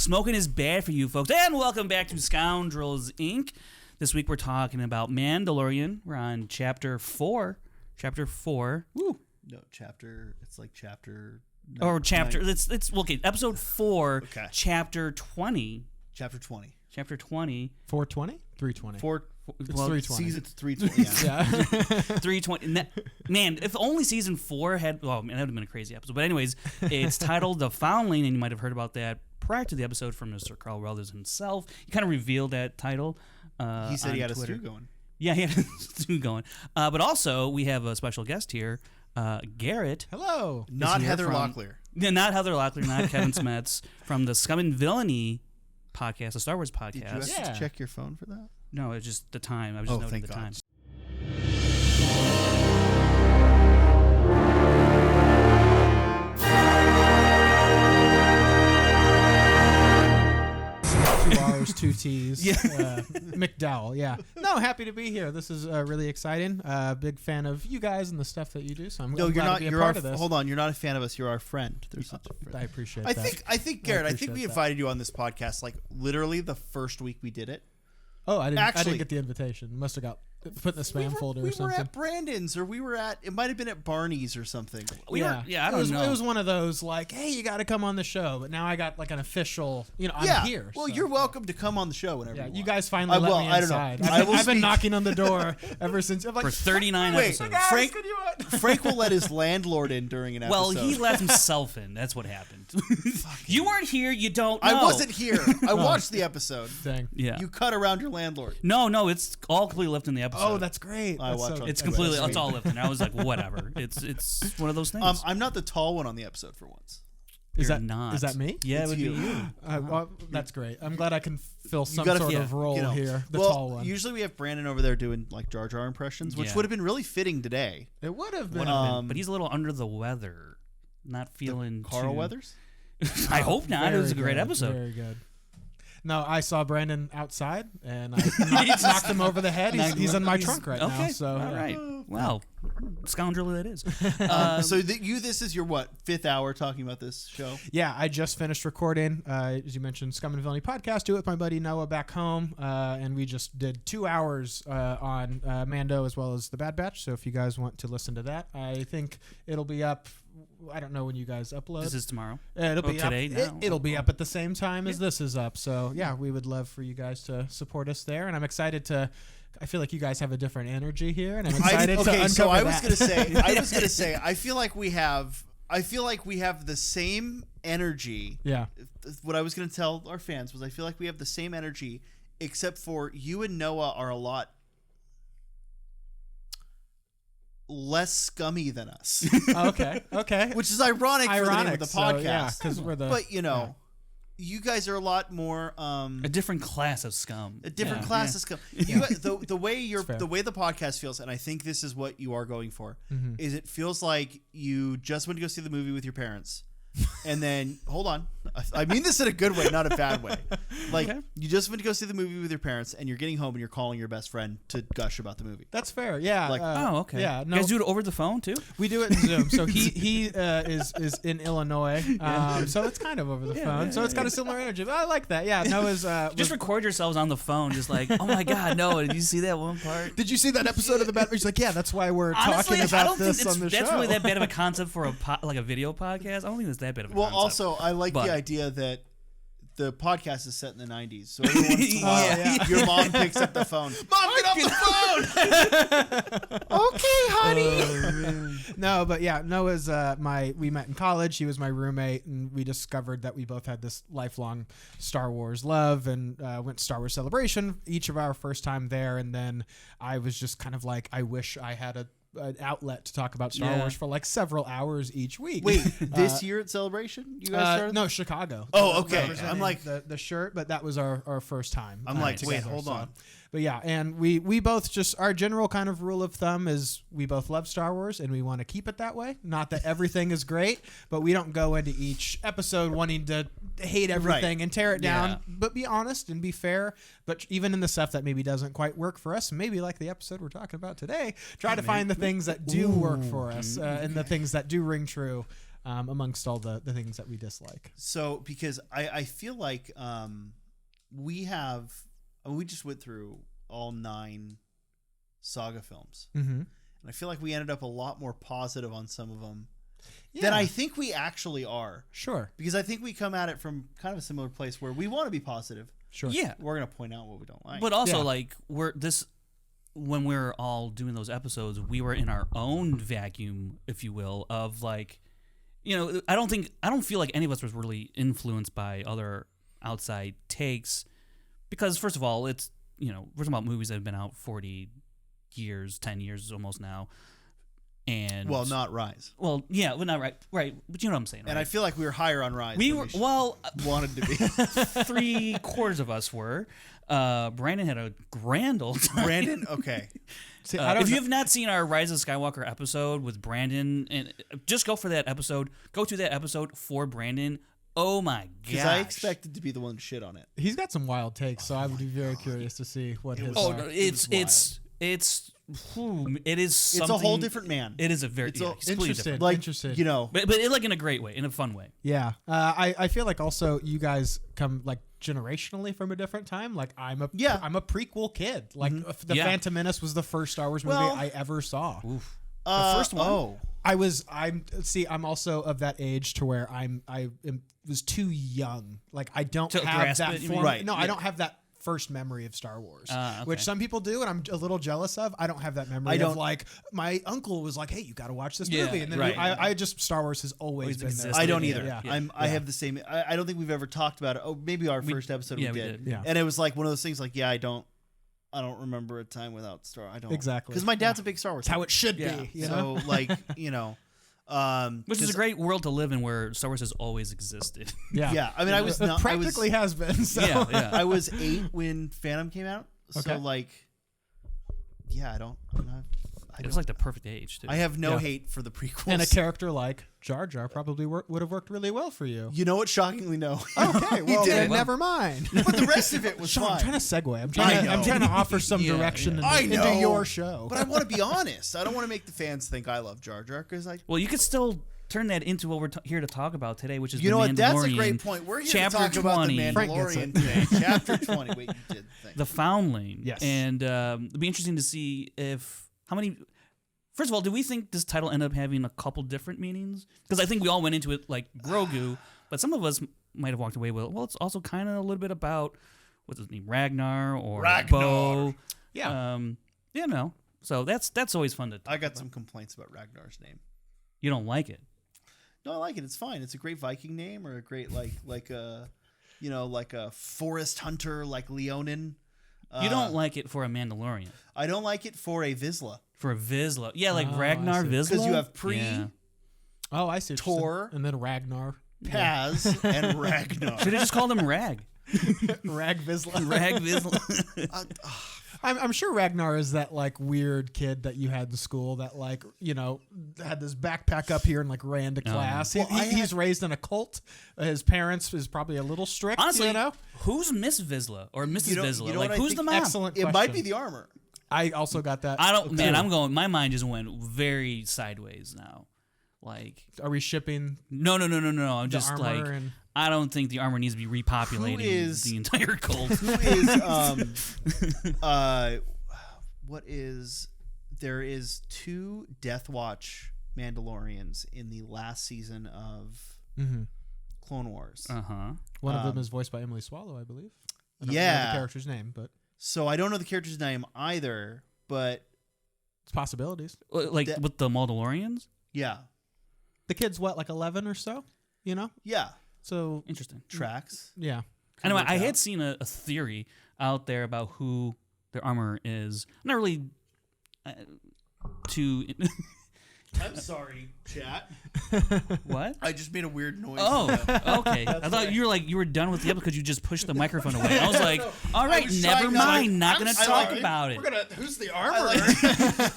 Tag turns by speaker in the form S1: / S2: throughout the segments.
S1: Smoking is bad for you, folks. And welcome back to Scoundrels, Inc. This week we're talking about Mandalorian. We're on Chapter 4. Chapter 4. Woo.
S2: No, chapter. It's like chapter.
S1: Or chapter. It's okay. Episode 4.
S2: Okay.
S1: Chapter 20.
S2: Chapter 20.
S1: Chapter 20.
S3: 420? 320.
S1: It's
S3: 320.
S2: Season 320.
S3: Yeah.
S1: 320. Man, if only season 4 had. Oh, man, that would have been a crazy episode. But, anyways, it's titled The Foundling, and you might have heard about that prior to the episode from Mr. Carl Weathers himself. He kind of revealed that title.
S2: He said he had
S1: Twitter.
S2: a stew going.
S1: Yeah, he had a stew going. But also, we have a special guest here, Garrett.
S3: Hello.
S2: Not Heather Locklear.
S1: Yeah, not Heather Locklear, not Kevin Smets, from the Scum and Villainy podcast, the Star Wars podcast.
S2: Did you have to check your phone for that?
S1: No, it's just the time. I was just noting the time.
S3: 2 hours, 2 T's.
S1: Yeah.
S3: McDowell, yeah. No, happy to be here. This is really exciting. Big fan of you guys and the stuff that you do, so I'm glad to be a part of this.
S2: Hold on, you're not a fan of us. You're our friend. There's such a friend.
S3: I appreciate that.
S2: I think, Garrett, we invited you on this podcast like literally the first week we did it.
S3: Oh, I didn't get the invitation. Must have got put in the spam folder or something.
S2: We were at Brandon's, or it might have been at Barney's or something.
S1: I don't know.
S3: It was one of those like, hey, you got to come on the show. But now I got like an official, I'm here.
S2: Well,
S3: so.
S2: you're welcome to come on the show whenever you want.
S3: You guys finally let me inside.
S2: I don't know.
S3: I've been knocking on the door ever since. I'm like,
S1: for 39 episodes.
S3: Guys,
S2: Frank will let his landlord in during an episode.
S1: Well, he let himself in. That's what happened. You weren't here. You don't know.
S2: I wasn't here. I watched the episode.
S3: Dang.
S1: Yeah.
S2: You cut around your landlord.
S1: No, it's all completely left in the episode.
S3: Oh, that's great.
S1: It's completely. It's all left in. I was like, whatever. It's one of those things.
S2: I'm not the tall one on the episode for once.
S3: Is
S1: You're not.
S3: Is that me?
S1: Yeah, it would be you.
S3: Well, that's great. I'm glad I can fill some sort of role here. The tall one.
S2: Usually we have Brandon over there doing like Jar Jar impressions, which would have been really fitting today.
S3: It would have been.
S1: But he's a little under the weather. Not feeling
S2: Carl Weathers?
S1: I hope not. It was a great episode.
S3: Very good. No, I saw Brandon outside, and I knocked him over the head. He's in my trunk right now. So
S1: all right. Wow. Scoundrel that is.
S2: So this is your fifth hour talking about this show?
S3: Yeah, I just finished recording. As you mentioned, Scum and Villainy podcast. Do it with my buddy Noah back home, and we just did 2 hours on Mando as well as the Bad Batch. So if you guys want to listen to that, I think it'll be up. I don't know when you guys upload.
S1: This is tomorrow.
S3: It'll be
S1: today.
S3: Up. It'll be up at the same time as this is up. So yeah, we would love for you guys to support us there, and I'm excited to. I feel like you guys have a different energy here, and I'm excited to uncover
S2: so I was
S3: that.
S2: gonna say, I feel like we have the same energy.
S3: Yeah.
S2: What I was gonna tell our fans was I feel like we have the same energy, except for you and Noah are a lot less scummy than us.
S3: Okay.
S2: Which is ironic for the name of the podcast.
S3: Yeah, because we're the.
S2: But you guys are a lot more
S1: a different class of scum.
S2: A different class of scum. You, the way the podcast feels, and I think this is what you are going for, is it feels like you just went to go see the movie with your parents. And then, hold on. I mean this in a good way, not a bad way. Like, you just went to go see the movie with your parents, and you're getting home, and you're calling your best friend to gush about the movie.
S3: That's fair. Yeah.
S1: Like, okay.
S3: Yeah.
S1: No, you guys do it over the phone too?
S3: We do it in Zoom. So he is in Illinois, so it's kind of over the phone. So it's kind of similar energy. But I like that. Yeah. Noah's
S1: just record yourselves on the phone, just like, oh my God, Noah, did you see that one part?
S3: Did you see that episode of the Bad? He's like, yeah, that's why we're talking about this on the show.
S1: That's really that bad of a concept for a video podcast. I don't think it's that bad of a concept.
S2: Well, also, I like the idea that the podcast is set in the 90s, so every once in a while, your mom picks up the phone. Mom, get off the phone! Okay, honey.
S3: No, but yeah, Noah's we met in college. He was my roommate, and we discovered that we both had this lifelong Star Wars love, and went to Star Wars Celebration, each of our first time there, and then I was just kind of like, I wish I had an outlet to talk about Star Wars for like several hours each week.
S2: Wait, this year at Celebration, you guys started?
S3: No, Chicago.
S2: Oh, okay. I'm like
S3: the shirt, but that was our first time.
S2: I'm like,
S3: together,
S2: wait, hold on.
S3: But yeah, and we both just, our general kind of rule of thumb is we both love Star Wars and we want to keep it that way. Not that everything is great, but we don't go into each episode wanting to hate everything and tear it down, but be honest and be fair. But even in the stuff that maybe doesn't quite work for us, maybe like the episode we're talking about today, try to find the things that do work for us and the things that do ring true. amongst all the things that we dislike.
S2: So because I feel like we just went through all 9 saga films, and I feel like we ended up a lot more positive on some of them than I think we actually are.
S3: Sure.
S2: Because I think we come at it from kind of a similar place where we want to be positive.
S3: Sure.
S1: Yeah.
S2: We're going to point out what we don't like.
S1: But also, like, when we're all doing those episodes, we were in our own vacuum, if you will, of like, I don't feel like any of us was really influenced by other outside takes, because first of all, it's, we're talking about movies that have been out 40 years, 10 years almost now. And
S2: not Rise.
S1: Well, yeah, well, not right, but you know what I'm saying. Right?
S2: And I feel like we were higher on Rise.
S1: We were
S2: wanted to be.
S1: 3/4 of us were. Brandon had a grand old time.
S2: Brandon, okay.
S3: See,
S1: If you have not seen our Rise of Skywalker episode with Brandon, and just go for that episode. Go to that episode for Brandon. Oh my gosh!
S2: Because I expected to be the one to shit on it.
S3: He's got some wild takes, so I would be very curious to see what his.
S1: Oh,
S3: are.
S1: no, it is.
S2: It's a whole different man.
S1: It is a very completely different.
S2: Like,
S3: interested.
S1: But it, like in a great way, in a fun way.
S3: Yeah, I feel like also you guys come like generationally from a different time. Like I'm a prequel kid. Like the Phantom Menace was the first Star Wars movie I ever saw.
S1: Oof. The first one.
S3: I'm also of that age to where I was too young. Like I don't have that form.
S2: Right.
S3: No, I don't have that first memory of Star Wars, which some people do, and I'm a little jealous of. I don't have that memory of like my uncle was like, "Hey, you got to watch this movie," and then I just Star Wars has always been there.
S2: I don't either.
S3: Yeah.
S2: I have the same. I don't think we've ever talked about it. Oh, maybe our first episode we did. Yeah. And it was like one of those things. Like, I don't remember a time without Star Wars. I don't
S3: exactly
S2: because my dad's a big Star Wars.
S3: It's how it should be.
S2: So like
S1: which is a great world to live in, where Star Wars has always existed.
S3: Yeah.
S2: I mean, I was
S3: practically has been. So.
S1: Yeah.
S2: I was 8 when Phantom came out. So like,
S1: It was like the perfect age, too.
S2: I have no hate for the prequels.
S3: And a character like Jar Jar probably would have worked really well for you.
S2: You know what? Shockingly, no.
S3: Okay, well then never mind.
S2: But the rest of it was
S3: Sean,
S2: fine.
S3: I'm trying to segue. I'm trying to offer some direction into your show.
S2: But I want to be honest. I don't want to make the fans think I love Jar Jar because
S1: Well, you could still turn that into what we're here to talk about today, which is
S2: the
S1: Mandalorian.
S2: That's a great point. We're here
S1: Chapter
S2: to talk
S1: 20.
S2: about the Mandalorian today. Chapter 20. Wait, you did the thing.
S1: The Foundling.
S3: Yes.
S1: And it'd be interesting to see how many. First of all, do we think this title ended up having a couple different meanings? Because I think we all went into it like Grogu, but some of us might have walked away with, well, it's also kind of a little bit about, what's his name, Ragnar or Bo.
S3: Yeah.
S1: So that's always fun to talk
S2: I got
S1: about.
S2: some complaints about Ragnar's name.
S1: You don't like it?
S2: No, I like it. It's fine. It's a great Viking name, or a great like a forest hunter like Leonin.
S1: You don't like it for a Mandalorian.
S2: I don't like it for a Vizsla.
S1: For a Vizsla. Yeah, like Ragnar Vizsla.
S2: Because you have
S3: Oh, I see.
S2: Tor,
S3: and then Ragnar.
S2: Paz, and Ragnar.
S1: Should have just called him Rag.
S3: Rag Vizsla.
S1: Rag Vizsla.
S3: I'm sure Ragnar is that like weird kid that you had in school that like had this backpack up here and like ran to class. He's raised in a cult. His parents is probably a little strict.
S1: Honestly, who's Miss Vizsla or Mrs. Vizsla? Like who's the mom?
S3: Excellent question.
S2: It might be the armor.
S3: I also got that.
S1: My mind just went very sideways now. Like,
S3: are we shipping?
S1: No. I'm just like, I don't think the armor needs to be repopulating the entire cult.
S2: There is 2 Death Watch Mandalorians in the last season of Clone Wars.
S3: One of them is voiced by Emily Swallow, I believe. I don't know the character's name, but
S2: so I don't know the character's name either, but
S3: it's possibilities.
S1: Like with the Mandalorians?
S2: Yeah.
S3: The kid's what, like 11 or so?
S2: Yeah.
S3: So
S1: interesting.
S2: Tracks.
S3: Yeah.
S1: Anyway, I had seen a theory out there about who their armor is. Not really
S2: I'm sorry, chat.
S1: What?
S2: I just made a weird noise.
S1: Oh, okay. I thought you were done with the episode because you just pushed the microphone away. I was like, all right, never mind. Not going to talk about it.
S3: Who's the armor?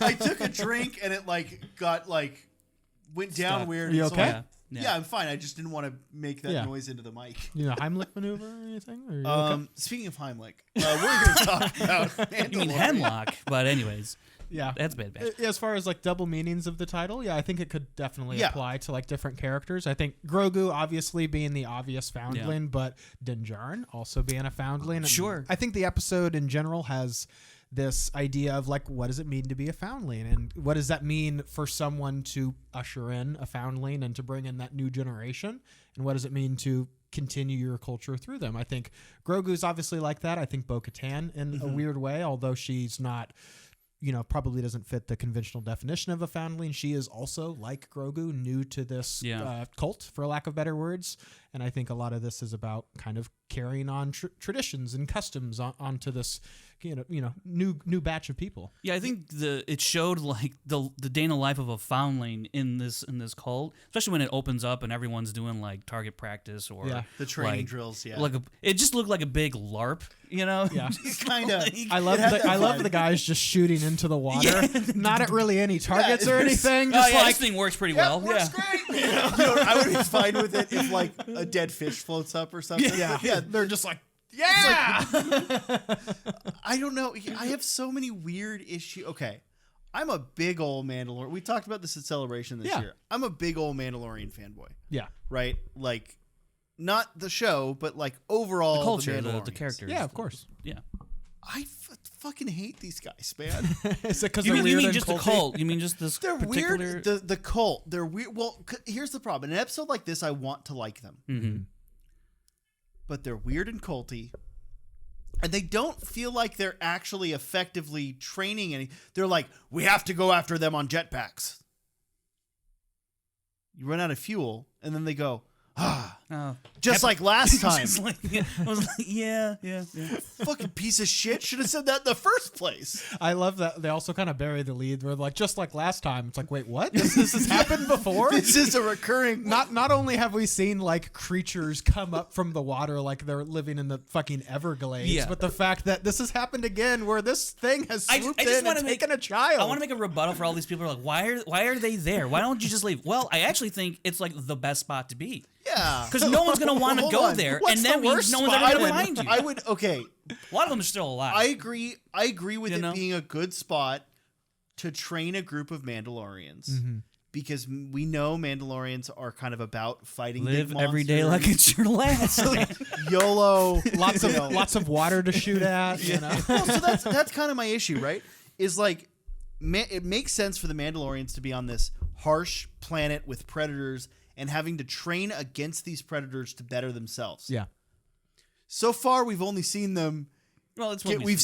S2: I took a drink and it went down weird.
S3: You okay?
S2: Yeah, I'm fine. I just didn't want to make that noise into the mic.
S3: Heimlich maneuver or anything? Or okay?
S2: Speaking of Heimlich, we're going to talk about Mandalorian.
S1: You mean Hemlock, but anyways.
S3: Yeah.
S1: That's Bad Batch.
S3: As far as like double meanings of the title, yeah, I think it could definitely
S2: Yeah.
S3: apply to like different characters. I think Grogu obviously being the obvious foundling, but Din Djarin also being a foundling. And
S1: Sure.
S3: I think the episode in general has this idea of like, what does it mean to be a foundling, and what does that mean for someone to usher in a foundling and to bring in that new generation, and what does it mean to continue your culture through them? I think Grogu's obviously like that. I think Bo-Katan in a weird way, although she's not, probably doesn't fit the conventional definition of a foundling. She is also like Grogu, new to this cult, for lack of better words. And I think a lot of this is about kind of carrying on traditions and customs onto this, new batch of people.
S1: Yeah, I think it showed like the day in the life of a foundling in this cult, especially when it opens up and everyone's doing like target practice or
S2: the training drills. Yeah,
S1: like it just looked like a big LARP, Yeah,
S2: kind of.
S3: I love the guys just shooting into the water, not at really any targets or anything. Just
S1: this thing works pretty well.
S2: Works great. I would be fine with it if like a dead fish floats up or something.
S3: Yeah, they're just like. Yeah,
S2: I don't know. I have so many weird issues. Okay, I'm a big old Mandalorian. We talked about this at Celebration this year. I'm a big old Mandalorian fanboy.
S3: Yeah,
S2: right. Like, not the show, but like overall
S1: the culture,
S2: the
S1: characters.
S3: Yeah, of course.
S1: Yeah,
S2: I fucking hate these guys, man.
S3: Is it because
S1: you mean just the cult? You mean just this?
S2: They're
S1: particular...
S2: weird. The cult. They're weird. Well, here's the problem. In an episode like this, I want to like them.
S1: Mm-hmm.
S2: But they're weird and culty, and they don't feel like they're actually effectively training any. They're like, we have to go after them on jetpacks. You run out of fuel, and then they go, just like last time.
S1: I was like, yeah.
S2: Fucking piece of shit. Should have said that in the first place.
S3: I love that they also kind of bury the lead. They're like, just like last time. It's like, wait, what? This has happened before?
S2: This is a recurring.
S3: Not only have we seen like creatures come up from the water like they're living in the fucking Everglades, but the fact that this has happened again, where this thing has swooped in and taken a child.
S1: I want to make a rebuttal for all these people who are like, why are they there? Why don't you just leave? Well, I actually think it's like the best spot to be.
S2: Yeah,
S1: because no one's gonna want to go there, and then no one's ever gonna find you.
S2: I would. Okay,
S1: a lot of them are still alive.
S2: I agree with it being a good spot to train a group of Mandalorians because we know Mandalorians are kind of about fighting.
S1: Live
S2: big monsters.
S1: every day like it's your last.
S2: YOLO.
S3: Lots of water to shoot at.
S2: Well, so that's kind of my issue, right? Is like, it makes sense for the Mandalorians to be on this harsh planet with predators and having to train against these predators to better themselves.
S3: Yeah.
S2: So far, we've only seen them.
S1: Well, it's
S2: we've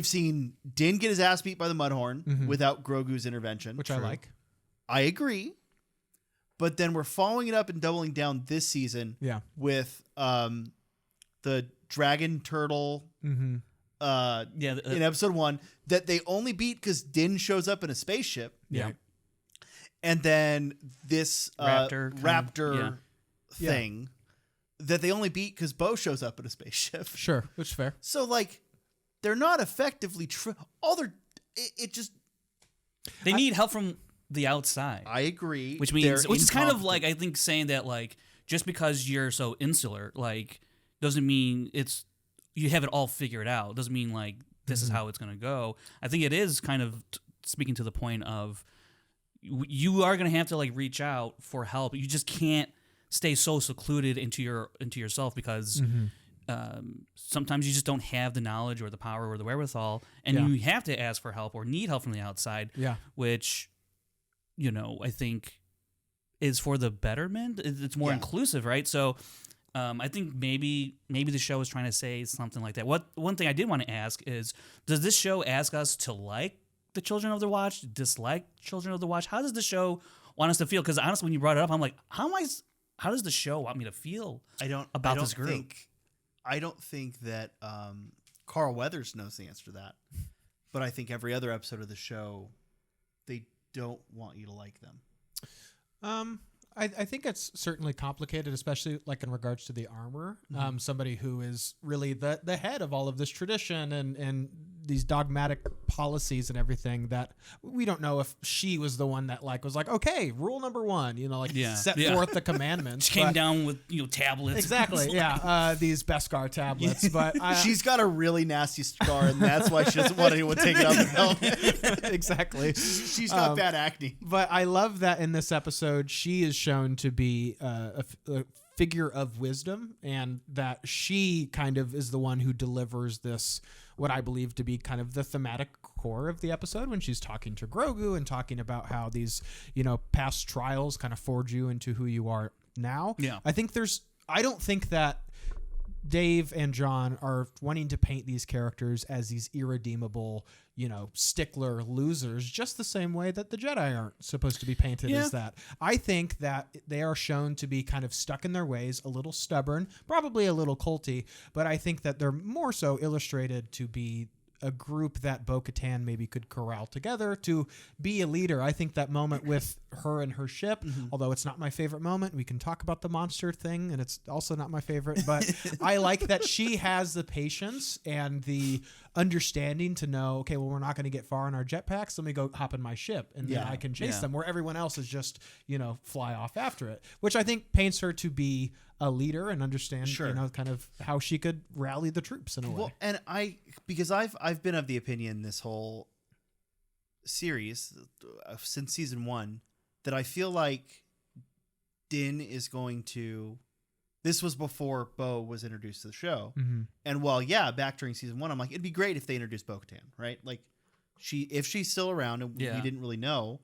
S2: seen Din get his ass beat by the Mudhorn without Grogu's intervention,
S3: which I like.
S2: I agree, but then we're following it up and doubling down this season. With the dragon turtle. In episode 1 that they only beat because Din shows up in a spaceship.
S3: Yeah.
S2: And then this raptor thing that they only beat because Bo shows up in a spaceship.
S3: Sure, which is fair.
S2: So like, they're not effectively
S1: they need help from the outside.
S2: I agree.
S1: Which is kind of like, I think, saying that like just because you're so insular like doesn't mean you have it all figured out. Doesn't mean like this is how it's going to go. I think it is kind of speaking to the point of, you are going to have to like reach out for help. You just can't stay so secluded into yourself because sometimes you just don't have the knowledge or the power or the wherewithal, and you have to ask for help or need help from the outside.
S3: Yeah,
S1: which I think is for the betterment. It's more inclusive, right? So I think maybe the show is trying to say something like that. One thing I did want to ask is, does this show ask us to like the Children of the Watch, dislike Children of the Watch? How does the show want us to feel? Because honestly, when you brought it up, I'm like, how does the show want me to feel about this group?
S2: I don't think that Carl Weathers knows the answer to that, but I think every other episode of the show, they don't want you to like them.
S3: I think it's certainly complicated, especially like in regards to the armor. Somebody who is really the head of all of this tradition and these dogmatic policies and everything that we don't know if she was the one that was like, okay, rule number 1, set forth the commandments.
S1: She came down with tablets.
S3: Exactly, yeah, these Beskar tablets. But
S2: she's got a really nasty scar, and that's why she doesn't want anyone taking out the helmet.
S3: Exactly.
S2: She's got bad acne.
S3: But I love that in this episode, she is shown to be a figure of wisdom, and that she kind of is the one who delivers this, what I believe to be kind of the thematic core of the episode, when she's talking to Grogu and talking about how these, past trials kind of forge you into who you are now.
S1: Yeah.
S3: I don't think that Dave and John are wanting to paint these characters as these irredeemable, stickler losers, just the same way that the Jedi aren't supposed to be painted as that. I think that they are shown to be kind of stuck in their ways, a little stubborn, probably a little culty, but I think that they're more so illustrated to be a group that Bo-Katan maybe could corral together to be a leader. I think that moment with her and her ship, although it's not my favorite moment, we can talk about the monster thing, and it's also not my favorite, but I like that she has the patience and the understanding to know, okay, well, we're not going to get far in our jetpacks. Let me go hop in my ship, and then I can chase them, where everyone else is just, fly off after it, which I think paints her to be a leader and understand, kind of how she could rally the troops in a way.
S2: Well, and because I've been of the opinion this whole series since season 1 that I feel like Din is going to. This was before Bo was introduced to the show, and back during season 1, I'm like, it'd be great if they introduced Bo-Katan, right? Like, if she's still around, and we didn't really know,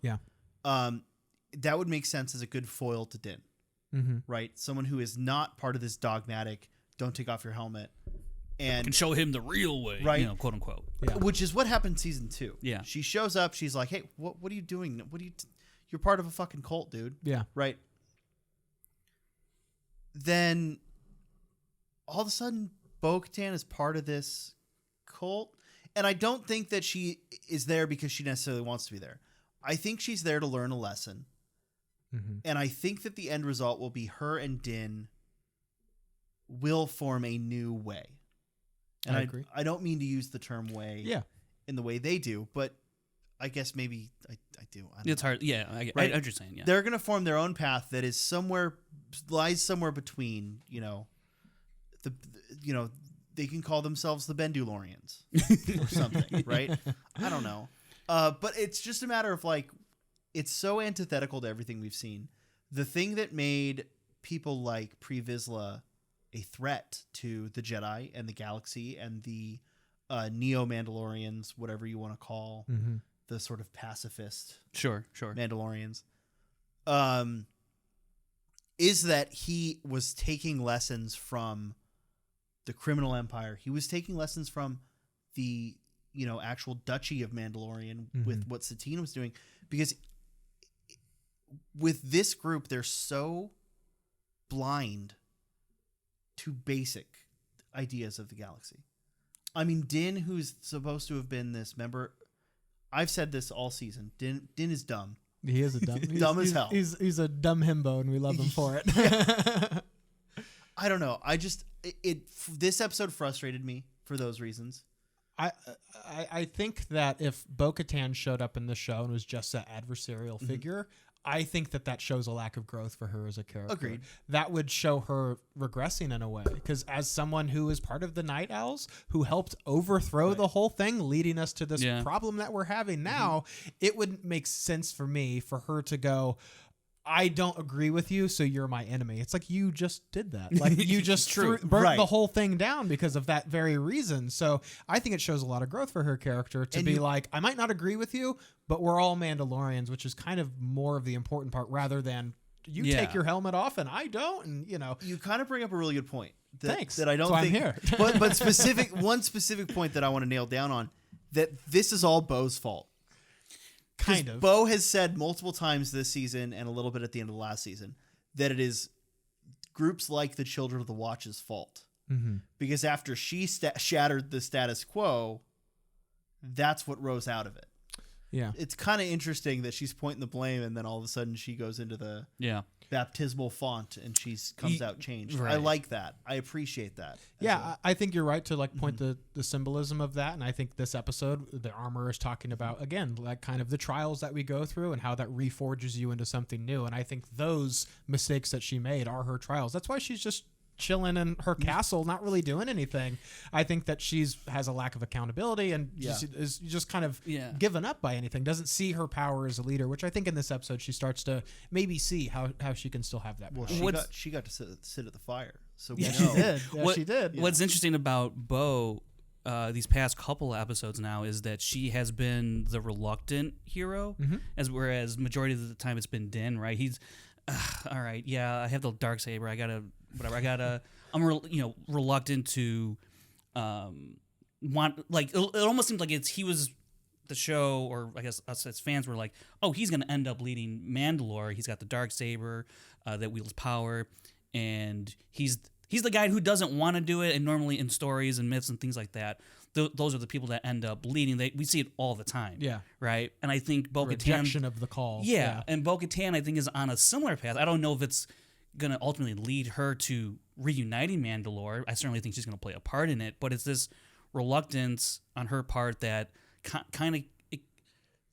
S2: that would make sense as a good foil to Din. Right? Someone who is not part of this dogmatic, don't take off your helmet. And
S1: can show him the real way,
S2: right?
S1: Quote unquote.
S2: Yeah. Which is what happened in season 2.
S1: Yeah.
S2: She shows up. She's like, hey, what are you doing? You're part of a fucking cult, dude.
S3: Yeah.
S2: Right? Then all of a sudden, Bo-Katan is part of this cult. And I don't think that she is there because she necessarily wants to be there. I think she's there to learn a lesson. And I think that the end result will be her and Din will form a new way. And
S3: I agree.
S2: I don't mean to use the term way in the way they do, but I guess maybe I do.
S1: It's hard. Yeah, I understand. Yeah.
S2: They're going to form their own path that is lies somewhere between, they can call themselves the Bendulorians or something, right? I don't know. But it's just a matter of it's so antithetical to everything we've seen. The thing that made people like Pre Vizsla a threat to the Jedi and the galaxy and the Neo-Mandalorians, whatever you want to call the sort of pacifist Mandalorians, is that he was taking lessons from the criminal empire. He was taking lessons from the actual duchy of Mandalorian with what Satine was doing, because with this group, they're so blind to basic ideas of the galaxy. I mean, Din, who's supposed to have been this member, I've said this all season. Din is dumb.
S3: He is a dumb.
S2: Dumb as hell.
S3: He's a dumb himbo, and we love him for it.
S2: I don't know. This episode frustrated me for those reasons.
S3: I think that if Bo-Katan showed up in the show and was just an adversarial figure, I think that shows a lack of growth for her as a character.
S2: Agreed.
S3: That would show her regressing in a way, because as someone who is part of the Night Owls, who helped overthrow the whole thing, leading us to this problem that we're having now, it wouldn't make sense for me for her to go, I don't agree with you, so you're my enemy. It's like, you just did that. Like, you just burnt the whole thing down because of that very reason. So I think it shows a lot of growth for her character to be like, I might not agree with you, but we're all Mandalorians, which is kind of more of the important part, rather than you take your helmet off and I don't. And
S2: you kind of bring up a really good point.
S3: Thanks.
S2: That I don't think. I'm here. but one specific point that I want to nail down on, that this is all Bo's fault.
S3: Kind of.
S2: Bo has said multiple times this season and a little bit at the end of the last season that it is groups like the Children of the Watch's fault. Because after she shattered the status quo, that's what rose out of it.
S3: Yeah.
S2: It's kind of interesting that she's pointing the blame and then all of a sudden she goes into the baptismal font and she comes out changed.
S1: Right.
S2: I like that. I appreciate that.
S3: Yeah, I think you're right to like point the symbolism of that, and I think this episode, the armor is talking about again like kind of the trials that we go through and how that reforges you into something new. And I think those mistakes that she made are her trials. That's why she's just chilling in her castle, not really doing anything. I think that has a lack of accountability and is just kind of given up by anything. Doesn't see her power as a leader, which I think in this episode she starts to maybe see how she can still have that power.
S2: Well, she got to sit at the fire, so we know.
S3: She did. Yeah, she did.
S1: What's interesting about Bo these past couple episodes now is that she has been the reluctant hero, whereas majority of the time it's been Din. Right? He's all right. Yeah, I have the Darksaber. I'm reluctant to want, like, it almost seems like he was the show, or I guess us as fans were like, oh, he's going to end up leading Mandalore. He's got the Darksaber that wields power, and he's the guy who doesn't want to do it. And normally in stories and myths and things like that, those are the people that end up leading. We see it all the time. Yeah. Right? And I think Bo-Katan...
S3: rejection of the call.
S1: Yeah. And Bo-Katan, I think, is on a similar path. I don't know if it's going to ultimately lead her to reuniting Mandalore. I certainly think she's going to play a part in it, but it's this reluctance on her part that kind of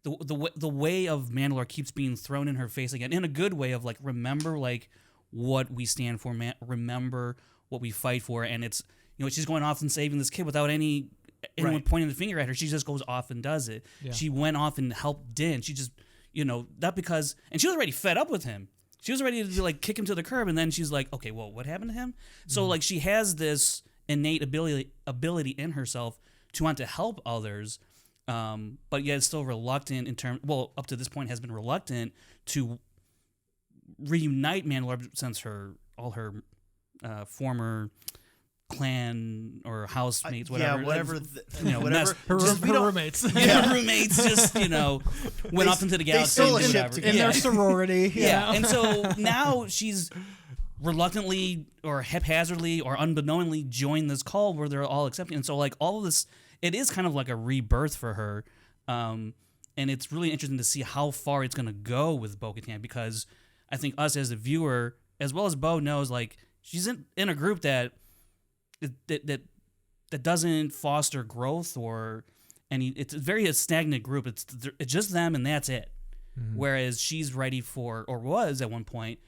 S1: the way of Mandalore keeps being thrown in her face again, in a good way of like, remember like what we stand for, remember what we fight for. And it's, she's going off and saving this kid without anyone pointing the finger at her. She just goes off and does it. Yeah. She went off and helped Din. She just, not because, and she was already fed up with him. She was ready to like kick him to the curb, and then she's like, "Okay, well, what happened to him?" So like she has this innate ability in herself to want to help others, but yet still reluctant up to this point has been reluctant to reunite Mandalore since all her former clan or housemates, whatever.
S2: Yeah, whatever.
S3: Her roommates.
S1: Yeah, roommates just, went off into the galaxy.
S2: They stole a ship
S3: in their sorority.
S1: Yeah. And so now she's reluctantly or haphazardly or unbeknowingly joined this call where they're all accepting. And so like all of this, it is kind of like a rebirth for her. And it's really interesting to see how far it's going to go with Bo-Katan, because I think us as a viewer, as well as Bo, knows like she's in a group that doesn't foster growth or any. It's a stagnant group. It's just them and that's it. Mm-hmm. Whereas she's ready for, or was at one point,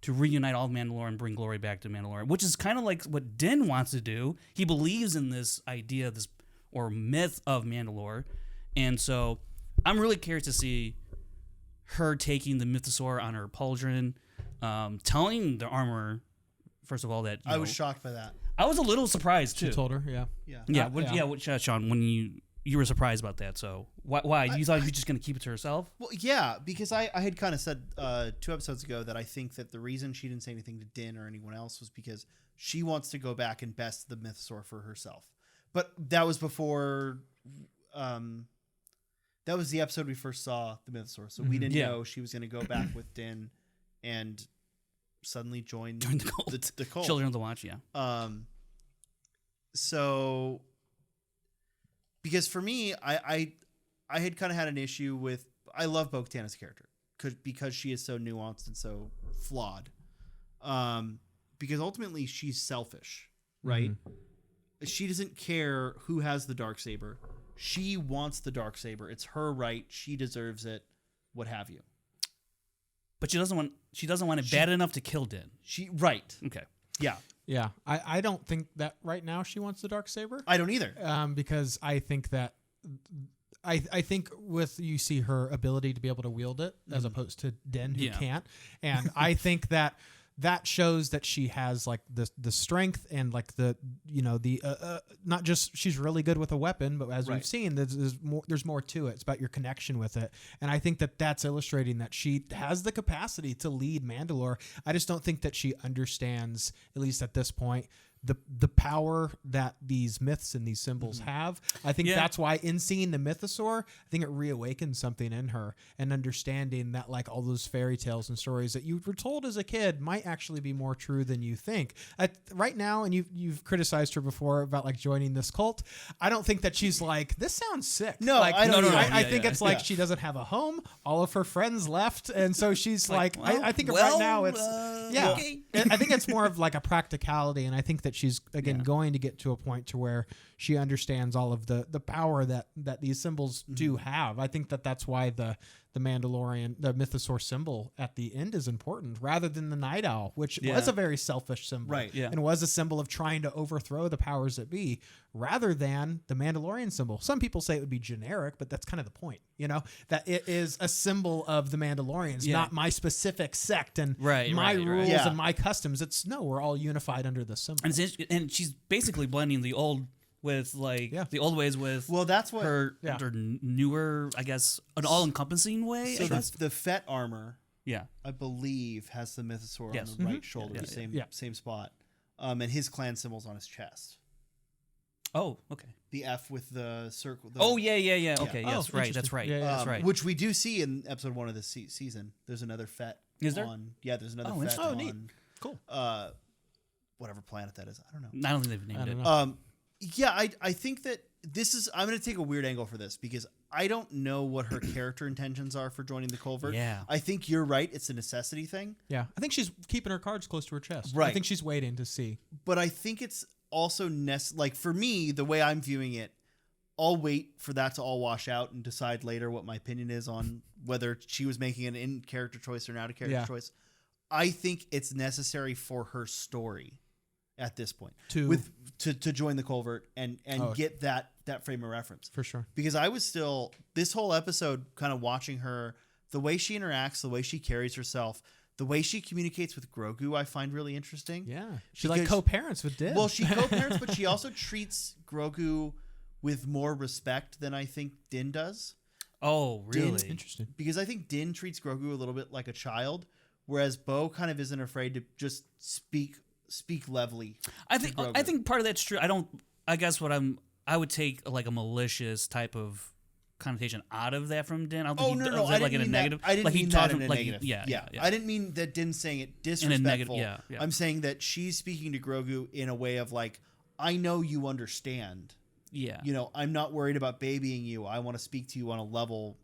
S1: to reunite all of Mandalore and bring glory back to Mandalore, which is kind of like what Din wants to do. He believes in this idea, or myth of Mandalore, and so I'm really curious to see her taking the mythosaur on her pauldron, telling the armor, first of all, that
S2: I was shocked by that.
S1: I was a little surprised too.
S3: She told her,
S1: Sean, when you were surprised about that, so why? You thought you were just going to keep it to herself?
S2: Well, yeah, because I had kind of said 2 episodes ago that I think that the reason she didn't say anything to Din or anyone else was because she wants to go back and best the mythosaur for herself. But that was before. That was the episode we first saw the mythosaur, so we didn't know she was going to go back with Din and suddenly join the cult.
S1: Children of the Watch, yeah.
S2: So, because for me, I had kind of had an issue with. I love Bo-Katan as a character because she is so nuanced and so flawed. Because ultimately she's selfish, right? Mm-hmm. She doesn't care who has the Darksaber. She wants the Darksaber. It's her right. She deserves it. What have you?
S1: But she doesn't want it bad enough to kill Din.
S2: Right.
S1: Okay.
S2: Yeah.
S3: Yeah. I don't think that right now she wants the Darksaber.
S2: I don't either.
S3: Because I think that I think you see her ability to be able to wield it as opposed to Din who can't. And I think that shows that she has like the strength and like the not just she's really good with a weapon, but as we've seen, there's more to it. It's about your connection with it, and I think that that's illustrating that she has the capacity to lead Mandalore. I just don't think that she understands, at least at this point, the power that these myths and these symbols have. I think that's why in seeing the mythosaur, I think it reawakens something in her and understanding that like all those fairy tales and stories that you were told as a kid might actually be more true than you think. Right now, and you've criticized her before about like joining this cult. I don't think that she's like, this sounds sick.
S2: No,
S3: like,
S2: I don't.
S3: I think it's like she doesn't have a home. All of her friends left, and so she's like I think right now it's
S1: okay.
S3: I think it's more of like a practicality, and I think that she's again going to get to a point to where she understands all of the power that these symbols do have. I think that that's why the Mandalorian, the mythosaur symbol at the end is important, rather than the night owl, which was a very selfish symbol,
S2: right? Yeah,
S3: and was a symbol of trying to overthrow the powers that be, rather than the Mandalorian symbol. Some people say it would be generic, but that's kind of the point, that it is a symbol of the Mandalorians, not my specific sect and my rules and my customs. It's no, we're all unified under the symbol.
S1: And she's basically blending the old with the old ways with
S2: that's what
S1: her newer, I guess, an all-encompassing way.
S2: So the Fett armor,
S1: yeah,
S2: I believe has the mythosaur on the right shoulder, same spot, and his clan symbol's on his chest.
S1: Oh, okay.
S2: The F with the circle.
S1: Yeah. Okay, yes, right. That's right. That's right.
S2: Which we do see in episode 1 of this season. There's another Fett.
S1: Is there?
S2: There's another Fett on.
S3: Neat. Cool.
S2: Whatever planet that is. I don't know.
S1: I don't think they've named it.
S2: Yeah, I think that I'm going to take a weird angle for this because I don't know what her character intentions are for joining the Culvert.
S1: Yeah.
S2: I think you're right. It's a necessity thing.
S3: Yeah. I think she's keeping her cards close to her chest.
S2: Right.
S3: I think she's waiting to see.
S2: But I think it's also like for me, the way I'm viewing it, I'll wait for that to all wash out and decide later what my opinion is on whether she was making an in-character choice or an out-of-character choice. I think it's necessary for her story at this point to join the Culvert and get that frame of reference.
S3: For sure.
S2: Because I was still, this whole episode, kind of watching her, the way she interacts, the way she carries herself, the way she communicates with Grogu, I find really interesting.
S3: Yeah. She like co-parents with Din.
S2: Well, she co-parents, but she also treats Grogu with more respect than I think Din does.
S1: Oh, really?
S3: Interesting.
S2: Because I think Din treats Grogu a little bit like a child, whereas Bo kind of isn't afraid to just speak levelly.
S1: I think part of that's true. I would take like a malicious type of connotation out of that from Din. I don't think
S2: no, I didn't mean negative. I didn't mean that in a negative. Yeah. I didn't mean that Din saying it disrespectful.
S1: Yeah.
S2: I'm saying that she's speaking to Grogu in a way of like, I know you understand.
S1: Yeah.
S2: I'm not worried about babying you. I want to speak to you on a level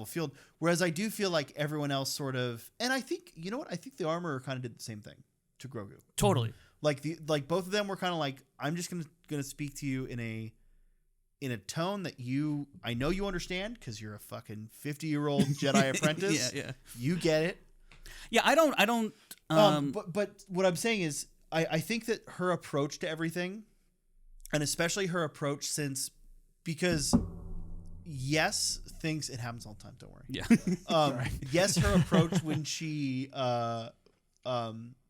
S2: field. Whereas I do feel like everyone else sort of, and I think, I think the Armorer kind of did the same thing to Grogu.
S1: Totally.
S2: Like both of them were kind of like, I'm just gonna speak to you in a tone that I know you understand because you're a fucking 50-year-old Jedi apprentice.
S1: Yeah.
S2: You get it.
S1: Yeah, I don't.
S2: But what I'm saying is, I think that her approach to everything, and especially her approach because yes, it happens all the time. Don't worry.
S1: Yeah.
S2: Yes, her approach when she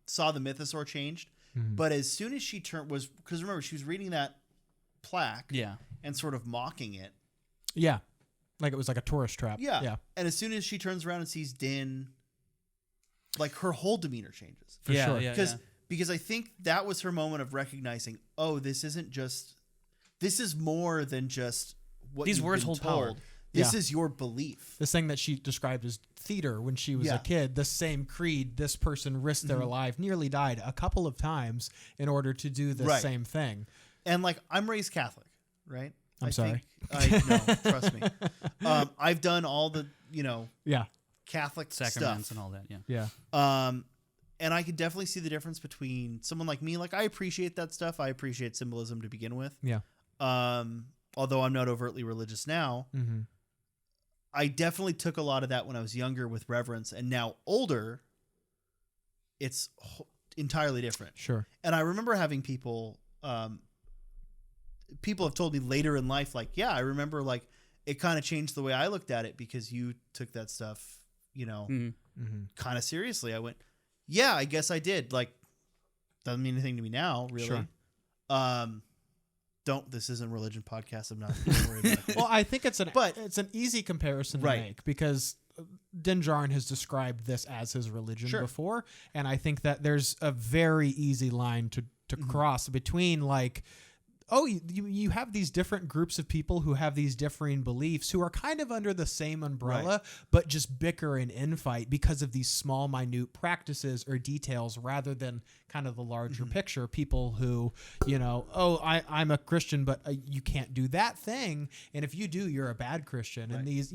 S2: saw the mythosaur changed, but as soon as she because remember she was reading that plaque, and sort of mocking it,
S3: like it was like a tourist trap,
S2: and as soon as she turns around and sees Din, like her whole demeanor changes.
S3: For sure.
S2: Because I think that was her moment of recognizing, oh, this is more than just what
S1: these
S2: you've
S1: words
S2: been
S1: hold
S2: told.
S1: power.
S2: This is your belief.
S3: This thing that she described as theater when she was a kid, the same creed, this person risked their life, nearly died a couple of times in order to do the same thing.
S2: And like, I'm raised Catholic, right?
S3: I'm sorry.
S2: No, trust me. I've done all the, Catholic
S1: sacraments
S2: stuff.
S1: And all that,
S3: Yeah.
S2: And I could definitely see the difference between someone like me. Like, I appreciate that stuff. I appreciate symbolism to begin with.
S3: Yeah.
S2: Although I'm not overtly religious now, I definitely took a lot of that when I was younger with reverence, and now older, it's entirely different.
S3: Sure.
S2: And I remember having people have told me later in life, like, yeah, I remember like it kind of changed the way I looked at it because you took that stuff, kind of seriously. I went, yeah, I guess I did. Like, doesn't mean anything to me now, really.
S3: Sure.
S2: This isn't a religion podcast. I'm not gonna worry about it.
S3: Well, I think it's an easy comparison to make because Din Djarin has described this as his religion before, and I think that there's a very easy line to cross between like, oh, you have these different groups of people who have these differing beliefs who are kind of under the same umbrella, but just bicker and infight because of these small, minute practices or details rather than kind of the larger picture. People who, I'm a Christian, but you can't do that thing. And if you do, you're a bad Christian. And these,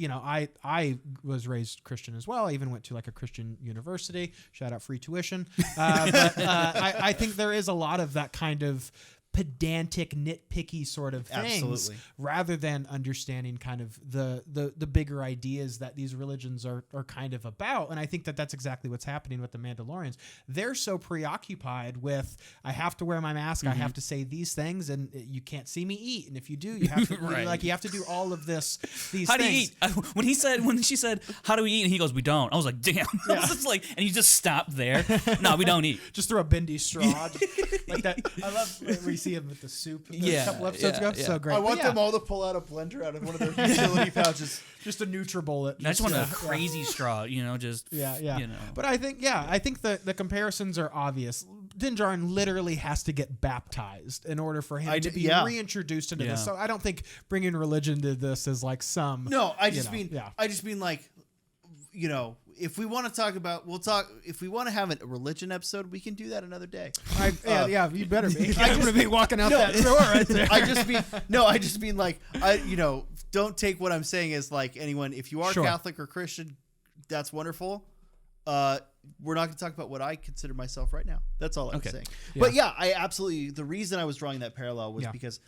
S3: I was raised Christian as well. I even went to like a Christian university. Shout out free tuition. I think there is a lot of that kind of pedantic, nitpicky sort of things, rather than understanding kind of the bigger ideas that these religions are kind of about. And I think that that's exactly what's happening with the Mandalorians. They're so preoccupied with, I have to wear my mask, I have to say these things, and you can't see me eat. And if you do, you have to you have to do all of these
S1: how
S3: things.
S1: do you eat? When she said, how do we eat? And he goes, we don't. I was like, damn. I was just like, and you just stopped there. No, we don't eat.
S3: Just throw a bendy straw. Like that. I love where you see him with the soup a couple episodes ago. So great.
S2: I want them all to pull out a blender out of one of their utility pouches.
S3: Just a NutriBullet.
S1: I just want a crazy straw, just
S3: But I think the comparisons are obvious. Din Djarin literally has to get baptized in order for him to be reintroduced into this. So I don't think bringing religion to this is like some.
S2: No, I just mean like, if we want to talk about, we'll talk. If we want to have a religion episode, we can do that another day.
S3: You better be. I'm gonna be walking out that door right there.
S2: I just mean like, don't take what I'm saying as like anyone. If you are Catholic or Christian, that's wonderful. We're not going to talk about what I consider myself right now. That's all I'm saying. Yeah. But I absolutely. The reason I was drawing that parallel was because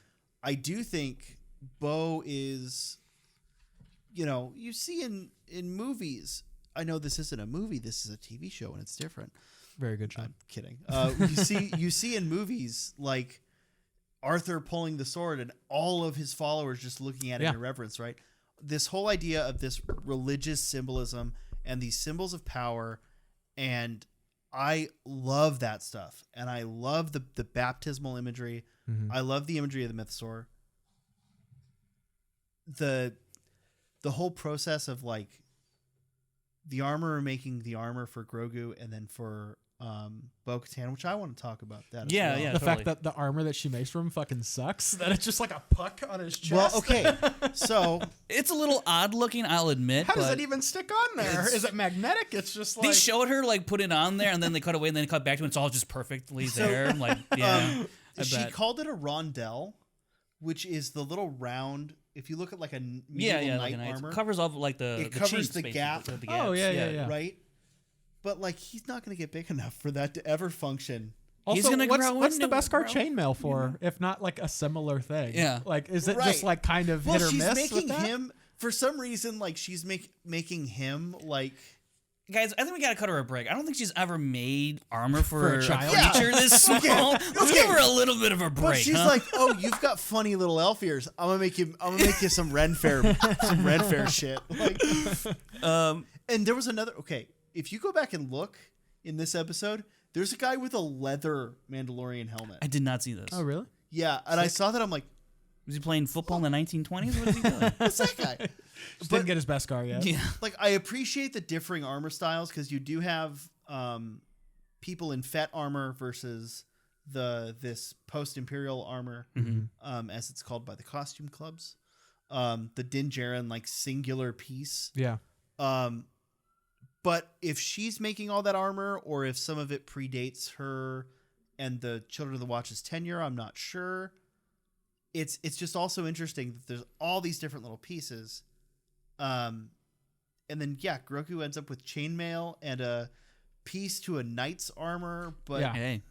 S2: I do think Bo is, you see in movies. I know this isn't a movie. This is a TV show, and it's different.
S3: Very good, Sean.
S2: I'm kidding. You see in movies like Arthur pulling the sword and all of his followers just looking at it in reverence, right? This whole idea of this religious symbolism and these symbols of power, and I love that stuff. And I love the baptismal imagery. I love the imagery of the mythosaur. The whole process of like the armor, making the armor for Grogu and then for Bo-Katan, which I want to talk about that.
S3: The fact that the armor that she makes for him fucking sucks. That it's just like a puck on his chest.
S2: Well, okay, so
S1: it's a little odd looking, I'll admit.
S3: How does that even stick on there? Is it magnetic? It's just like
S1: they showed her like put it on there, and then they cut away, and then cut back to it. It's all just perfectly there. I'm like,
S2: she called it a rondelle, which is the little round. If you look at like a medieval knight armor,
S1: it covers all like
S2: it covers the gap.
S1: The gaps.
S3: Oh yeah,
S2: right. But like he's not going to get big enough for that to ever function.
S3: Also, what's the Beskar chainmail for, if not like a similar thing?
S1: Yeah,
S3: like is it just like kind of hit or miss?
S2: She's making him for some reason. Like she's making him like.
S1: Guys, I think we gotta cut her a break. I don't think she's ever made armor for a creature this small. Let's give her a little bit of a break.
S2: But she's like, "Oh, you've got funny little elf ears. I'm gonna make you some Ren Fair shit." Like, and there was another. Okay, if you go back and look in this episode, there's a guy with a leather Mandalorian helmet.
S1: I did not see this.
S3: Oh, really?
S2: Yeah, and I saw that. I'm like,
S1: was he playing football in the 1920s? What is he doing?
S2: What's that guy?
S3: Didn't get his Beskar yet.
S1: Yeah.
S2: Like, I appreciate the differing armor styles because you do have people in Fett armor versus this post-Imperial armor, as it's called by the costume clubs. The Din Djarin, like, singular piece.
S3: Yeah.
S2: But if she's making all that armor, or if some of it predates her and the Children of the Watch's tenure, I'm not sure. It's just also interesting that there's all these different little pieces. And then Grogu ends up with chainmail and a piece to a knight's armor. But
S1: hey.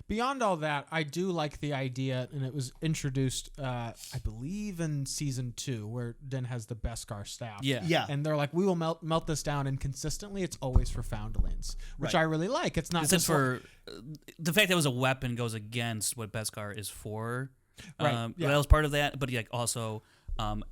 S3: Beyond all that, I do like the idea, and it was introduced, I believe, in season 2, where Din has the Beskar staff.
S2: Yeah.
S3: And they're like, we will melt this down, and consistently, it's always for Foundlings, which I really like. It's not just
S1: for the fact that it was a weapon goes against what Beskar is for. Right. That was part of that, but also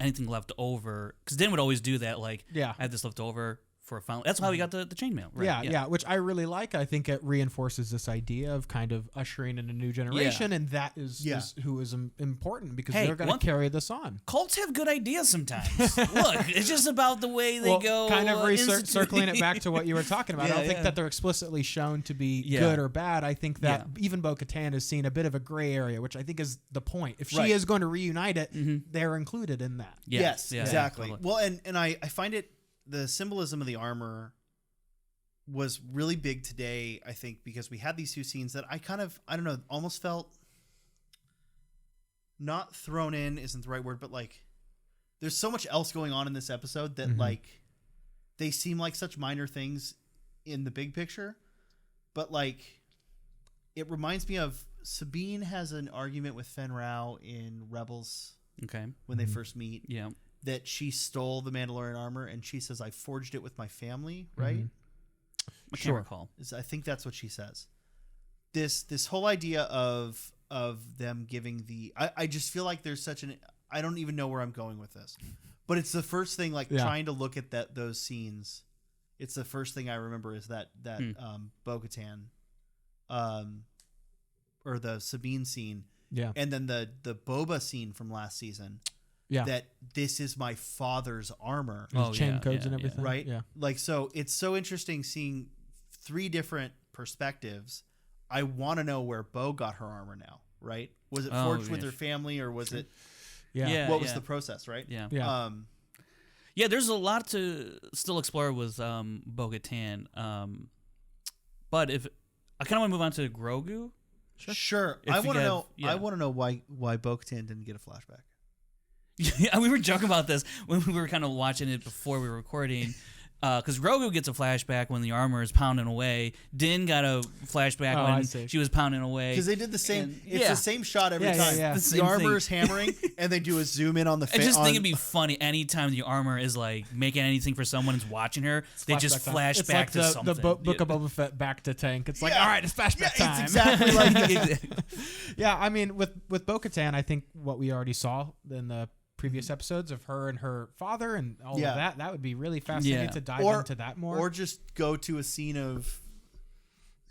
S1: anything left over, because Din would always do that. Like, I have this left over for a Foundling. That's how we got the chainmail. Right?
S3: Yeah, which I really like. I think it reinforces this idea of kind of ushering in a new generation, and that is who is important because they're going to carry this on.
S1: Cults have good ideas sometimes. Look, it's just about the way they go.
S3: Kind of circling it back to what you were talking about. I don't think that they're explicitly shown to be good or bad. I think that even Bo-Katan is seen a bit of a gray area, which I think is the point. If she is going to reunite it, they're included in that.
S2: Yes, exactly. Well, and I find it, the symbolism of the armor was really big today, I think, because we had these two scenes that I don't know, almost felt not thrown in isn't the right word, but like there's so much else going on in this episode that like they seem like such minor things in the big picture, but like it reminds me of Sabine has an argument with Fen Rao in Rebels.
S1: Okay.
S2: When they first meet.
S1: Yeah.
S2: That she stole the Mandalorian armor, and she says, "I forged it with my family." Right?
S1: I can't recall.
S2: I think that's what she says. This whole idea of them giving the, I just feel like there's such an, I don't even know where I'm going with this, but it's the first thing. Like trying to look at those scenes, it's the first thing I remember is that Bo-Katan, or the Sabine scene, and then the Boba scene from last season. Yeah, that this is my father's armor.
S3: Chain codes and everything.
S2: Right?
S3: Yeah.
S2: Like, so it's so interesting seeing 3 different perspectives. I want to know where Bo got her armor now, right? Was it forged with her family, or was it what was the process, right?
S1: Yeah. Yeah, there's a lot to still explore with Bo-Katan. But if I kind of want to move on to Grogu.
S2: Sure. I want to know I want to know why Bo-Katan didn't get a flashback.
S1: Yeah, we were joking about this when we were kind of watching it before we were recording. Because Grogu gets a flashback when the armor is pounding away. Din got a flashback when she was pounding away.
S2: Because they did the same. It's the same shot every time.
S3: Yeah.
S2: The armor is hammering, and they do a zoom in on the face.
S1: I just think it'd be funny anytime the armor is like making anything for someone who's watching her. They just flash back to something.
S3: The Book of Boba Fett back to Tank. It's like, all right, it's flashback time.
S2: It's exactly like that.
S3: Yeah, I mean, with Bo-Katan, I think what we already saw in the previous episodes of her and her father and all of that would be really fascinating to dive into that more.
S2: Or just go to a scene of,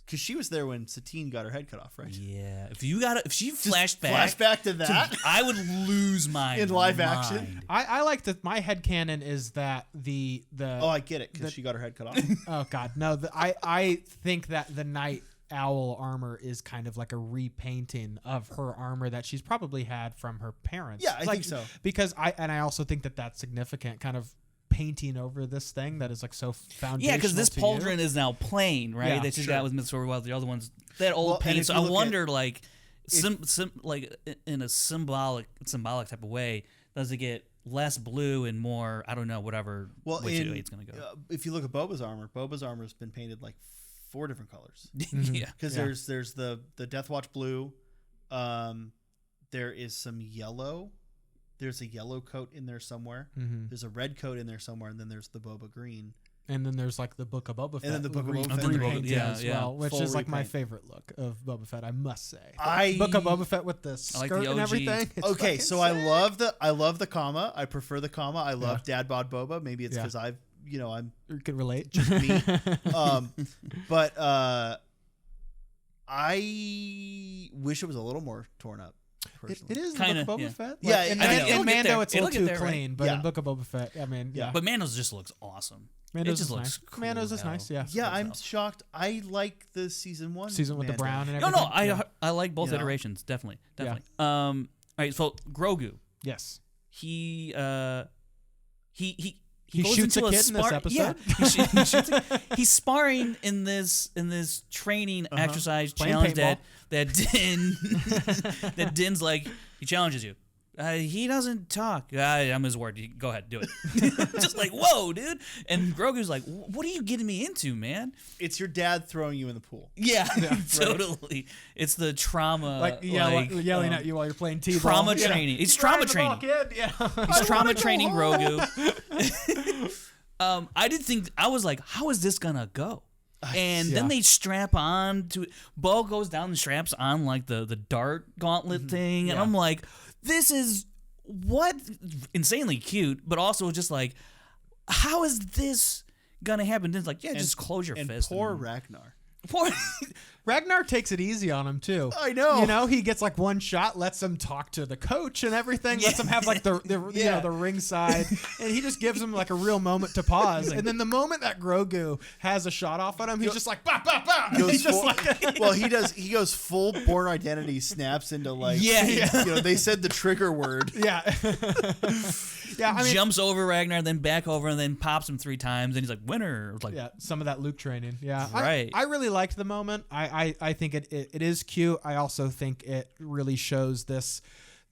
S2: because she was there when Satine got her head cut off, right?
S1: Yeah. If she flashed
S2: back to that,
S1: I would lose my
S2: in live action.
S3: I like that. My headcanon is that the
S2: I get it, because she got her head cut off.
S3: Oh God, no! I think that the Night Owl armor is kind of like a repainting of her armor that she's probably had from her parents.
S2: Yeah, I think so.
S3: Because I also think that that's significant, kind of painting over this thing that is like so foundational.
S1: Yeah, because this pauldron is now plain, right?
S3: Yeah,
S1: that she's got with Miss Story, while the other ones that old paint. So I wonder, like, like in a symbolic type of way, does it get less blue and more? I don't know, whatever.
S2: Well,
S1: which way it's gonna go.
S2: If you look at Boba's armor's been painted like 4 different colors.
S1: Yeah,
S2: because there's the Death Watch blue, there is some yellow, there's a yellow coat in there somewhere, there's a red coat in there somewhere, and then there's the Boba green,
S3: and then there's like the Book of Boba Fett,
S2: and then the Book of Boba Fett
S3: repaint as well, which
S2: full
S3: is like my
S2: repaint.
S3: favorite look of Boba Fett, I must say.
S2: Book
S3: of Boba Fett with the skirt
S1: like the
S3: and everything.
S2: Okay, so I love the comma. I prefer the comma. I love Dad Bod Boba. Maybe it's because I'm
S3: could relate.
S2: Just me. But I wish it was a little more torn up.
S3: It is
S1: Kinda,
S3: in Book of Boba Fett.
S2: Yeah,
S3: in Mando it's a little too
S1: there,
S3: clean,
S1: right?
S3: but in Book of Boba Fett, I mean,
S1: But Mando's just looks awesome.
S3: Mando's
S1: it just
S3: is
S1: looks
S3: nice.
S1: cool.
S3: Mando's is nice, yeah.
S2: Yeah, I'm shocked. I like the season 1
S3: with
S2: Mando.
S3: the brown and
S1: No,
S3: everything.
S1: I like both iterations, definitely. All right, so Grogu.
S3: Yes.
S1: He
S3: shoots a kid in this episode.
S1: Yeah, he shoots he's sparring in this training exercise
S3: Playing
S1: challenge
S3: paintball.
S1: that Din's like, he challenges you. He doesn't talk. I'm his word. Go ahead, do it. Just like, whoa, dude. And Grogu's like, what are you getting me into, man?
S2: It's your dad throwing you in the pool.
S1: Yeah, totally. It's the trauma,
S3: Like yelling at you while you're playing T-ball.
S1: Trauma training. It's trauma training. He's trauma training Grogu. I did think, I was like, how is this gonna go? And then they strap on to, Bo goes down and straps on like the dart gauntlet thing, and I'm like, this is insanely cute, but also just like, how is this gonna happen. Then it's like, just close your
S2: and
S1: fist.
S2: poor Ragnar.
S1: Poor
S3: Ragnar takes it easy on him too.
S2: I know.
S3: He gets like one shot, lets him talk to the coach and everything, lets him have like the the ringside, and he just gives him like a real moment to pause. And then the moment that Grogu has a shot off on him, he's just like bah bah bah. He's just
S2: well, he does. He goes full Born Identity, snaps into like they said the trigger word.
S3: Yeah. Yeah, I mean,
S1: jumps over Ragnar, then back over, and then pops him 3 times, and he's like, winner. It's like,
S3: some of that Luke training. Yeah,
S1: right.
S3: I really liked the moment. I think it is cute. I also think it really shows the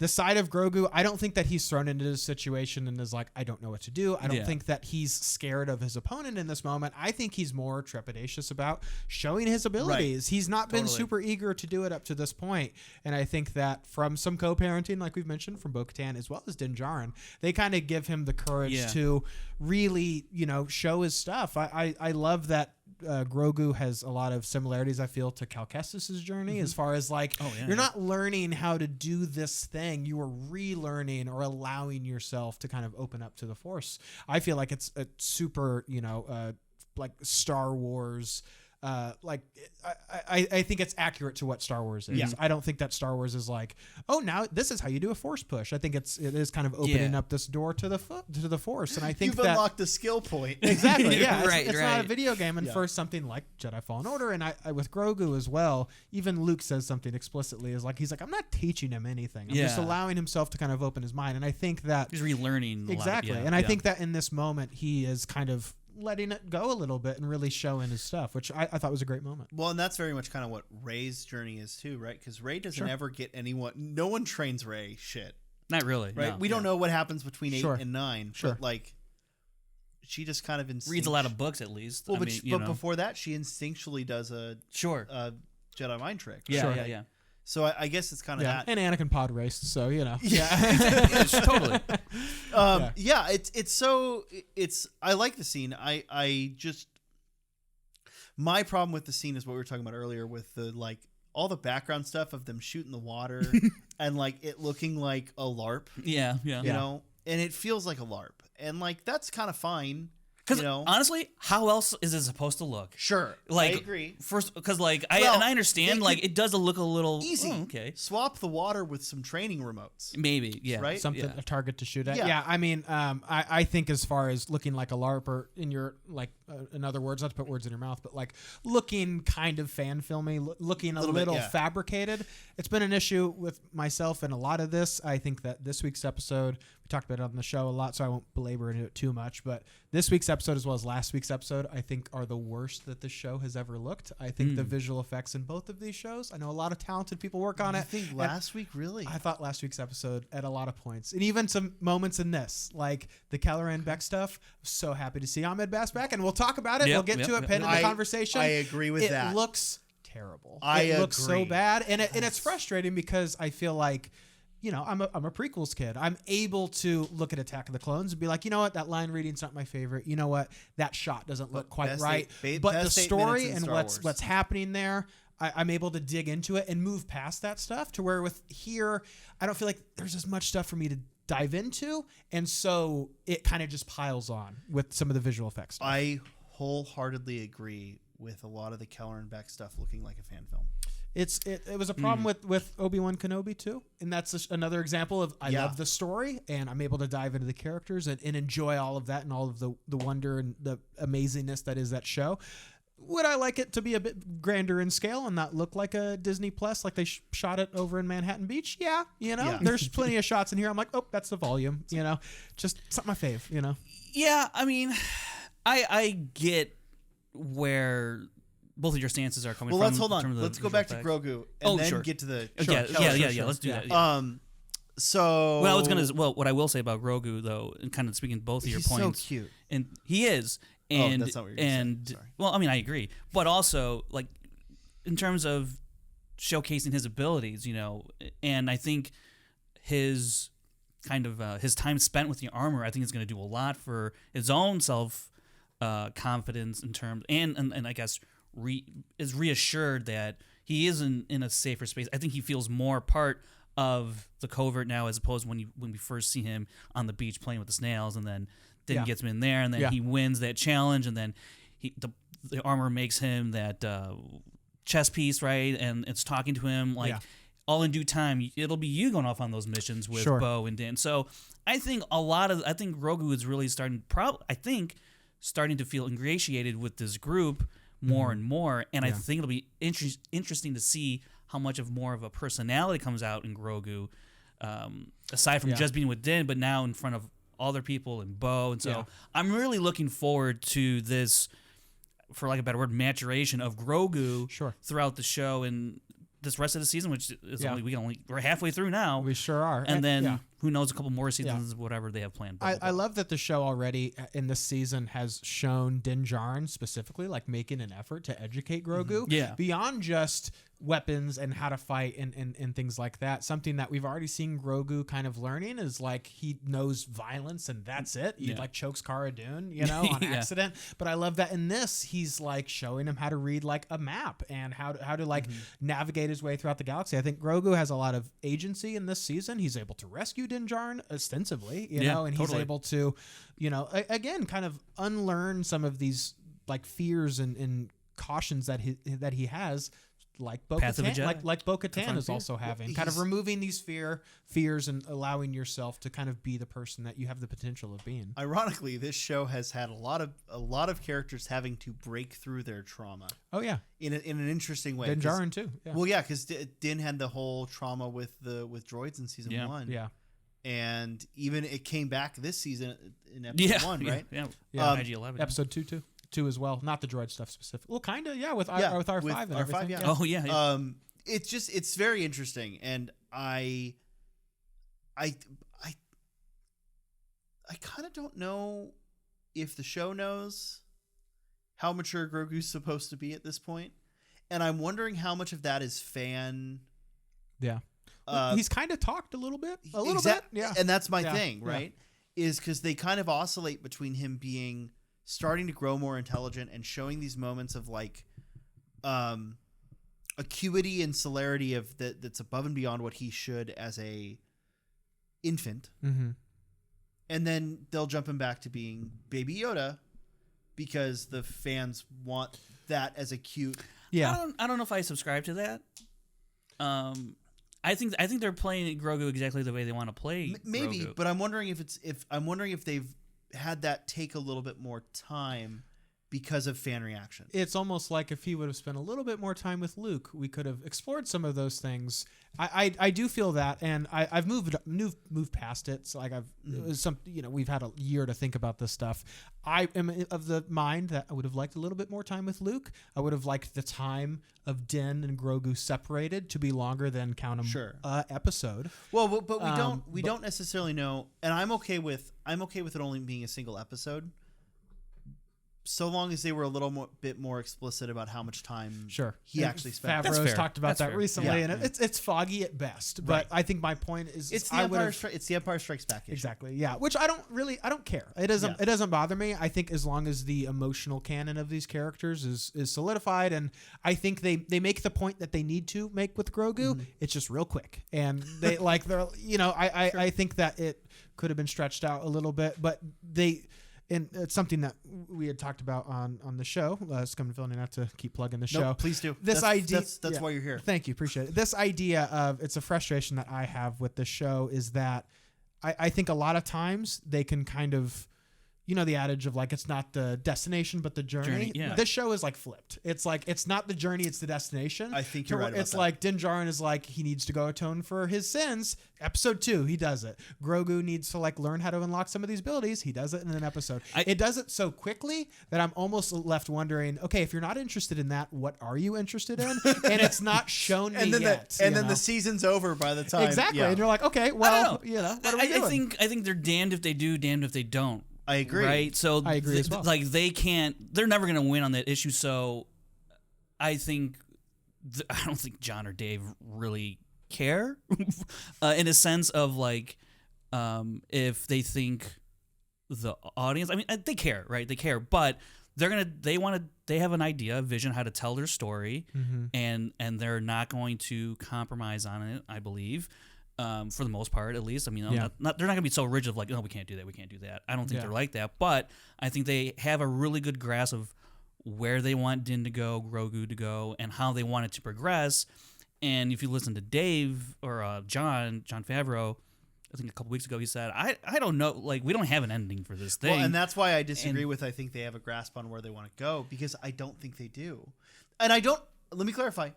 S3: side of Grogu. I don't think that he's thrown into this situation and is like, I don't know what to do. I don't think that he's scared of his opponent in this moment. I think he's more trepidatious about showing his abilities. Right. He's not been super eager to do it up to this point. And I think that from some co-parenting, like we've mentioned, from Bo-Katan as well as Din Djarin, they kind of give him the courage to really, show his stuff. I love that Grogu has a lot of similarities, I feel, to Cal Kestis' journey as far as like, you're not learning how to do this thing. You are relearning or allowing yourself to kind of open up to the Force. I feel like it's a super, like Star Wars. I think it's accurate to what Star Wars is. Yeah. I don't think that Star Wars is like, oh, now this is how you do a Force push. I think it is kind of opening up this door to the Force, and I think
S2: you've unlocked a skill point.
S3: Exactly. Yeah,
S1: right.
S3: It's not a video game, and for something like Jedi Fallen Order, and I with Grogu as well. Even Luke says something explicitly, he's like, I'm not teaching him anything. I'm just allowing himself to kind of open his mind, and I think that
S1: he's relearning
S3: exactly. And I think that in this moment, he is kind of letting it go a little bit and really showing his stuff, which I thought was a great moment.
S2: Well, and that's very much kind of what Rey's journey is too, right? Because Rey doesn't ever get anyone. No one trains Rey shit.
S1: Not really,
S2: right?
S1: No.
S2: We don't know what happens between 8 and 9.
S3: Sure.
S2: But like, she just kind of
S1: reads a lot of books at least.
S2: Well, but before that, she instinctually does a Jedi mind trick.
S1: Right? Yeah.
S2: So I guess it's kind of that.
S3: And Anakin pod raced, so
S1: Yeah, totally.
S2: It's I like the scene. I just, my problem with the scene is what we were talking about earlier with the like all the background stuff of them shooting the water and like it looking like a LARP.
S1: Yeah.
S2: You know, and it feels like a LARP, and like that's kind of fine.
S1: Because honestly, how else is it supposed to look?
S2: Sure,
S1: like,
S2: I agree.
S1: First, because like I understand, like it does look a little
S2: easy.
S1: Oh, okay,
S2: swap the water with some training remotes.
S1: Maybe,
S2: right?
S3: Something a target to shoot at. Yeah, I mean, I think as far as looking like a LARP, or in your like, in other words, not to put words in your mouth, but like looking kind of fan filmy, looking a little fabricated. It's been an issue with myself and a lot of this. I think that this week's episode, we talked about it on the show a lot, so I won't belabor into it too much, but this week's episode as well as last week's episode, I think are the worst that the show has ever looked. I think the visual effects in both of these shows, I know a lot of talented people work on it.
S2: I think last week, really?
S3: I thought last week's episode at a lot of points, and even some moments in this, like the Kelleran Beck stuff. I'm so happy to see Ahmed Bass back, and we'll talk about it. We'll get to it in the conversation.
S2: I agree with that.
S3: It looks terrible.
S2: It
S3: looks so bad, and it's frustrating because I feel like, I'm a prequels kid. I'm able to look at Attack of the Clones and be like, you know what, that line reading's not my favorite. You know what, that shot doesn't look quite right. But the story and what's happening there, I'm able to dig into it and move past that stuff to where with here, I don't feel like there's as much stuff for me to dive into, and so it kind of just piles on with some of the visual effects stuff.
S2: I wholeheartedly agree with a lot of the Kelleran Beck stuff looking like a fan film.
S3: It was a problem with Obi-Wan Kenobi too, and that's another example of I love the story and I'm able to dive into the characters and enjoy all of that and all of the wonder and the amazingness that is that show. Would I like it to be a bit grander in scale and not look like a Disney Plus, like they shot it over in Manhattan Beach? Yeah, there's plenty of shots in here. I'm like, oh, that's the volume, just it's not my fave,
S1: Yeah, I mean, I get where both of your stances are coming from.
S2: Well, let's hold on. Let's go back to Grogu and then get to the
S1: let's do that.
S2: So
S1: what I will say about Grogu though, and kind of speaking both of your points,
S2: so cute,
S1: and he is, and
S2: that's not what you're saying. Sorry.
S1: Well, I mean, I agree, but also like in terms of showcasing his abilities, and I think his kind of his time spent with the armor, I think is going to do a lot for his own self confidence in terms, and I guess. Is reassured that he is in a safer space. I think he feels more part of the covert now as opposed to when we first see him on the beach playing with the snails, and then Din gets him in there, and then he wins that challenge, and then the armor makes him that chess piece, right? And it's talking to him like all in due time. It'll be you going off on those missions with Bo and Din. So I think Grogu is really starting to feel ingratiated with this group more and more, and I think it'll be interesting to see how much of more of a personality comes out in Grogu, aside from just being with Din, but now in front of other people and Bo. And so I'm really looking forward to this, for like a better word, maturation of Grogu throughout the show and this rest of the season, which is we're halfway through now.
S3: We sure are.
S1: And then who knows, a couple more seasons, whatever they have planned.
S3: I love that the show already in this season has shown Din Djarin specifically like making an effort to educate Grogu beyond just weapons and how to fight and things like that. Something that we've already seen Grogu kind of learning is like he knows violence and that's it. He like chokes Cara Dune, on accident. But I love that in this he's like showing him how to read like a map and how to like navigate his way throughout the galaxy. I think Grogu has a lot of agency in this season. He's able to rescue Din Djarin ostensibly, and he's able to, again, kind of unlearn some of these like fears and cautions that he has. Like Bo-Katan, like Bo-Katan is also having, kind of removing these fears and allowing yourself to kind of be the person that you have the potential of being.
S2: Ironically, this show has had a lot of characters having to break through their trauma.
S3: Oh yeah,
S2: in an interesting way.
S3: Din Djarin too. Yeah.
S2: Well, yeah, because Din had the whole trauma with droids in season 1.
S3: Yeah.
S2: And even it came back this season in episode 1, right?
S3: Yeah. IG-11. Episode 2 too. 2 as well, not the droid stuff specific. Well, kind of, with R5 and everything.
S1: Oh yeah.
S2: It's very interesting, and I kind of don't know if the show knows how mature Grogu's supposed to be at this point, and I'm wondering how much of that is fan.
S3: Yeah, he's kind of talked a little bit, yeah,
S2: and that's my thing, right? Is because they kind of oscillate between him being starting to grow more intelligent and showing these moments of like acuity and celerity of that's above and beyond what he should as a infant. And then they'll jump him back to being Baby Yoda because the fans want that as a cute.
S1: Yeah, I don't know if I subscribe to that. I think they're playing Grogu exactly the way they want to play.
S2: Maybe,
S1: Grogu.
S2: but I'm wondering if they've had that take a little bit more time because of fan reaction.
S3: It's almost like if he would have spent a little bit more time with Luke, we could have explored some of those things. I do feel that, and I've moved past it. So like we've had a year to think about this stuff. I am of the mind that I would have liked a little bit more time with Luke. I would have liked the time of Din and Grogu separated to be longer than count them episode.
S2: Well, but we don't necessarily know, and I'm okay with it only being a single episode. So long as they were a little bit more explicit about how much time he actually spent.
S3: Favreau's talked about that recently, and it's foggy at best. But I think my point is,
S2: it's the Empire Strikes Back issue.
S3: Exactly, yeah. Which I don't care. It doesn't bother me. I think as long as the emotional canon of these characters is solidified, and I think they make the point that they need to make with Grogu. It's just real quick, and they I think that it could have been stretched out a little bit, but and it's something that we had talked about on the show, Scum and Villainy, not to keep plugging the show.
S2: No, please do.
S3: That's
S2: why you're here.
S3: Thank you. Appreciate it. This idea of, it's a frustration that I have with the show is that I think a lot of times they can kind of, the adage of like, it's not the destination, but the journey. This show is like flipped. It's like, it's not the journey, it's the destination.
S2: I think you're right about
S3: It's
S2: that.
S3: like Din Djarin is like, he needs to go atone for his sins. Episode 2, he does it. Grogu needs to like learn how to unlock some of these abilities. He does it in an episode. It does it so quickly that I'm almost left wondering, okay, if you're not interested in that, what are you interested in? And it's not shown me yet.
S2: Then the season's over by the time.
S3: Exactly. Yeah. And you're like, okay, well, what are we doing?
S1: I think they're damned if they do, damned if they don't.
S2: I agree.
S1: Right? So
S3: I agree as well.
S1: Like they're never going to win on that issue. So I don't think John or Dave really care in a sense of like, if they think the audience, I mean, they care, right? They care, but they have an idea, a vision, how to tell their story, and they're not going to compromise on it, I believe. for the most part, at least. I mean,
S3: Yeah.
S1: they're not going to be so rigid of like, no, we can't do that, we can't do that. I don't think
S3: Yeah.
S1: they're like that, but I think they have a really good grasp of where they want Din to go, Grogu to go, and how they want it to progress. And if you listen to Dave or John Favreau, I think a couple weeks ago he said, I don't know, like we don't have an ending for this thing.
S2: Well, and that's why I disagree with I think they have a grasp on where they want to go, because I don't think they do. And let me clarify.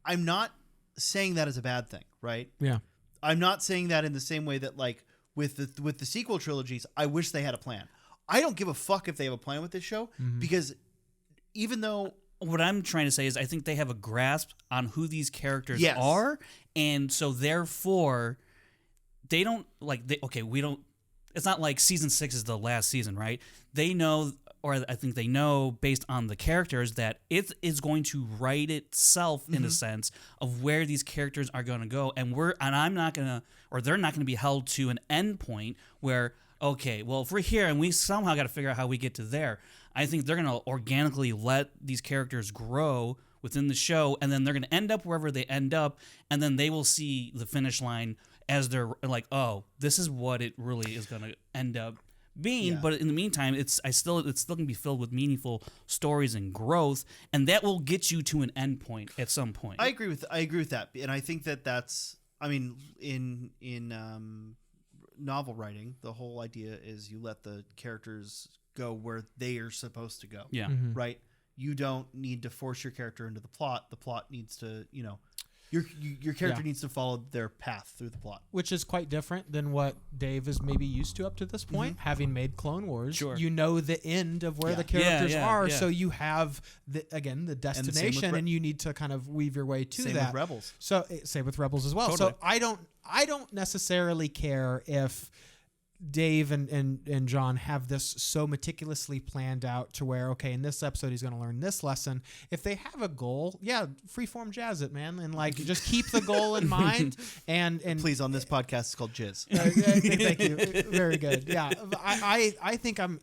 S2: I'm not saying that as a bad thing, right?
S3: Yeah.
S2: I'm not saying that in the same way that like with the sequel trilogies, I wish they had a plan. I don't give a fuck if they have a plan with this show, because even though
S1: what I'm trying to say is I think they have a grasp on who these characters
S2: Yes.
S1: are, and so therefore they don't we don't. It's not like season 6 is the last season, right? They know, or I think they know based on the characters that it is going to write itself in a sense of where these characters are going to go, and I'm not gonna, or they're not gonna be held to an end point where, okay, well, if we're here and we somehow got to figure out how we get to there. I think they're going to organically let these characters grow within the show, and then they're going to end up wherever they end up, and then they will see the finish line as they're like, oh, this is what it really is going to end up being.
S2: Yeah.
S1: But in the meantime, it's still going to be filled with meaningful stories and growth, and that will get you to an end point at some point.
S2: I agree with that, and I think that's. I mean, in novel writing, the whole idea is you let the characters go where they are supposed to go.
S1: Yeah.
S2: Right. You don't need to force your character into the plot. The plot needs to, your character needs to follow their path through the plot.
S3: Which is quite different than what Dave is maybe used to up to this point, having made Clone Wars.
S1: Sure.
S3: You know the end of where the characters are,
S1: yeah.
S3: so you have the destination, and you need to kind of weave your way to
S2: Same
S3: that.
S2: with Rebels.
S3: So same with Rebels as well.
S1: Totally.
S3: So I don't necessarily care if Dave and John have this so meticulously planned out to where, okay, in this episode he's going to learn this lesson. If they have a goal, freeform jazz it, man, and like just keep the goal in mind. And
S2: Please, on this podcast, it's called Jizz.
S3: thank you, very good. Yeah, I think I'm.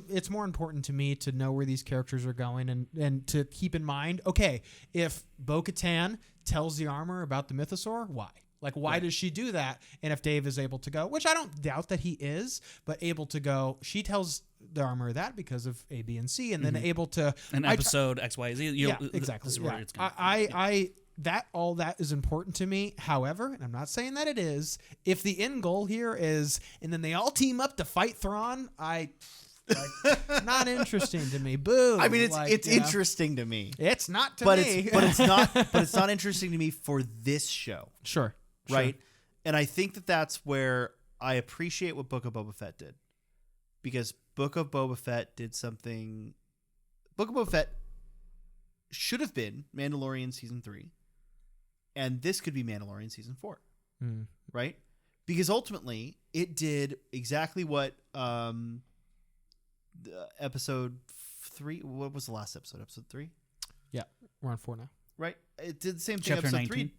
S3: It's more important to me to know where these characters are going and to keep in mind, okay, if Bo-Katan tells the armor about the mythosaur, why? Like, why does she do that? And if Dave is able to go, which I don't doubt that he is, but able to go, she tells the armor that because of A, B, and C, and then able to
S1: An episode X, Y, Z.
S3: exactly.
S1: This is where it's going.
S3: All that is important to me. However, and I'm not saying that it is, if the end goal here is, and then they all team up to fight Thrawn, not interesting to me. Boo.
S2: I mean, it's interesting to me.
S3: It's not to
S2: but
S3: me.
S2: It's not interesting to me for this show.
S3: Sure.
S2: Right. And I think that's where I appreciate what Book of Boba Fett did, because Book of Boba Fett did something. Book of Boba Fett should have been Mandalorian season 3, and this could be Mandalorian season 4, right? Because ultimately it did exactly what episode 3. What was the last episode? Episode 3.
S3: Yeah, we're on 4 now.
S2: Right. It did the same thing.
S1: Chapter
S2: episode
S1: 19.
S2: 3.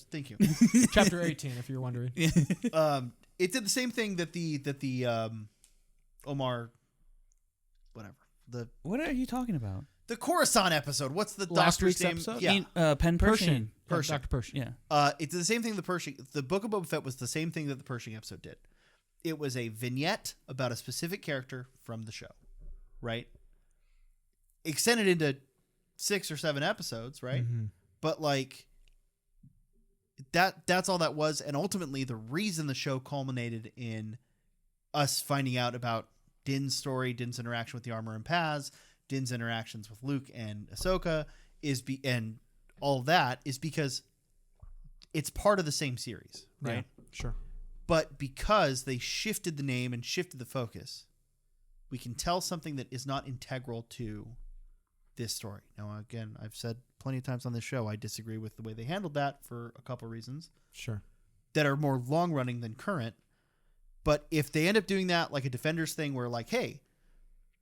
S2: Thank you.
S3: Chapter 18, if you're wondering.
S2: It did the same thing that the Omar, whatever,
S1: What are you talking about?
S2: the Coruscant episode. What's the
S3: Last
S2: doctor's
S3: week's
S2: name?
S3: episode?
S2: Yeah.
S1: Pen Pershing.
S2: Pershing.
S3: Dr. Pershing.
S1: Yeah.
S2: It did the same thing the Pershing. The Book of Boba Fett was the same thing that the Pershing episode did. It was a vignette about a specific character from the show, right? Extended into 6 or 7 episodes, right? But like that's all that was, and ultimately the reason the show culminated in us finding out about Din's story, Din's interaction with the Armor and Paz, Din's interactions with Luke and Ahsoka and all of that is because it's part of the same series, right?
S3: Yeah, sure.
S2: But because they shifted the name and shifted the focus, we can tell something that is not integral to this story. Now, again, I've said plenty of times on this show, I disagree with the way they handled that for a couple of reasons.
S3: Sure.
S2: That are more long running than current. But if they end up doing that like a Defenders thing where like, hey,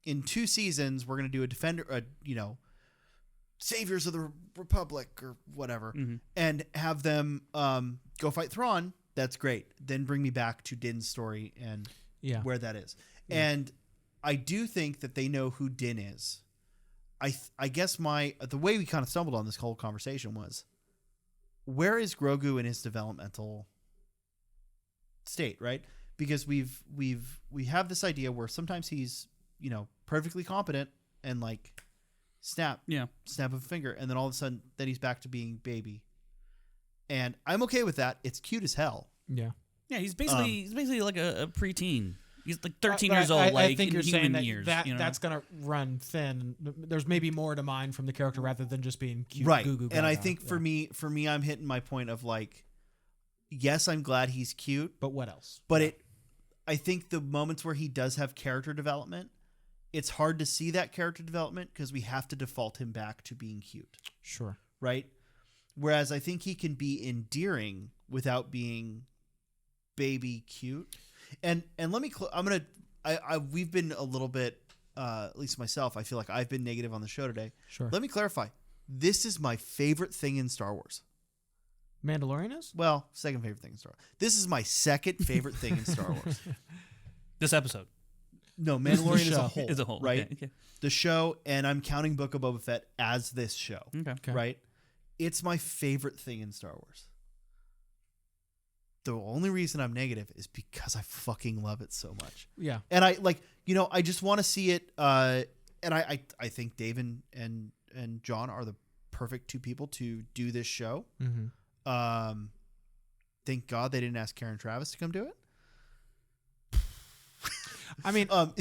S2: in 2 seasons, we're going to do a Defender, Saviors of the Republic or whatever, and have them go fight Thrawn, that's great. Then bring me back to Din's story and where that is. Yeah. And I do think that they know who Din is. I guess the way we kind of stumbled on this whole conversation was, where is Grogu in his developmental state, right? Because we have this idea where sometimes he's, perfectly competent and like snap of a finger, and then all of a sudden then he's back to being baby. And I'm okay with that. It's cute as hell.
S3: Yeah.
S1: Yeah, he's basically like a preteen. He's like 13 years old.
S3: I think
S1: in
S3: you're
S1: human
S3: saying that,
S1: years,
S3: that's going to run thin. There's maybe more to mine from the character rather than just being cute.
S2: Right.
S3: Goo goo
S2: and I think for me, I'm hitting my point of like, yes, I'm glad he's cute,
S3: but what else?
S2: But I think the moments where he does have character development, it's hard to see that character development because we have to default him back to being cute.
S3: Sure.
S2: Right. Whereas I think he can be endearing without being baby cute. And let me we've been a little bit at least myself, I feel like I've been negative on the show today.
S3: Sure.
S2: Let me clarify. This is my favorite thing in Star Wars.
S3: Mandalorian is?
S2: Well, second favorite thing in Star Wars. This is my second favorite thing in Star Wars.
S1: This episode.
S2: No, Mandalorian as a whole.
S1: As a whole,
S2: right?
S1: Okay.
S2: The show, and I'm counting Book of Boba Fett as this show.
S1: Okay.
S2: Right? It's my favorite thing in Star Wars. The only reason I'm negative is because I fucking love it so much.
S3: Yeah.
S2: And I I just want to see it. And I think Dave and John are the perfect two people to do this show.
S3: Mm-hmm.
S2: Thank God they didn't ask Karen Travis to come do it.
S3: I mean,
S2: I'm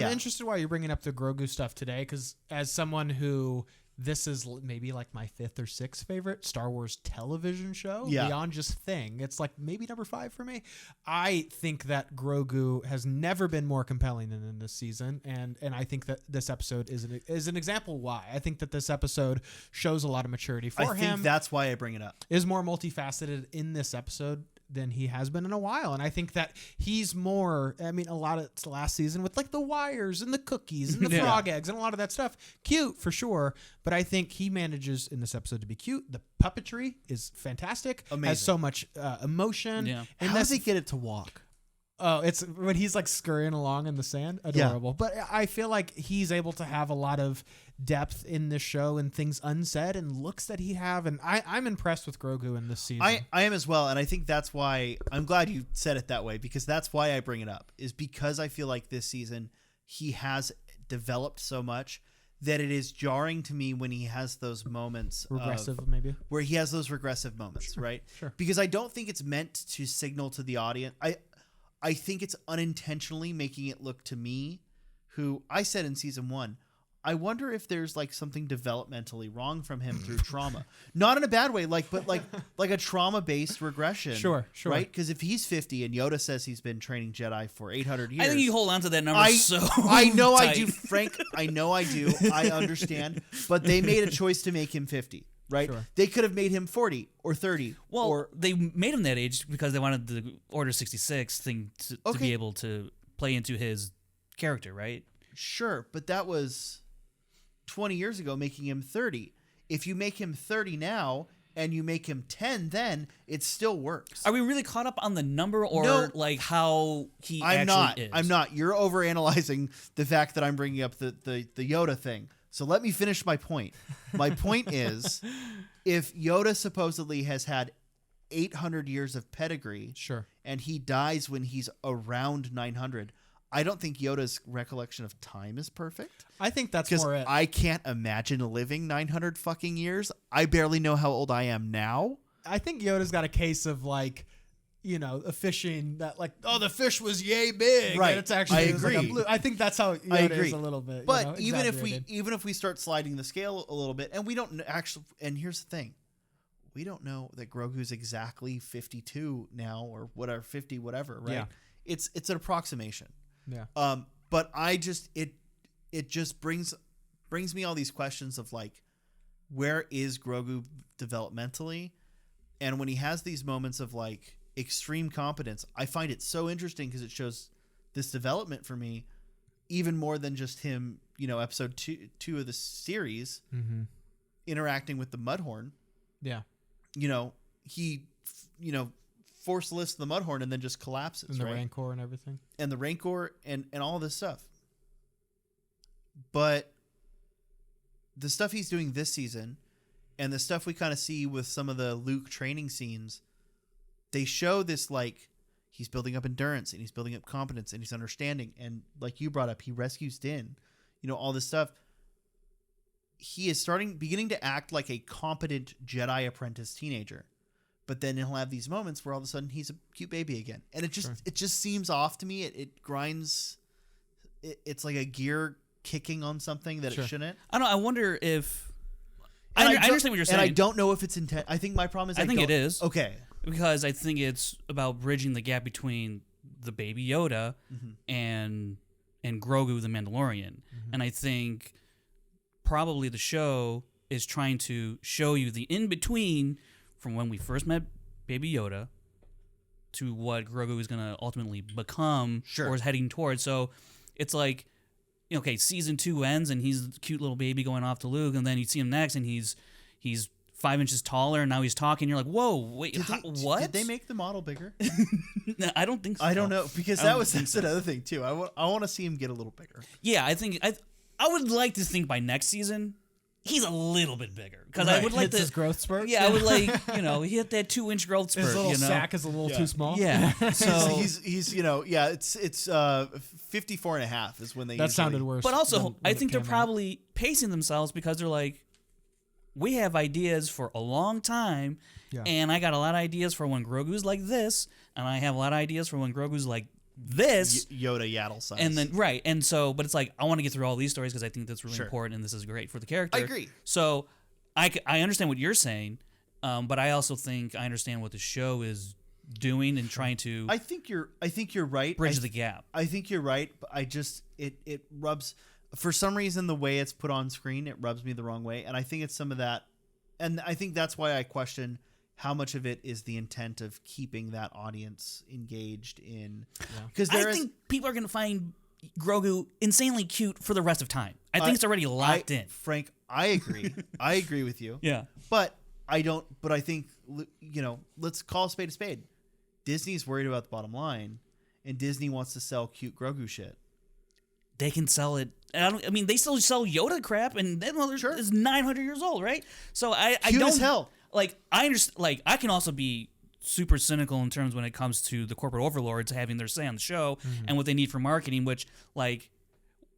S3: interested why you're bringing up the Grogu stuff today, because as someone who this is maybe like my 5th or 6th favorite Star Wars television show, beyond just thing, it's like maybe number 5 for me. I think that Grogu has never been more compelling than in this season, and I think that this episode is an example why. I think that this episode shows a lot of maturity for him.
S2: I think that's why I bring it up.
S3: Is more multifaceted in this episode than he has been in a while. And I think that he's more, a lot of last season with like the wires and the cookies and the frog eggs and a lot of that stuff. Cute for sure. But I think he manages in this episode to be cute. The puppetry is fantastic.
S2: Amazing.
S3: Has so much emotion.
S1: Yeah.
S2: And how does he get it to walk?
S3: Oh, it's when he's like scurrying along in the sand. Adorable. Yeah. But I feel like he's able to have a lot of depth in this show and things unsaid and looks that he have. And I'm impressed with Grogu in this season.
S2: I am as well. And I think that's why I'm glad you said it that way, because that's why I bring it up, is because I feel like this season he has developed so much that it is jarring to me when he has those moments
S3: maybe
S2: where he has those regressive moments,
S3: sure,
S2: right?
S3: Sure.
S2: Because I don't think it's meant to signal to the audience. I think it's unintentionally making it look to me, who I said in season 1, I wonder if there's like something developmentally wrong from him through trauma. Not in a bad way, but a trauma-based regression.
S3: Sure.
S2: Right? Because if he's 50 and Yoda says he's been training Jedi for 800 years.
S1: I think you hold on to that number
S2: I know
S1: tight.
S2: I do, Frank. I know I do. I understand. But they made a choice to make him 50. Right?
S3: Sure.
S2: They could have made him 40 or 30.
S1: Well, they made him that age because they wanted the Order 66 thing to be able to play into his character, right?
S2: Sure, but that was 20 years ago, making him 30. If you make him 30 now and you make him 10 then, it still works.
S1: Are we really caught up on the number or like how he actually is?
S2: I'm not. You're overanalyzing the fact that I'm bringing up the Yoda thing. So let me finish my point. My point is, if Yoda supposedly has had 800 years of pedigree,
S3: sure,
S2: and he dies when he's around 900, I don't think Yoda's recollection of time is perfect.
S3: I think that's more it.
S2: I can't imagine living 900 fucking years. I barely know how old I am now.
S3: I think Yoda's got a case of like, a fishing that like, the fish was yay big,
S2: right?
S3: And it's actually
S2: I
S3: it was
S2: agree.
S3: like a blue. I think that's how Yoda is a little bit.
S2: But even if we start sliding the scale a little bit, and we don't actually, and here's the thing, we don't know that Grogu's exactly 52 now or whatever, 50 whatever, right?
S3: Yeah.
S2: It's an approximation.
S3: Yeah.
S2: But I just it just brings me all these questions of like, where is Grogu developmentally? And when he has these moments of like extreme competence, I find it so interesting because it shows this development for me, even more than just him, episode two of the series, interacting with the Mudhorn.
S3: Yeah.
S2: He force lifts the Mudhorn and then just collapses.
S3: And the
S2: right?
S3: Rancor and everything.
S2: And the Rancor and all this stuff. But the stuff he's doing this season and the stuff we kind of see with some of the Luke training scenes, they show this like he's building up endurance and he's building up competence and he's understanding, and like you brought up, he rescues Din, all this stuff. He is beginning to act like a competent Jedi apprentice teenager, but then he'll have these moments where all of a sudden he's a cute baby again, and it just seems off to me. It grinds. It's like a gear kicking on something that it shouldn't.
S1: I don't know. I wonder if I understand what you're saying,
S2: and I don't know if it's intent. I think my problem is
S1: I think it is
S2: okay
S1: because I think it's about bridging the gap between the baby Yoda and Grogu the Mandalorian, and I think probably the show is trying to show you the in between from when we first met baby Yoda to what Grogu is going to ultimately become or is heading towards. So it's like, okay, season 2 ends and he's a cute little baby going off to Luke, and then you see him next and he's 5 inches taller and now he's talking. You're like, whoa, wait, what?
S2: Did they make the model bigger?
S1: No, I don't think so.
S2: I don't know, because that's another thing too. I want to see him get a little bigger.
S1: Yeah, I would like to think by next season he's a little bit bigger, because I would like
S3: his growth spurt.
S1: Yeah, I would like he hit that 2-inch growth spurt.
S3: His little sack is a little too small.
S1: Yeah, so
S2: he's it's 54 and a half is when they.
S3: That sounded worse.
S1: But also, I think they're probably pacing themselves because they're like, we have ideas for a long time, and I got a lot of ideas for when Grogu's like this, and I have a lot of ideas for when Grogu's like this
S2: Yoda yaddle size.
S1: And then and so, but it's like I want to get through all these stories because I think that's really important and this is great for the character.
S2: I agree.
S1: So I understand what you're saying, but I also think I understand what the show is doing and trying to.
S2: I think you're right.
S1: Bridge the gap.
S2: I think you're right, but I just it rubs, for some reason, the way it's put on screen, it rubs me the wrong way, and I think it's some of that, and I think that's why I question how much of it is the intent of keeping that audience engaged in. Because
S1: I think people are going to find Grogu insanely cute for the rest of time. I think it's already locked in.
S2: Frank, I agree. I agree with you.
S1: Yeah.
S2: But I think, let's call a spade. Disney's worried about the bottom line, and Disney wants to sell cute Grogu shit.
S1: They can sell it. I mean, they still sell Yoda crap, and that mother is 900 years old, right? So I
S2: cute
S1: don't.
S2: As hell.
S1: Like, I understand. Like, I can also be super cynical in terms when it comes to the corporate overlords having their say on the show and what they need for marketing, which, like,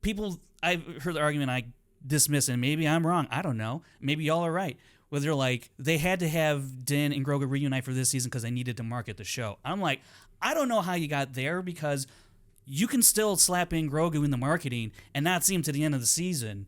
S1: people, I've heard the argument, I dismiss, and maybe I'm wrong. I don't know. Maybe y'all are right. Where they're like, they had to have Din and Grogu reunite for this season because they needed to market the show. I'm like, I don't know how you got there, because you can still slap in Grogu in the marketing and not see him to the end of the season.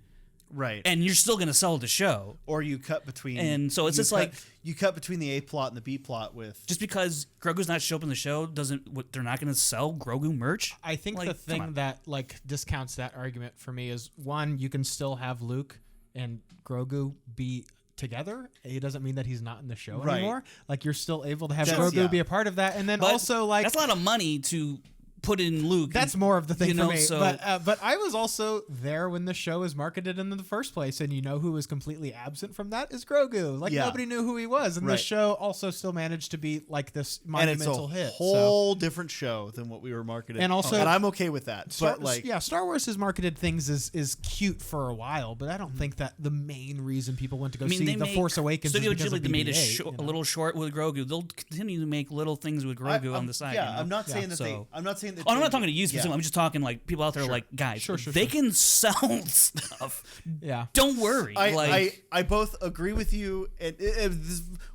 S2: Right.
S1: And you're still going to sell the show.
S2: Or you cut between.
S1: And so it's just like.
S2: You cut between the A plot and the B plot with.
S1: Just because Grogu's not show up in the show they're not going to sell Grogu merch?
S3: I think the thing that discounts that argument for me is, one, you can still have Luke and Grogu be together. It doesn't mean that he's not in the show anymore. Like, you're still able to have Grogu be a part of that. And then also, like.
S1: That's a lot of money to put in Luke.
S3: That's more of the thing for me.
S1: So,
S3: but I was also there when the show was marketed in the first place, and who was completely absent from that is Grogu. Like, nobody knew who he was, and the show also still managed to be like this monumental hit.
S2: Whole different show than what we were marketed.
S3: And also,
S2: and I'm okay with that. Star
S3: Wars has marketed things is cute for a while, but I don't think that the main reason people went to go see The Force Awakens.
S1: Studio
S3: is because
S1: Ghibli,
S3: of
S1: they made
S3: BB-8,
S1: a little short with Grogu. They'll continue to make little things with Grogu on the side.
S2: Yeah, I'm not saying that I'm not saying that.
S1: I'm not talking to you specifically. I'm just talking like people out there, like, guys, they can sell stuff.
S3: Yeah,
S1: don't worry.
S2: I both agree with you, and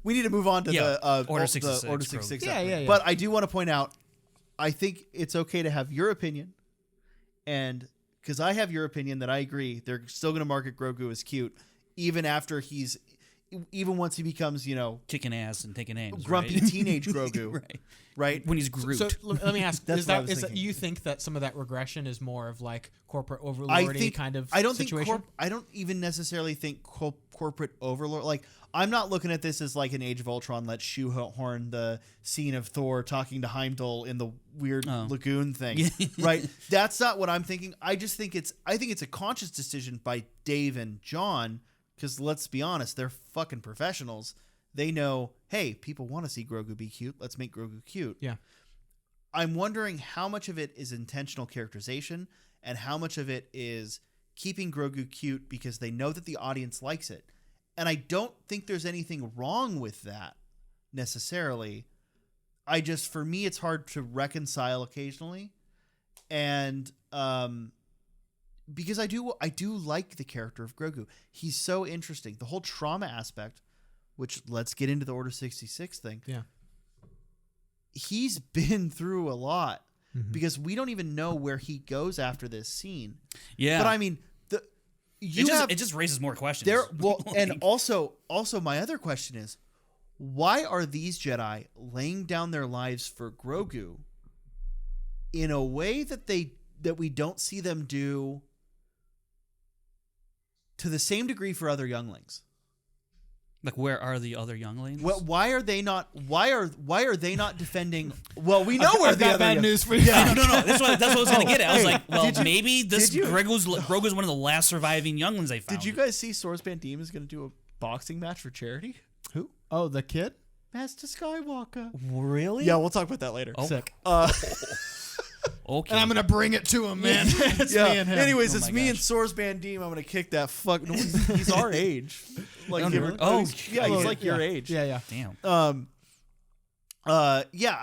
S2: we need to move on to the
S1: Order 66.
S2: Order 66.
S3: Yeah.
S2: But I do want to point out, I think it's okay to have your opinion, and because I have your opinion that I agree, they're still going to market Grogu as cute, even once he becomes,
S1: kicking ass and taking names,
S2: grumpy teenage Grogu, right?
S1: When he's Groot.
S3: So let me ask: is that you think that some of that regression is more of like corporate overlordy kind of situation?
S2: I don't even necessarily think corporate overlord. Like, I'm not looking at this as like an Age of Ultron. Let's shoehorn the scene of Thor talking to Heimdall in the weird lagoon thing, right? That's not what I'm thinking. I think it's a conscious decision by Dave and John. Because let's be honest, they're fucking professionals. They know, hey, people want to see Grogu be cute. Let's make Grogu cute.
S3: Yeah.
S2: I'm wondering how much of it is intentional characterization and how much of it is keeping Grogu cute because they know that the audience likes it. And I don't think there's anything wrong with that necessarily. for me, it's hard to reconcile occasionally, and because I do like the character of Grogu. He's so interesting. The whole trauma aspect, which let's get into the Order 66 thing.
S3: Yeah,
S2: he's been through a lot because we don't even know where he goes after this scene.
S1: Yeah,
S2: but I mean,
S1: it just raises more questions.
S2: There, well, and also my other question is, why are these Jedi laying down their lives for Grogu in a way that we don't see them do to the same degree for other younglings?
S1: Like, where are the other younglings?
S2: Well, why are they not? Why are they not defending? Well, we know where the other
S3: bad news for you.
S1: Yeah, no. That's what I was going to get at. I was
S2: Hey,
S1: like, well, maybe this
S2: did you-
S1: Grogu's one of the last surviving younglings they found.
S2: Did you guys see Swordsman Demon is going to do a boxing match for charity?
S3: Who? Oh, the kid?
S2: Master Skywalker.
S1: Really?
S2: Yeah, we'll talk about that later.
S1: Oh.
S3: Sick.
S1: Okay.
S3: And I'm gonna bring it to him, man. It's me and him.
S2: Anyways,
S1: Oh
S2: it's
S1: my
S2: me
S1: gosh.
S2: and Swordsman Deem. I'm gonna kick that fuck. No, he's our age. Like,
S1: Oh,
S2: give
S1: really?
S2: or-
S1: Oh,
S2: yeah, he's like
S3: yeah.
S2: your age.
S3: Yeah.
S1: Damn.
S2: Yeah.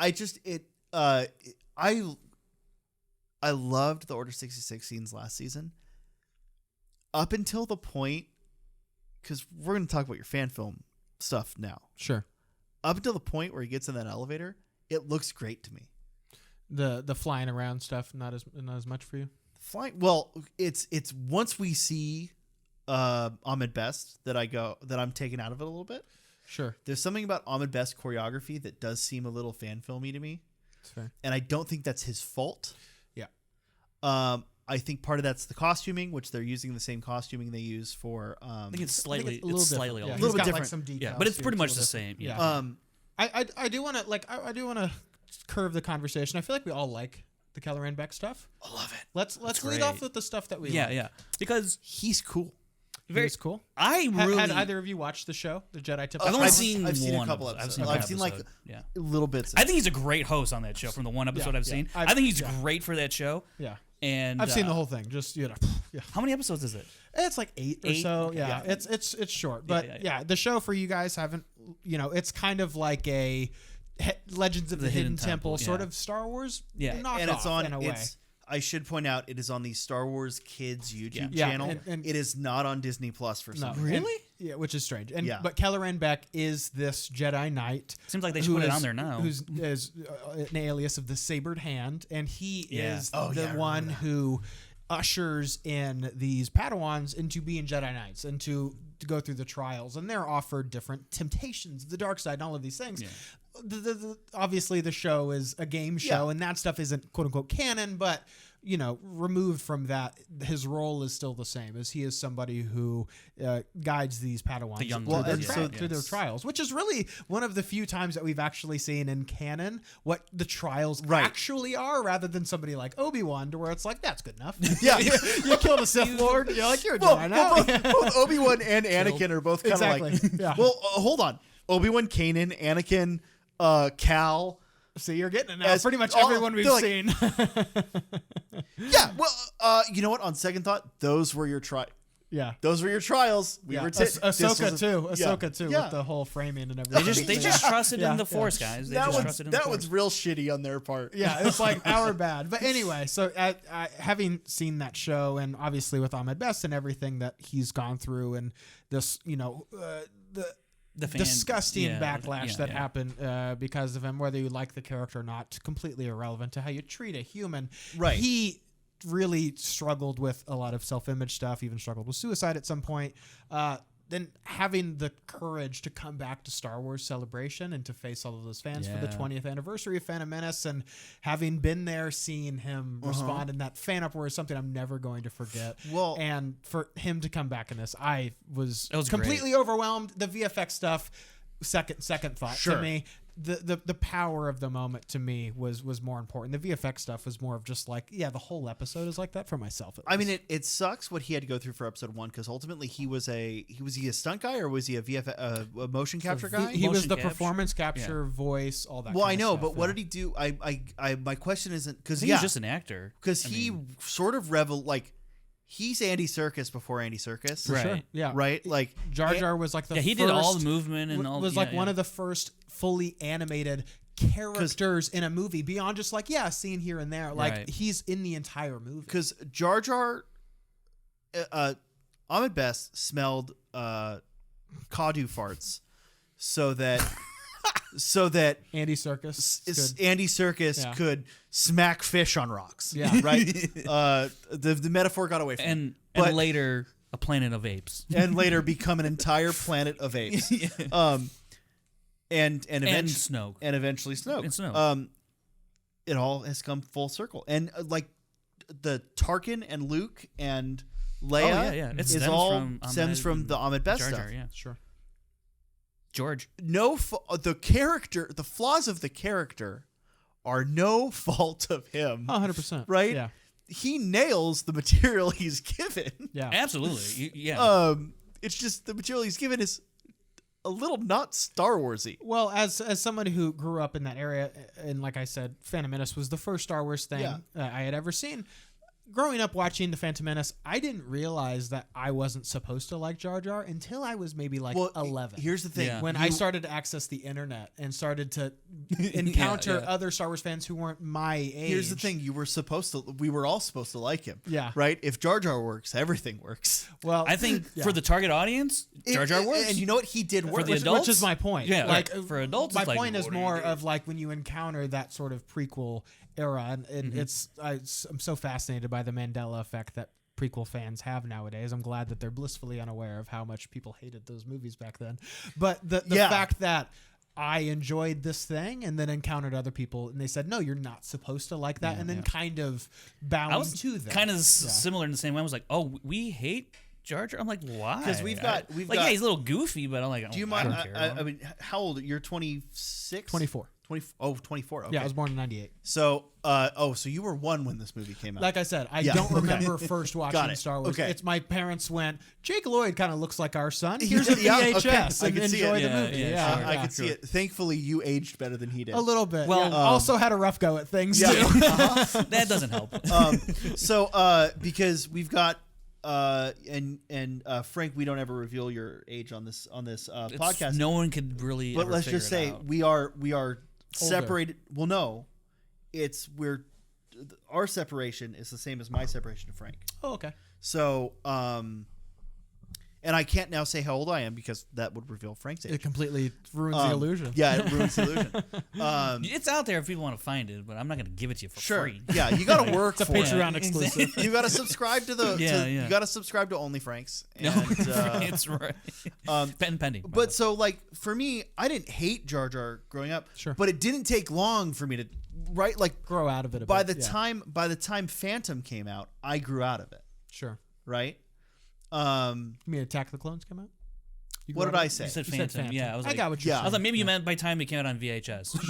S2: I loved the Order 66 scenes last season. Up until the point, because we're gonna talk about your fan film stuff now.
S3: Sure.
S2: Up until the point where he gets in that elevator, it looks great to me.
S3: The flying around stuff not as much for you.
S2: Flying. Well, it's once we see Ahmed Best that I'm taken out of it a little bit.
S3: Sure.
S2: There's something about Ahmed Best choreography that does seem a little fan filmy to me,
S3: That's fair.
S2: and I don't think that's his fault.
S3: Yeah.
S2: I think part of that's the costuming, which they're using the same costuming they use for.
S1: I think it's slightly,
S3: a little
S1: slightly
S3: different.
S1: off.
S3: Yeah,
S2: little
S3: he's
S2: bit
S3: got, like,
S2: different.
S3: some
S1: Yeah,
S3: decals
S1: but it's
S3: too.
S1: pretty much
S3: a
S1: the
S3: little
S1: same.
S3: different.
S1: Yeah.
S3: I do want to curve the conversation. I feel like we all like the Keller and Beck stuff.
S2: I love it.
S3: Let's lead
S1: great.
S3: off with the stuff that we
S1: Yeah,
S3: like.
S1: yeah. Because
S2: He's cool.
S1: very
S3: It's cool.
S1: I really
S3: Had either of you watched the show, the Jedi Tip?
S1: I've only
S2: I've
S1: seen
S2: seen
S1: one
S2: a couple
S1: episode.
S2: episodes.
S1: I've
S2: I've seen like
S1: episode. Yeah.
S2: little bits.
S1: I think he's a great host on that show from the one episode
S3: Yeah,
S1: I've
S3: yeah.
S1: seen.
S3: I've-
S1: I think he's
S3: yeah.
S1: great for that show.
S3: Yeah.
S1: And
S3: I've seen the whole thing. Just yeah.
S1: How many episodes is it?
S3: It's like 8 or
S1: 8?
S3: so.
S1: Okay.
S3: Yeah.
S1: Yeah.
S3: It's short, but
S1: yeah.
S3: yeah, the show for you guys haven't. It's kind of like a Legends of the Hidden Temple sort
S1: yeah.
S3: of Star Wars.
S1: Yeah.
S3: knockoff
S2: and it's on.
S3: in a way.
S2: I should point out it is on the Star Wars Kids YouTube
S3: Yeah,
S2: channel.
S3: and-
S2: it is not on Disney Plus for some reason.
S1: Really?
S3: Yeah, which is strange. And
S2: Yeah.
S3: but Keller and Beck is this Jedi Knight.
S1: Seems like they should
S3: who
S1: put it
S3: is-
S1: on there now.
S3: Who's is an alias of the Sabered Hand, and he
S1: Yeah.
S3: is
S2: Oh,
S3: the
S2: yeah, I
S3: one
S2: remember that.
S3: who ushers in these Padawans into being Jedi Knights and to go through the trials, and they're offered different temptations, the dark side, and all of these things.
S1: Yeah.
S3: Obviously, the show is a game show,
S2: Yeah.
S3: and that stuff isn't quote unquote canon, but removed from that, his role is still the same, as he is somebody who guides these Padawans
S1: The young
S3: through, their,
S1: ones,
S3: tri-
S1: yeah.
S3: through their
S1: Yes.
S3: trials, which is really one of the few times that we've actually seen in canon what the trials
S2: Right.
S3: actually are, rather than somebody like Obi-Wan, to where it's like, that's good enough.
S2: Yeah.
S3: you killed a Sith Lord, you're like, you're a
S2: Well,
S3: Jedi now.
S2: both Obi-Wan and Anakin are both kind of
S3: Exactly.
S2: like.
S3: Yeah.
S2: Well, hold on. Obi-Wan, Kanan, Anakin, Cal.
S3: So you're getting it now.
S2: As
S3: Pretty much
S2: all-
S3: everyone we've
S2: they're like-
S3: seen.
S2: Yeah. Well, you know what? On second thought, those were your
S3: Yeah.
S2: Those were your trials. We
S3: Yeah.
S2: were
S3: Ahsoka too.
S2: Yeah.
S3: Ahsoka too,
S2: Yeah.
S3: with the whole framing and everything.
S1: They just trusted
S3: Yeah,
S1: in the
S3: yeah.
S1: Force, guys. They
S2: That
S1: just
S2: was
S1: trusted in the Force.
S2: real shitty on their part.
S3: Yeah, it's like our bad. But anyway, so having seen that show, and obviously with Ahmed Best and everything that he's gone through, and this,
S1: The fan-
S3: disgusting
S1: yeah,
S3: backlash
S1: yeah,
S3: that
S1: yeah.
S3: happened because of him, whether you like the character or not, completely irrelevant to how you treat a human.
S2: Right.
S3: He really struggled with a lot of self-image stuff, even struggled with suicide at some point. Then having the courage to come back to Star Wars Celebration and to face all of those fans for the
S1: Yeah.
S3: 20th anniversary of Phantom Menace, and having been there, seeing him respond in that fan uproar is something I'm never going to forget.
S2: Well-
S3: and for him to come back in this, I was,
S1: It was
S3: completely overwhelmed. The VFX stuff, second thought
S2: Sure.
S3: to me. The power of the moment to me was more important. The VFX stuff was more of just like, yeah, the whole episode is like that for myself.
S2: I mean, it sucks what he had to go through for episode 1, because ultimately he was he a stunt guy, or was he a motion capture guy?
S3: He was
S1: Motion
S3: the
S1: capture.
S3: performance capture, voice, all that.
S2: Well,
S3: kind
S2: I
S3: of
S2: know,
S3: stuff,
S2: but what
S3: yeah.
S2: did he do? My question isn't because
S1: He's just an actor.
S2: because
S1: I
S2: he
S1: mean,
S2: sort of he's Andy Serkis before Andy Serkis,
S1: Right.
S3: Sure. Yeah.
S2: Right? Like
S3: Jar Jar was like the
S1: yeah, he
S3: first,
S1: did all the movement and all.
S3: was
S1: yeah,
S3: like one
S1: yeah.
S3: of the first fully animated characters in a movie beyond just like a scene here and there. Like
S1: Right.
S3: he's in the entire movie.
S2: Because Jar Jar, Ahmed Best smelled Kadu farts, so that
S3: Andy Serkis
S2: Andy Serkis could smack fish on rocks.
S3: Yeah.
S2: Right. The metaphor got away from me.
S1: And later a planet of apes.
S2: And later become an entire planet of apes. And
S1: Snoke.
S2: And eventually Snoke.
S1: And Snoke.
S2: It all has come full circle. And like the Tarkin and Luke and Leia
S1: It
S2: stems from the Ahmed Best
S1: Jar Jar,
S2: stuff.
S1: Yeah,
S3: Sure.
S1: George.
S2: The flaws of the character are no fault of him.
S3: 100%.
S2: Right?
S3: Yeah.
S2: He nails the material he's given.
S3: Yeah.
S1: Absolutely. Yeah.
S2: It's just the material he's given is a little not Star Warsy.
S3: Well, as someone who grew up in that area, and like I said, Phantom Menace was the first Star Wars thing I had ever seen. Growing up watching The Phantom Menace, I didn't realize that I wasn't supposed to like Jar Jar until I was maybe 11.
S2: Here's the thing.
S1: Yeah.
S3: When I started to access the internet and started to encounter other Star Wars fans who weren't my age.
S2: Here's the thing. We were all supposed to like him.
S3: Yeah.
S2: Right? If Jar Jar works, everything works.
S3: Well,
S1: I think for the target audience, Jar Jar works.
S2: And you know what? He did work.
S1: the
S3: which
S1: adults?
S3: is my point.
S1: Yeah,
S3: like
S1: for adults,
S3: my
S1: it's like,
S3: point is
S1: what are you
S3: more
S1: doing?
S3: of like when you encounter that sort of prequel era, and I'm so fascinated by the Mandela effect that prequel fans have nowadays. I'm glad that they're blissfully unaware of how much people hated those movies back then. But the fact that I enjoyed this thing and then encountered other people and they said, no, you're not supposed to like that, and then kind of bound
S1: I was
S3: to that.
S1: kind of similar in the same way. I was like, oh, we hate Jar Jar. I'm like, why?
S2: Because we've got
S1: yeah, he's a little goofy, but I'm like,
S2: do you mind? I mean, how old? You're 26?
S3: 24.
S2: 24. Okay.
S3: Yeah, I was born in 98.
S2: So, so you were 1 when this movie came out.
S3: Like I said, I don't remember first watching
S2: it.
S3: Star Wars.
S2: Okay.
S3: It's my parents went, Jake Lloyd kind of looks like our son. Here's a VHS
S2: I
S3: and
S2: can see
S3: enjoy
S2: it.
S3: the movie.
S1: Yeah, sure.
S2: I could see it. Thankfully, you aged better than he did.
S3: A little bit.
S1: Well,
S3: also had a rough go at things too.
S1: that doesn't help.
S2: So, because we've got Frank, we don't ever reveal your age on this podcast.
S1: No one could really.
S2: But
S1: ever
S2: let's
S1: figure
S2: just
S1: it
S2: say
S1: out.
S2: we are separated. Well, no, our separation is the same as my separation to Frank.
S3: Oh, okay.
S2: So, and I can't now say how old I am because that would reveal Frank's age.
S3: It completely ruins the illusion.
S2: Yeah, it ruins the illusion.
S1: It's out there if people want to find it, but I'm not going to give it to you for
S2: Sure.
S1: free.
S2: Yeah, you got to work
S3: It's a
S2: for it.
S3: Patreon exclusive.
S2: You got to subscribe to the. You got to subscribe to Only Franks. And,
S1: It's right. Patent pending. by the way.
S2: But so, like, for me, I didn't hate Jar Jar growing up.
S3: Sure.
S2: But it didn't take long for me to
S3: Grow out of it a
S2: by
S3: bit.
S2: the time Phantom came out, I grew out of it.
S3: Sure.
S2: Right.
S3: You mean Attack of the Clones came out?
S2: What did I say?
S1: You said
S3: You said
S1: Phantom.
S3: Phantom.
S1: Yeah, I was
S3: I
S1: like,
S3: got what you're
S2: yeah.
S3: saying.
S1: I was like, maybe you meant by time it came out on VHS.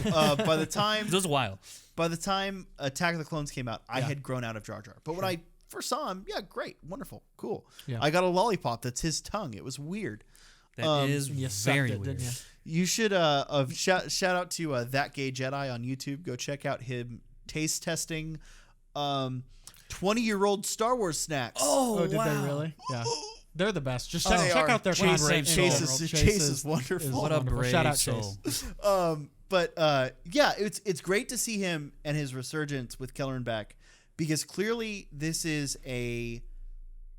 S2: No. By the time
S1: It was a while.
S2: Attack of the Clones came out, I had grown out of Jar Jar. But when I first saw him, yeah, great, wonderful, cool.
S3: Yeah.
S2: I got a lollipop that's his tongue. It was weird.
S1: That is
S3: You sucked
S1: very
S3: it,
S1: weird.
S3: didn't you?
S2: You should shout out to That Gay Jedi on YouTube. Go check out him taste testing 20-year-old Star Wars snacks.
S3: Oh, did
S1: wow.
S3: they really? Yeah. They're the best. Just
S2: They
S3: check
S2: are.
S3: out their
S1: Chase
S3: content.
S2: Chase is wonderful.
S1: What a
S3: wonderful.
S1: brave
S3: Shout out
S1: soul.
S3: Chase.
S2: But yeah, it's great to see him and his resurgence with Kelleran back, because clearly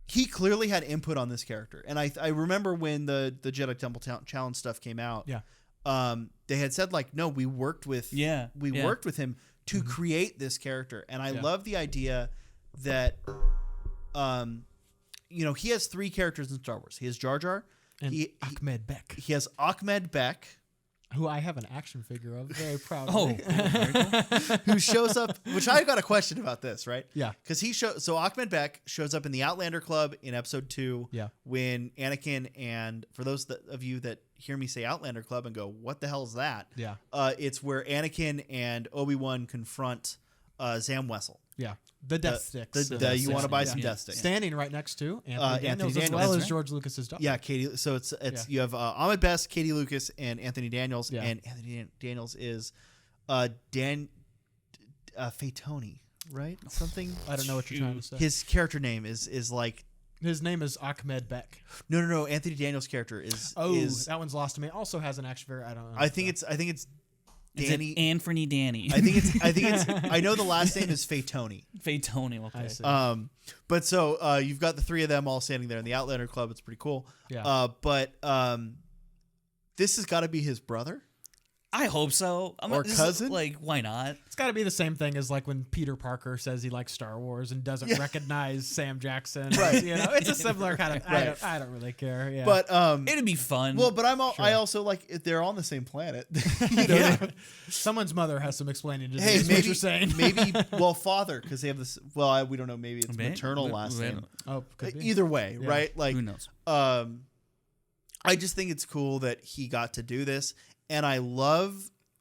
S2: he clearly had input on this character. And I remember when the Jedi Temple Challenge stuff came out.
S3: Yeah.
S2: They had said, like, no, we worked with worked with him to create this character. And I love the idea that he has 3 characters in Star Wars. He has Jar Jar,
S3: And Ahmed Beck,
S2: he has Ahmed Beck,
S3: who I have an action figure of. Very proud of.
S1: Oh,
S3: me.
S1: very cool.
S2: who shows up, which I've got a question about this, right?
S3: Yeah.
S2: Because so Ahmed Beck shows up in the Outlander Club in episode 2.
S3: Yeah.
S2: When Anakin, and for those of you that hear me say Outlander Club and go, what the hell is that?
S3: Yeah.
S2: It's where Anakin and Obi-Wan confront Zam Wessel.
S3: Yeah. The Death Sticks.
S2: You want to buy some
S1: yeah.
S2: Death Sticks.
S3: Standing right next to Anthony
S2: Anthony
S3: Daniels, as
S2: Daniels.
S3: well
S2: That's
S3: as
S1: right.
S3: George Lucas's daughter.
S2: Yeah, Katie. So it's you have Ahmed Best, Katie Lucas, and Anthony Daniels.
S3: Yeah.
S2: And Anthony Daniels is Fatoni, right? Something.
S3: I don't know what you're trying to say.
S2: His character name is like.
S3: His name is Ahmed Beck.
S2: No. Anthony Daniels' character is.
S3: Oh, that one's lost to me. Also has an action figure. I don't know.
S2: I think it's Danny
S1: Anthony Danny.
S2: I think it's I know the last name is Fatoni.
S1: Fatoni, okay.
S3: I see.
S2: But so you've got the three of them all standing there in the Outlander Club. It's pretty cool.
S3: Yeah.
S2: But this has got to be his brother.
S1: I hope so.
S2: Or cousin?
S1: Like, why not?
S3: It's got to be the same thing as like when Peter Parker says he likes Star Wars and doesn't recognize Sam Jackson.
S2: Right.
S3: You know, it's a similar kind of.
S2: Right.
S3: I don't really care. Yeah.
S2: But
S1: It'd be fun.
S2: well, but I also like they're on the same planet.
S3: Someone's mother has some explaining to do.
S2: Hey,
S3: is what you're saying.
S2: maybe father because they have this. Well, we don't know. Maybe it's maternal last name.
S3: Oh, could be.
S2: Either way,
S3: Yeah.
S2: right? Like,
S1: who knows?
S2: I just think it's cool that he got to do this, and I love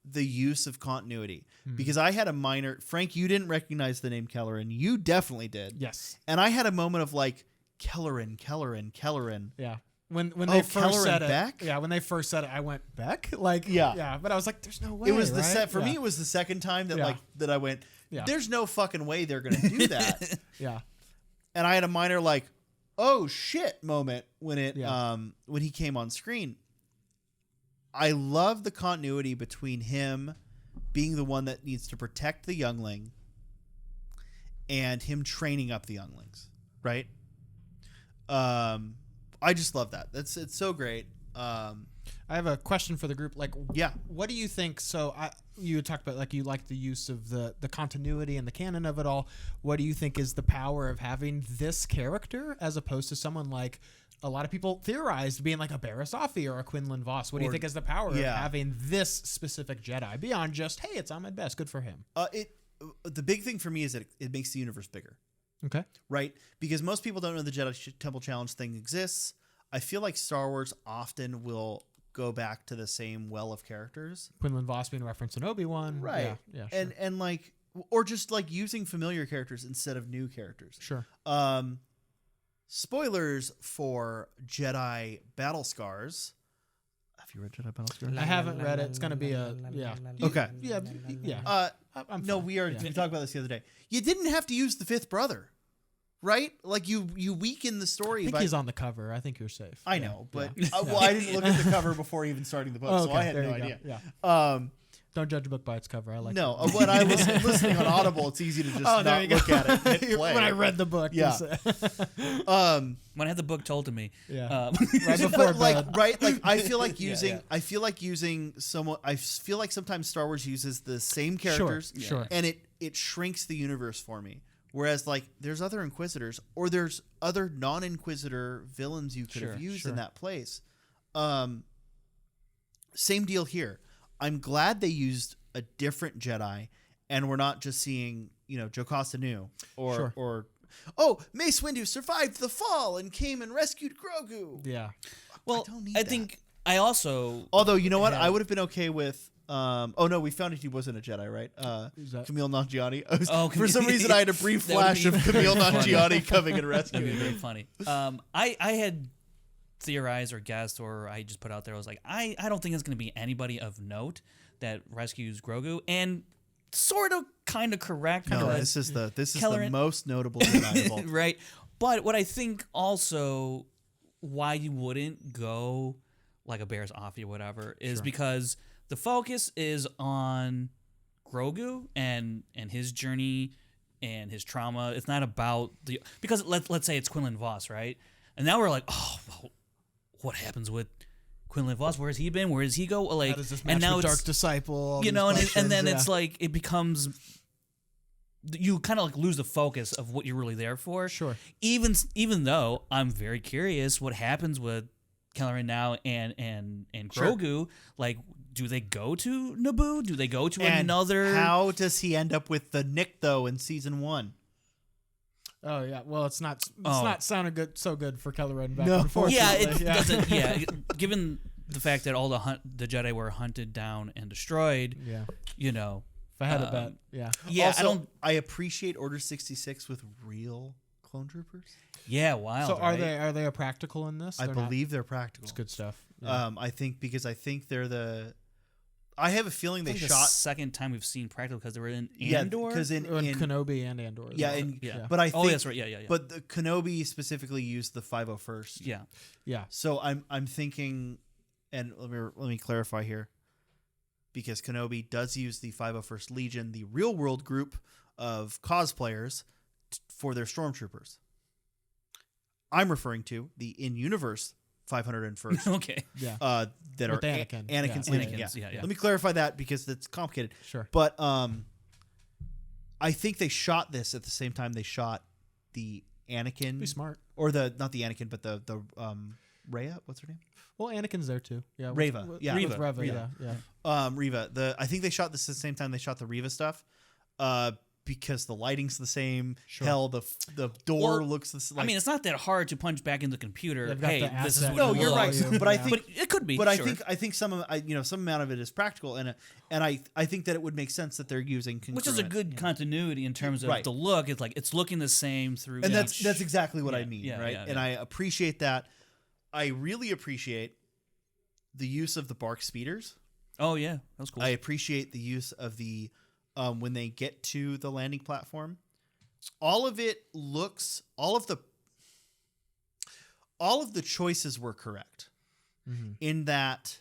S2: the use of continuity because I had a minor. Frank, you didn't recognize the name Kelleran. You definitely did.
S3: Yes.
S2: And I had a moment of like Kelleran.
S3: Yeah. When they first
S2: Kelleran
S3: said it,
S2: Beck?
S3: yeah. When they first said it, I went Beck. Like,
S2: Yeah.
S3: But I was like, there's no way.
S2: It was the
S3: right?
S2: set for
S3: Yeah.
S2: me. It was the second time that
S3: Yeah.
S2: that I went.
S3: Yeah.
S2: There's no fucking way they're gonna do that.
S3: Yeah.
S2: And I had a minor like, oh shit moment when it
S3: Yeah.
S2: when he came on screen. I love the continuity between him being the one that needs to protect the youngling and him training up the younglings, right? I just love that. It's so great.
S3: I have a question for the group. Like,
S2: Yeah.
S3: what do you think? So, you talked about like you like the use of the continuity and the canon of it all. What do you think is the power of having this character as opposed to someone like a lot of people theorized being like a Barriss Offee or a Quinlan Voss? What do you think is the power of having this specific Jedi beyond just, hey, it's Ahmed Best, good for him?
S2: The big thing for me is that it makes the universe bigger.
S3: Okay.
S2: Right? Because most people don't know the Jedi Temple Challenge thing exists. I feel like Star Wars often will go back to the same well of characters.
S3: Quinlan Voss being referenced in Obi-Wan.
S2: Right.
S3: Yeah. Sure.
S2: And like, or just like using familiar characters instead of new characters.
S3: Sure.
S2: Spoilers for Jedi Battle Scars. Have you read Jedi Battle Scars?
S3: I haven't read it. It's going to be a, yeah.
S2: Okay.
S3: Yeah. I'm
S2: No,
S3: fine.
S2: we talked about this the other day. You didn't have to use the fifth brother, right? Like you weaken the story.
S3: I think he's on the cover. I think you're safe.
S2: I know, but well, I didn't look at the cover before even starting the book, so I had no idea.
S3: Yeah. Don't judge a book by its cover. I like
S2: No, when I was listening on Audible, it's easy to just not look at it and hit play.
S3: When I read the book.
S2: Yeah.
S1: When I had the book told to me.
S3: Yeah.
S1: Right
S2: but like I feel like using someone. I feel like sometimes Star Wars uses the same characters,
S3: Sure.
S2: and it shrinks the universe for me. Whereas like there's other Inquisitors or there's other non-Inquisitor villains you could have used in that place. Same deal here. I'm glad they used a different Jedi, and we're not just seeing Jocasta Nu or Mace Windu survived the fall and came and rescued Grogu.
S3: Yeah.
S1: Well,
S2: I don't need
S1: I
S2: that.
S1: think I also.
S2: Although you know what, I would have been okay with. Oh no, we found he wasn't a Jedi, right?
S3: Who's that?
S2: Camille Nanjiani. For
S1: Camille-
S2: some reason, I had a brief
S1: That would
S2: flash
S1: be
S2: of Camille
S1: funny.
S2: Nanjiani coming and
S1: That'd be
S2: rescuing
S1: very
S2: me.
S1: funny. I had theorized or guessed or I just put out there. I was like, I don't think it's going to be anybody of note that rescues Grogu, and sort of kind of correct.
S2: No,
S1: because
S2: this is the
S1: Kelleran-
S2: most notable Jedi of all.
S1: right. But what I think also why you wouldn't go like a Barriss Offee or whatever is because the focus is on Grogu and his journey and his trauma. It's not about because let's say it's Quinlan Voss, right? And now we're like, oh, well, what happens with Quinlan Voss? Where has he been? Where does he go? Like,
S3: How does this match
S1: and now
S3: with
S1: it's
S3: Dark Disciple? All
S1: you
S3: these
S1: know, and
S3: questions,
S1: then
S3: yeah.
S1: it's like it becomes you kind of like lose the focus of what you're really there for.
S3: Sure.
S1: Even though I'm very curious what happens with Kelleran now and Grogu. Like, do they go to Naboo? Do they go to
S2: And
S1: another?
S2: how does he end up with the Nick though in season 1?
S3: Oh yeah. Well, it's not
S1: Oh.
S3: not sounding good so good for Kelleran back.
S2: No.
S1: Yeah,
S3: unfortunately.
S1: it doesn't. Yeah, given the fact that all the Jedi were hunted down and destroyed,
S3: Yeah.
S1: you know.
S3: If I had a bet. Yeah.
S1: Yeah,
S2: Also, I appreciate Order 66 with real clone troopers.
S1: Yeah, wild.
S3: So are
S1: right?
S3: they a practical in this?
S2: I
S3: They're not-
S2: believe they're practical.
S3: it's good stuff. Yeah.
S2: I think they're the. I have a feeling they
S1: I think
S2: shot.
S1: the second time we've seen practical because they were in
S2: Yeah,
S1: Andor.
S2: because in
S3: Kenobi and Andor. as
S2: yeah,
S3: well.
S1: Yeah.
S2: but I think.
S1: Oh, that's right. Yeah.
S2: But the Kenobi specifically used the 501st.
S1: Yeah.
S3: Yeah.
S2: So I'm thinking, and let me clarify here. because Kenobi does use the 501st Legion, the real world group of cosplayers, for their stormtroopers. I'm referring to the in-universe 501st.
S1: Okay.
S3: Yeah.
S2: That
S3: With
S2: are
S3: Anakin.
S2: Anakin's
S3: Yeah.
S2: Legion.
S1: Anakin's,
S2: Yeah.
S1: yeah.
S2: Let me clarify that because it's complicated.
S3: Sure.
S2: But I think they shot this at the same time they shot the Anakin.
S3: Be smart.
S2: Or not the Anakin, but the Rhea. What's her name?
S3: Well, Anakin's there too. Yeah.
S2: Reva. Yeah.
S3: With Reva.
S2: Reva.
S3: Yeah.
S2: Reva. I think they shot this at the same time they shot the Reva stuff. Because the lighting's the same.
S3: Sure.
S2: Hell, the door
S1: Or,
S2: looks the same.
S1: I mean, it's not that hard to punch back into the computer.
S3: They've got
S1: Hey,
S3: the
S1: this is
S3: asset
S1: what
S2: No,
S1: it
S2: you're
S1: looks
S2: right.
S3: you.
S2: But I
S3: Yeah.
S2: think
S1: But it could be.
S2: But
S1: sure.
S2: I think some amount of it is practical, and I think that it would make sense that they're using congruent.
S1: Which is a good continuity in terms of
S2: Right.
S1: the look. It's like it's looking the same through.
S2: And
S1: each-
S2: that's exactly what I
S1: Yeah,
S2: mean,
S1: yeah,
S2: right?
S1: yeah,
S2: And
S1: yeah.
S2: I appreciate that. I really appreciate the use of the bark speeders.
S1: Oh yeah, that was cool.
S2: I appreciate the use of the when they get to the landing platform. All of the choices were correct.
S3: Mm-hmm.
S2: In that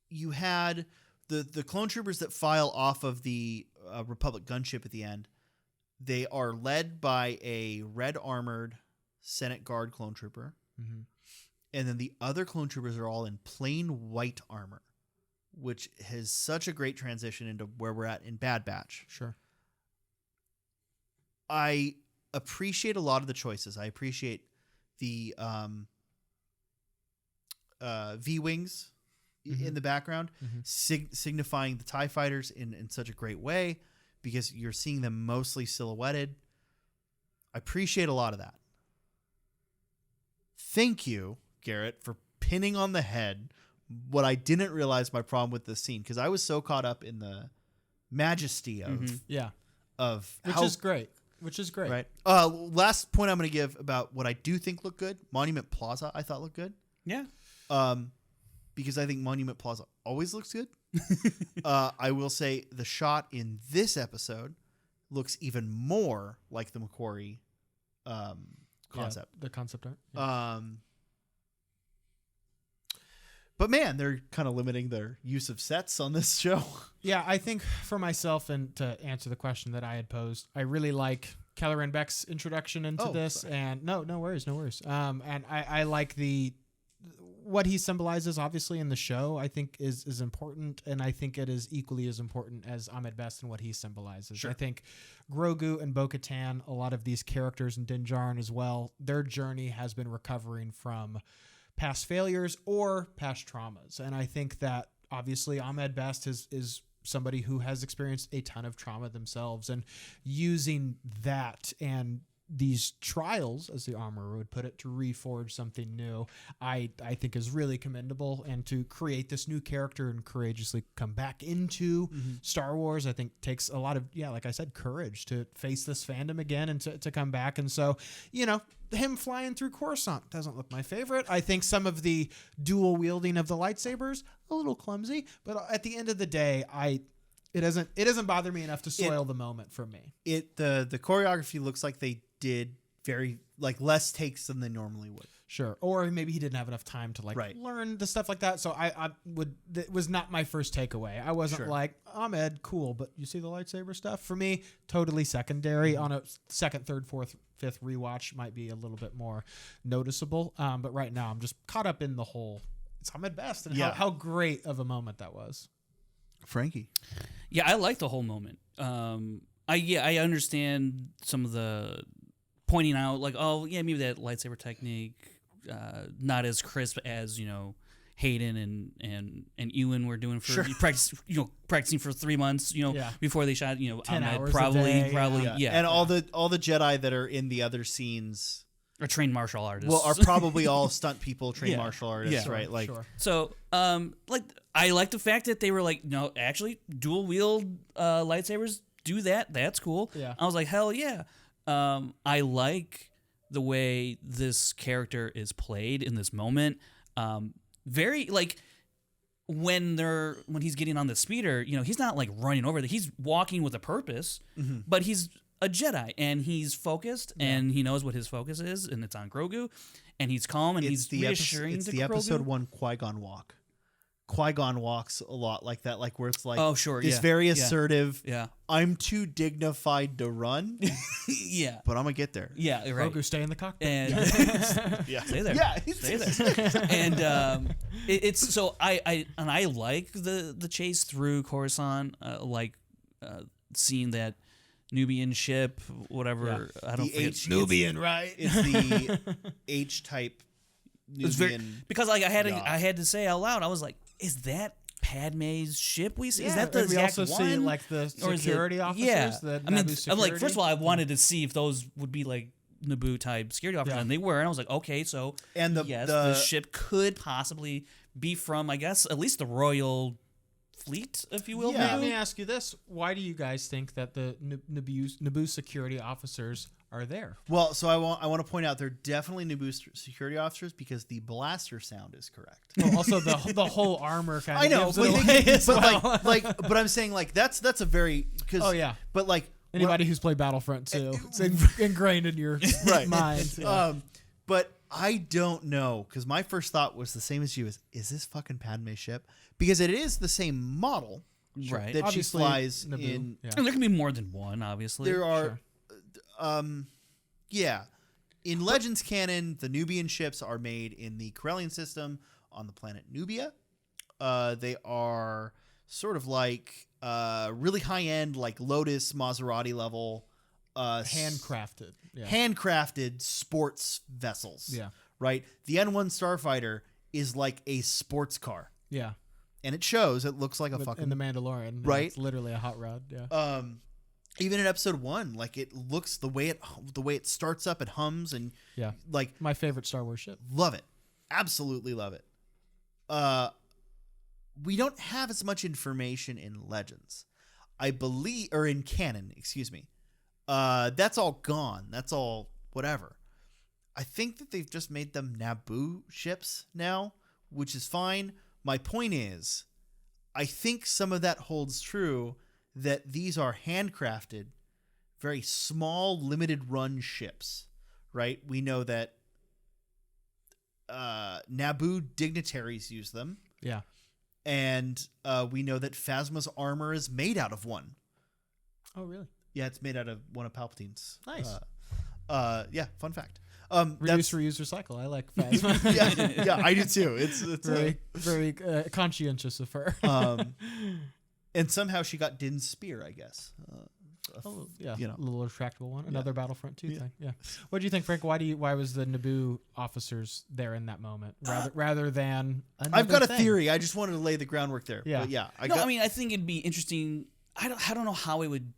S2: you had the clone troopers that file off of the Republic gunship at the end. They are led by a red armored Senate Guard clone trooper.
S3: Mm-hmm.
S2: And then the other clone troopers are all in plain white armor, which has such a great transition into where we're at in Bad Batch.
S3: Sure.
S2: I appreciate a lot of the choices. I appreciate the V-Wings in the background, signifying the TIE fighters in such a great way because you're seeing them mostly silhouetted. I appreciate a lot of that. Thank you, Garrett, for pinning on the head what I didn't realize my problem with this scene, because I was so caught up in the majesty of
S3: Yeah.
S2: of
S3: Which
S2: how,
S3: is great.
S2: right. Last point I'm going to give about what I do think looked good. Monument Plaza, I thought looked good.
S1: yeah.
S2: Because I think Monument Plaza always looks good. I will say the shot in this episode looks even more like the Macquarie concept.
S3: Yeah, the concept art. Yeah.
S2: But man, they're kind of limiting their use of sets on this show.
S3: Yeah, I think for myself, and to answer the question that I had posed, I really like Kelleran Beck's introduction into this.
S2: Sorry.
S3: And no worries. And I like what he symbolizes, obviously, in the show. I think is important, and I think it is equally as important as Ahmed Best and what he symbolizes.
S2: Sure.
S3: I think Grogu and Bo-Katan, a lot of these characters, and Din Djarin as well, their journey has been recovering from past failures or past traumas. And I think that obviously Ahmed Best is somebody who has experienced a ton of trauma themselves, and using that and these trials, as the armorer would put it, to reforge something new, I think is really commendable. And to create this new character and courageously come back into Star Wars, I think takes a lot of, like I said, courage to face this fandom again and to come back. And so, him flying through Coruscant doesn't look my favorite. I think some of the dual wielding of the lightsabers, a little clumsy, but at the end of the day, it doesn't bother me enough to soil the moment for me.
S2: The choreography looks like they did very less takes than they normally would.
S3: Sure. Or maybe he didn't have enough time to learn the stuff like that. So it was not my first takeaway. I wasn't like, Ahmed, cool, but you see the lightsaber stuff? For me, totally secondary. On a second, third, fourth, fifth rewatch might be a little bit more noticeable. But right now I'm just caught up in the whole, it's Ahmed Best and how great of a moment that was.
S2: Frankie.
S1: Yeah, I like the whole moment. I understand some of the pointing out, maybe that lightsaber technique not as crisp as Hayden and Ewan were doing for practicing for 3 months before they shot
S3: 10
S1: Ahmed,
S3: hours
S1: probably
S3: a day,
S2: and all the Jedi that are in the other scenes
S1: are trained martial artists.
S2: Well, are probably all stunt people, trained martial artists, right?
S3: Sure.
S1: So, I like the fact that they were no, actually, dual wield lightsabers, do that. That's cool.
S3: Yeah.
S1: I was like, hell yeah. I like the way this character is played in this moment. Very when he's getting on the speeder, he's not running over. He's walking with a purpose, but he's a Jedi, and he's focused, and he knows what his focus is, and it's on Grogu, and he's calm, and he's reassuring
S2: it's
S1: to
S2: the
S1: Grogu.
S2: episode 1 Qui-Gon walk. Qui-Gon walks a lot like that, like where it's like,
S1: oh sure,
S2: this very assertive.
S1: Yeah,
S2: I'm too dignified to run.
S1: yeah,
S2: but I'm gonna get there.
S1: Yeah, right.
S3: Grogu, stay in the cockpit.
S1: And stay there.
S2: Yeah,
S1: stay there. And it's so I like the chase through Coruscant, seeing that Nubian ship, whatever.
S2: Yeah.
S1: I don't forget.
S3: Nubian, right?
S2: It's the H-type Nubian.
S1: Because like I had to say out loud, I was like, is that Padme's ship we see?
S3: Yeah,
S1: is that the
S3: and we
S1: exact
S3: also
S1: one?
S3: see like the security officers.
S1: Yeah,
S3: The
S1: I mean,
S3: Naboo
S1: I'm like,
S3: security.
S1: first of all, I wanted to see if those would be like Naboo type security officers, and they were, and I was like, okay, so
S2: And
S1: the ship could possibly be from, I guess, at least the royal fleet, if you will.
S3: Yeah. Let
S1: Naboo.
S3: me ask you this: why do you guys think that the Naboo security officers are there?
S2: Well, so I want to point out they're definitely Naboo security officers because the blaster sound is correct.
S3: Well, also the whole armor kind of.
S2: I know,
S3: gives it away as well.
S2: but I'm saying like that's a very because.
S3: Oh yeah.
S2: But like
S3: Anybody who's played Battlefront 2, it's ingrained in your mind. Yeah.
S2: But I don't know because my first thought was the same as you: is this fucking Padme's ship? Because it is the same model,
S1: Right.
S2: That
S3: Obviously,
S2: she flies
S3: Naboo,
S2: in.
S3: yeah.
S1: And there can be more than one, obviously.
S2: There are, yeah. In Legends canon, the Nubian ships are made in the Corellian system on the planet Nubia. They are sort of like really high end, like Lotus Maserati level,
S3: Handcrafted. Yeah.
S2: handcrafted sports vessels.
S3: Yeah.
S2: Right. The N1 Starfighter is like a sports car,
S3: Yeah.
S2: and it shows. It looks like a fucking
S3: In the Mandalorian,
S2: Right.
S3: It's literally a hot rod. Yeah.
S2: even in episode 1, like it looks the way it starts up, it hums, and
S3: Yeah.
S2: like
S3: My favorite Star Wars ship.
S2: love it, absolutely love it. We don't have as much information in Legends, I believe, or in canon, excuse me. That's all gone. That's all whatever. I think that they've just made them Naboo ships now, which is fine. My point is, I think some of that holds true, that these are handcrafted, very small, limited run ships, right? We know that Naboo dignitaries use them,
S3: Yeah.
S2: and we know that Phasma's armor is made out of one.
S3: Oh, really?
S2: Yeah, it's made out of one of Palpatine's.
S3: Nice.
S2: Yeah, fun fact.
S3: Reduce, reuse, recycle. I like Phasma.
S2: yeah, I do too. It's
S3: very conscientious of her.
S2: and somehow she got Din's spear, I guess.
S3: Oh, yeah,
S2: you know.
S3: a little retractable one. Another Battlefront 2 thing. Yeah. What do you think, Frank? Why was the Naboo officers there in that moment rather than?
S2: I've got a
S3: thing?
S2: theory. I just wanted to lay the groundwork there.
S3: Yeah.
S2: But yeah.
S1: I mean, I think it'd be interesting. I don't know how it would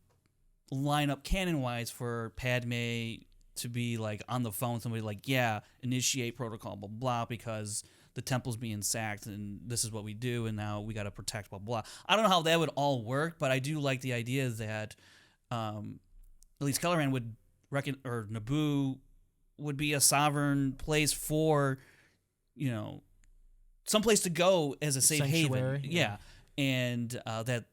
S1: line up canon wise for Padme to be like on the phone with somebody like, yeah, initiate protocol, blah blah, because the temple's being sacked and this is what we do, and now we got to protect, blah blah. I don't know how that would all work, but I do like the idea that at least Kelleran would reckon, or Naboo would be a sovereign place for, some place to go as a safe
S3: Sanctuary,
S1: haven. Yeah. And that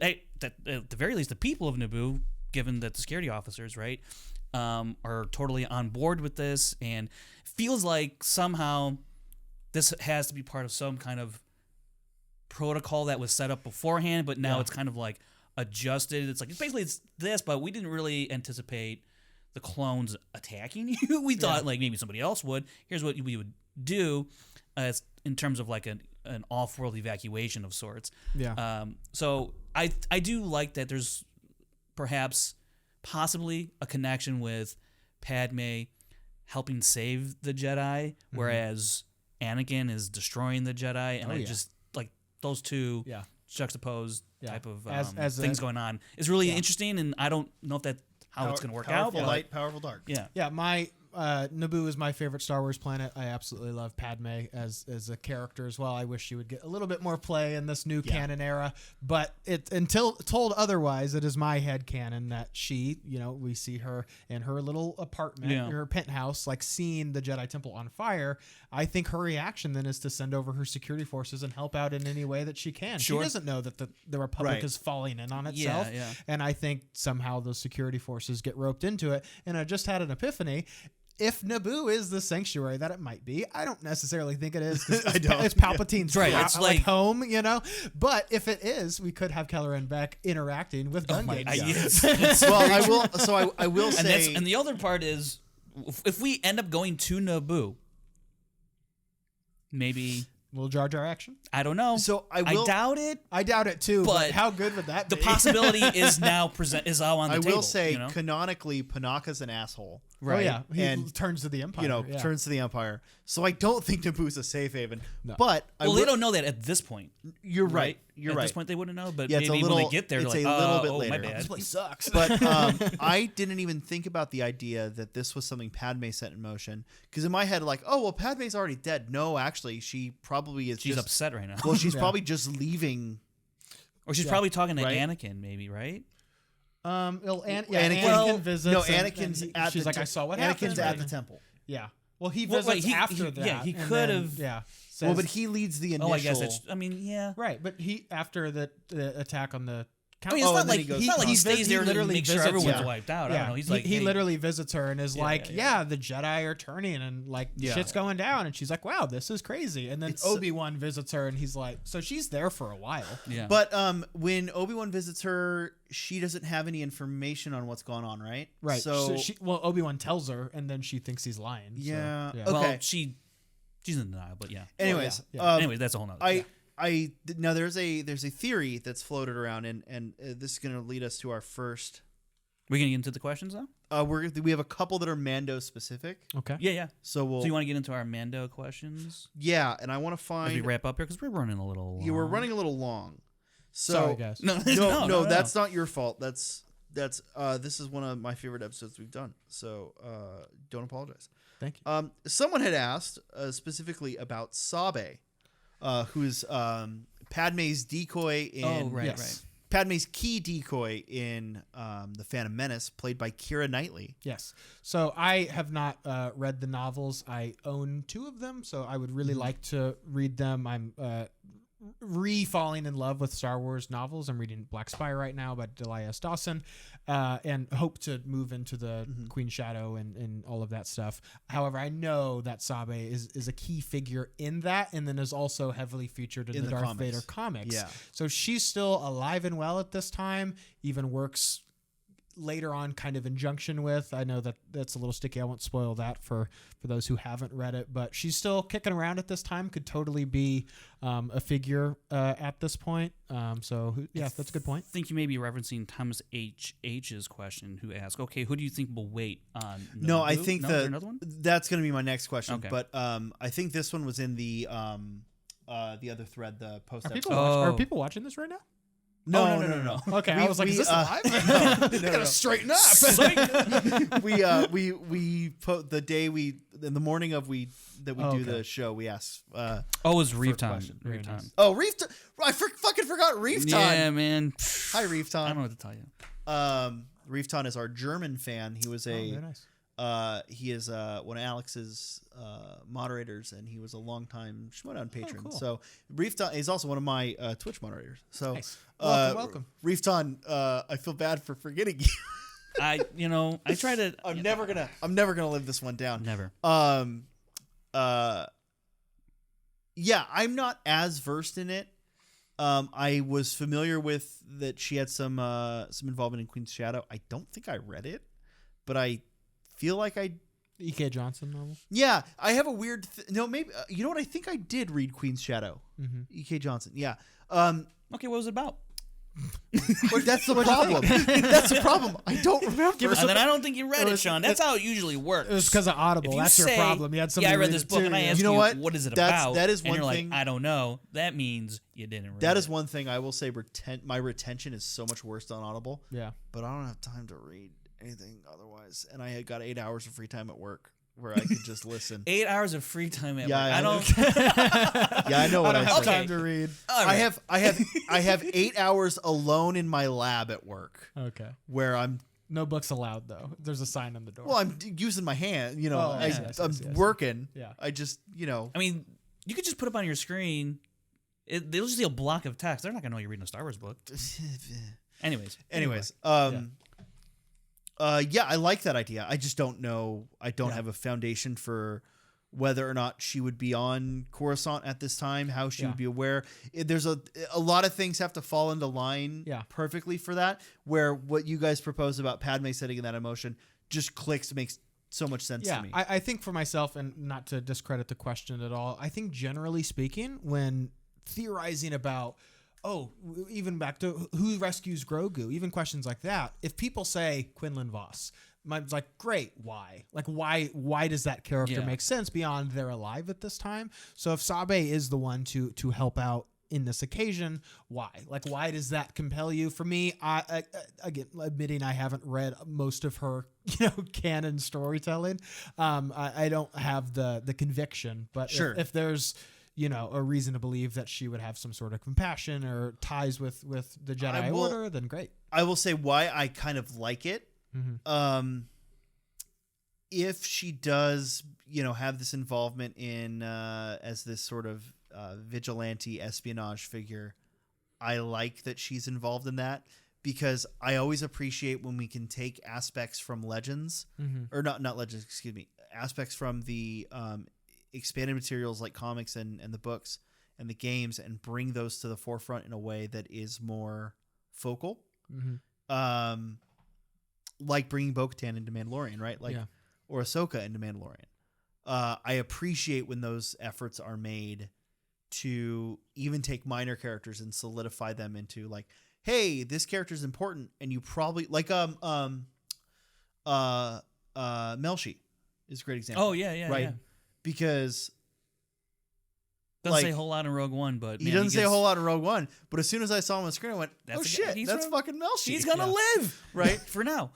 S1: at the very least the people of Naboo, given that the security officers, right, are totally on board with this, and feels like somehow this has to be part of some kind of protocol that was set up beforehand, but now it's kind of like adjusted. It's like it's this, but we didn't really anticipate the clones attacking you. We thought like maybe somebody else would. Here's what we would do as in terms of like an off-world evacuation of sorts.
S3: Yeah.
S1: So I do like that there's perhaps possibly a connection with Padme helping save the Jedi, whereas Anakin is destroying the Jedi, and just like those two juxtaposed type of
S3: as
S1: things going on is really interesting, and I don't know if how it's going to work out.
S2: Powerful light, powerful dark.
S1: Yeah.
S3: Yeah, Naboo is my favorite Star Wars planet. I absolutely love Padme as a character as well. I wish she would get a little bit more play in this new canon era, but until told otherwise, it is my head canon that she, we see her in her little apartment, her penthouse, like seeing the Jedi Temple on fire. I think her reaction then is to send over her security forces and help out in any way that she can. Sure. She doesn't know that the Republic is falling in on itself.
S1: Yeah.
S3: And I think somehow those security forces get roped into it. And I just had an epiphany. If Naboo is the sanctuary that it might be, I don't necessarily think it is.
S2: I don't.
S3: It's Palpatine's
S1: It's
S3: like home, But if it is, we could have Keller and Beck interacting with Gungan.
S2: I will say,
S1: and the other part is, if we end up going to Naboo, maybe
S3: Little Jar Jar action?
S1: I don't know.
S2: So I
S1: doubt it.
S3: I doubt it too. But how good would that be?
S1: The possibility is now is all on the table.
S2: I will say, canonically, Panaka's an asshole.
S3: Right. Oh, yeah. He turns to the Empire.
S2: Turns to the Empire. So I don't think Naboo's a safe haven.
S3: No.
S2: But
S1: they don't know that at this point.
S2: You're right. You're right.
S1: At this point, they wouldn't know. But
S2: maybe
S1: when they get there,
S2: it's
S1: they're
S2: a
S1: like,
S2: little bit later.
S1: My bad.
S3: This place sucks.
S2: But I didn't even think about the idea that this was something Padme set in motion. Because in my head, Padme's already dead. No, actually, she probably is.
S1: She's upset right now.
S2: Well, she's probably just leaving.
S1: Or she's probably talking to Anakin, maybe, right?
S3: Anakin visits.
S2: No, Anakin's at
S3: she's like, I saw what happened.
S2: Anakin's at the temple.
S3: Yeah. Well, he visits after that.
S1: Yeah, he could have.
S3: Yeah.
S2: Well, but he leads the initial.
S1: Oh, I guess it's. I mean, yeah.
S3: Right, but he after the attack on the.
S1: I mean, it's not like he stays there to make sure everyone's wiped out. I don't know. He's like,
S3: he literally visits her and is like, the Jedi are turning and shit's going down, and she's like, wow, this is crazy. And then Obi-Wan visits her and he's like, so she's there for a while.
S1: Yeah.
S2: But when Obi-Wan visits her, she doesn't have any information on what's going on, right?
S3: Right. So Obi-Wan tells her, and then she thinks he's lying.
S2: Yeah.
S3: So,
S2: Okay.
S1: Well, she's in denial, but yeah.
S2: Anyways,
S1: anyways, that's a whole nother.
S2: Now there's a theory that's floated around, and this is going to lead us to our first.
S1: We're going to get into the questions now?
S2: We have a couple that are Mando specific.
S3: Okay.
S1: Yeah.
S2: So
S1: you want to get into our Mando questions?
S2: Yeah, and I want to find.
S1: As we wrap up here because we're running a little long.
S2: Yeah, we're running a little long. So,
S3: sorry, guys.
S2: No, that's not your fault. This is one of my favorite episodes we've done. So don't apologize.
S3: Thank you.
S2: Someone had asked specifically about Sabe. Who's Padme's decoy in
S1: right.
S2: Padme's key decoy in The Phantom Menace, played by Keira Knightley.
S3: Yes. So I have not read the novels. I own 2 of them, so I would really like to read them. I'm falling in love with Star Wars novels. I'm reading Black Spire right now by Delia S. Dawson, and hope to move into the Queen Shadow and all of that stuff. However, I know that Sabe is a key figure in that, and then is also heavily featured in the Darth Vader comics.
S2: Yeah.
S3: So she's still alive and well at this time, even works later on kind of in junction with. I know that's a little sticky. I won't spoil that for those who haven't read it, but she's still kicking around at this time. Could totally be a figure at this point. That's a good point.
S1: I think you may be referencing Thomas H.'s question, who asked, okay, who do you think will wait on Naboo?
S2: No, I think
S1: another one?
S2: That's going to be my next question.
S1: Okay.
S2: But I think this one was in the other thread, the post.
S3: Are people watching this right now?
S2: No.
S3: Okay, I was like, is this live?
S2: Gotta straighten up. we put in the morning of do the show. We asked.
S1: It was Reef Time.
S3: Reef Time.
S2: Oh, Reef! I fucking forgot Reef Time.
S1: Yeah, man.
S2: Hi, Reef Time.
S1: I don't know what to tell you.
S2: Reef Time is our German fan. He was
S3: very nice.
S2: He is one of Alex's moderators, and he was a longtime Schmodown patron.
S3: Cool.
S2: So Reefton is also one of my Twitch moderators. So
S3: nice. Welcome.
S2: Reefton, I feel bad for forgetting you.
S1: I try to.
S2: I'm never gonna live this one down.
S1: Never.
S2: Yeah, I'm not as versed in it. I was familiar with that she had some involvement in Queen's Shadow. I don't think I read it, but I feel like I.
S3: E.K. Johnson novel?
S2: Yeah, I have a weird. Maybe you know what? I think I did read Queen's Shadow.
S3: Mm-hmm.
S2: E.K. Johnson. Yeah.
S1: Okay, what was it about?
S2: But that's the problem. That's the problem. I don't remember.
S1: And then I don't think you read it, Sean. That's how it usually works.
S3: It was because of Audible. That's your problem. You had somebody
S1: I read this book, and I asked
S2: you know
S1: what is it about?
S2: That is
S1: and
S2: one
S1: you're
S2: thing.
S1: Like, I don't know. That means you didn't read it.
S2: That is one thing I will say. My retention is so much worse on Audible.
S3: Yeah.
S2: But I don't have time to read anything otherwise, and I had got 8 hours of free time at work. where I could just listen.
S1: 8 hours of free time at work.
S2: Yeah,
S1: I don't.
S2: Yeah, I know what I
S3: have
S2: said.
S3: time to read.
S1: All right.
S2: I have 8 hours alone in my lab at work
S3: Okay.
S2: where I'm.
S3: No books allowed, though. There's a sign on the door.
S2: Well, I'm using my hand. You know,
S3: Oh, yes,
S2: I'm
S3: yes.
S2: working.
S3: Yeah.
S2: I just, you know.
S1: I mean, you could just put up on your screen. They'll just see a block of text. They're not gonna know you're reading a Star Wars book. Anyways,
S2: yeah, I like that idea. I just don't know. I don't have a foundation for whether or not she would be on Coruscant at this time, how she would be aware. There's a lot of things have to fall into line perfectly for that, where what you guys propose about Padme setting in that emotion just clicks, makes so much sense to me.
S3: I think for myself, and not to discredit the question at all, I think generally speaking, when theorizing about, even back to who rescues Grogu, even questions like that, if people say Quinlan Vos, mine's like, great, why? Like, why does that character make sense beyond they're alive at this time? So if Sabe is the one to help out in this occasion, why? Like, why does that compel you? For me, I again, admitting I haven't read most of her, canon storytelling, I don't have the conviction. But if there's a reason to believe that she would have some sort of compassion or ties with the Jedi Order, then great.
S2: I will say why I kind of like it.
S3: Mm-hmm.
S2: If she does, have this involvement in as this sort of vigilante espionage figure, I like that she's involved in that, because I always appreciate when we can take aspects from Legends, or not Legends, excuse me, aspects from the expanded materials like comics and the books and the games, and bring those to the forefront in a way that is more focal. Like bringing Bo-Katan into Mandalorian, right? Or Ahsoka into Mandalorian. I appreciate when those efforts are made to even take minor characters and solidify them into like, hey, this character is important, and you probably like Melshi is a great example.
S1: Oh yeah,
S2: right.
S1: Yeah.
S2: Because
S1: doesn't say a whole lot in Rogue One, but
S2: he doesn't say a whole lot in Rogue One. But as soon as I saw him on the screen, I went, "Oh shit, that's fucking Melshi.
S1: He's gonna live,
S2: right,
S1: for now."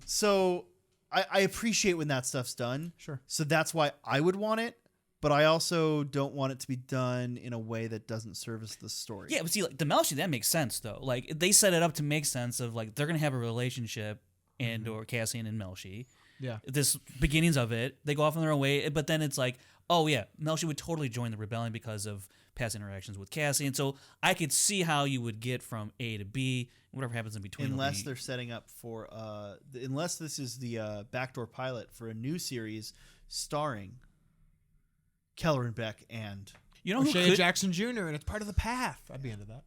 S2: So I appreciate when that stuff's done.
S3: Sure.
S2: So that's why I would want it, but I also don't want it to be done in a way that doesn't service the story.
S1: Yeah, but see, like the Melshi, that makes sense though. Like they set it up to make sense of like they're gonna have a relationship, or Cassian and Melshi.
S3: Yeah.
S1: This beginnings of it, they go off on their own way, but then it's like, oh yeah, Melshi would totally join the rebellion because of past interactions with Cassian. So I could see how you would get from A to B, whatever happens in between.
S2: Unless they're setting up for, unless this is the backdoor pilot for a new series starring Kelleran Beck and
S3: Shea Jackson Jr. and it's part of the path. I'd be into that.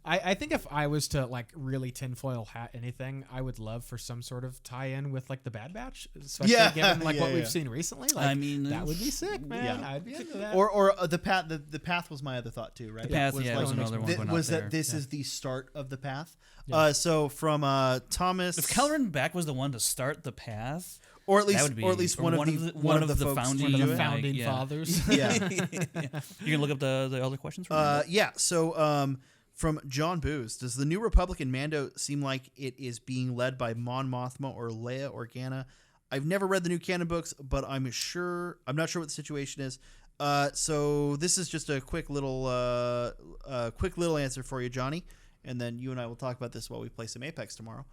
S3: I think if I was to like really tinfoil hat anything, I would love for some sort of tie-in with like the Bad Batch, especially given like what we've seen recently. Like,
S1: I mean,
S3: that would be sick, man. I'd be into that.
S2: Or the path. The path was my other thought too, right?
S1: The path, was another one.
S2: Was that this is the start of the path? So from Thomas,
S1: if Kelleran Beck was the one to start the path.
S2: Or at least one of the
S3: founding fathers.
S2: Yeah.
S1: You can look up the other questions.
S2: Yeah. So from John Booz, does the New Republic in Mando seem like it is being led by Mon Mothma or Leia Organa? I've never read the new canon books, but I'm not sure what the situation is. So this is just a quick little answer for you, Johnny, and then you and I will talk about this while we play some Apex tomorrow.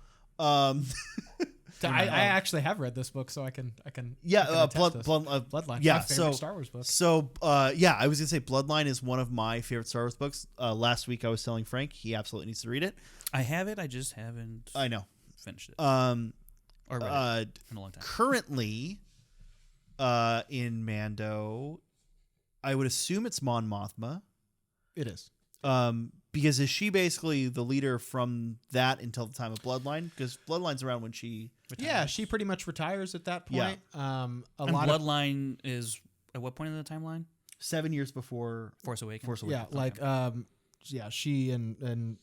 S3: I actually have read this book, so I can
S2: Bloodline.
S3: Yeah, my favorite Star Wars book.
S2: So I was gonna say Bloodline is one of my favorite Star Wars books. Last week I was telling Frank he absolutely needs to read it.
S1: I have it. I just haven't.
S2: I know.
S1: Finished it.
S2: Or
S1: read it in a long time.
S2: Currently, in Mando, I would assume it's Mon Mothma.
S3: It is.
S2: Because is she basically the leader from that until the time of Bloodline? Because Bloodline's around when she retires.
S3: Yeah, she pretty much retires at that point.
S1: Yeah. Bloodline is at what point in the timeline?
S2: 7 years before
S1: Force Awakens.
S3: Yeah, like she and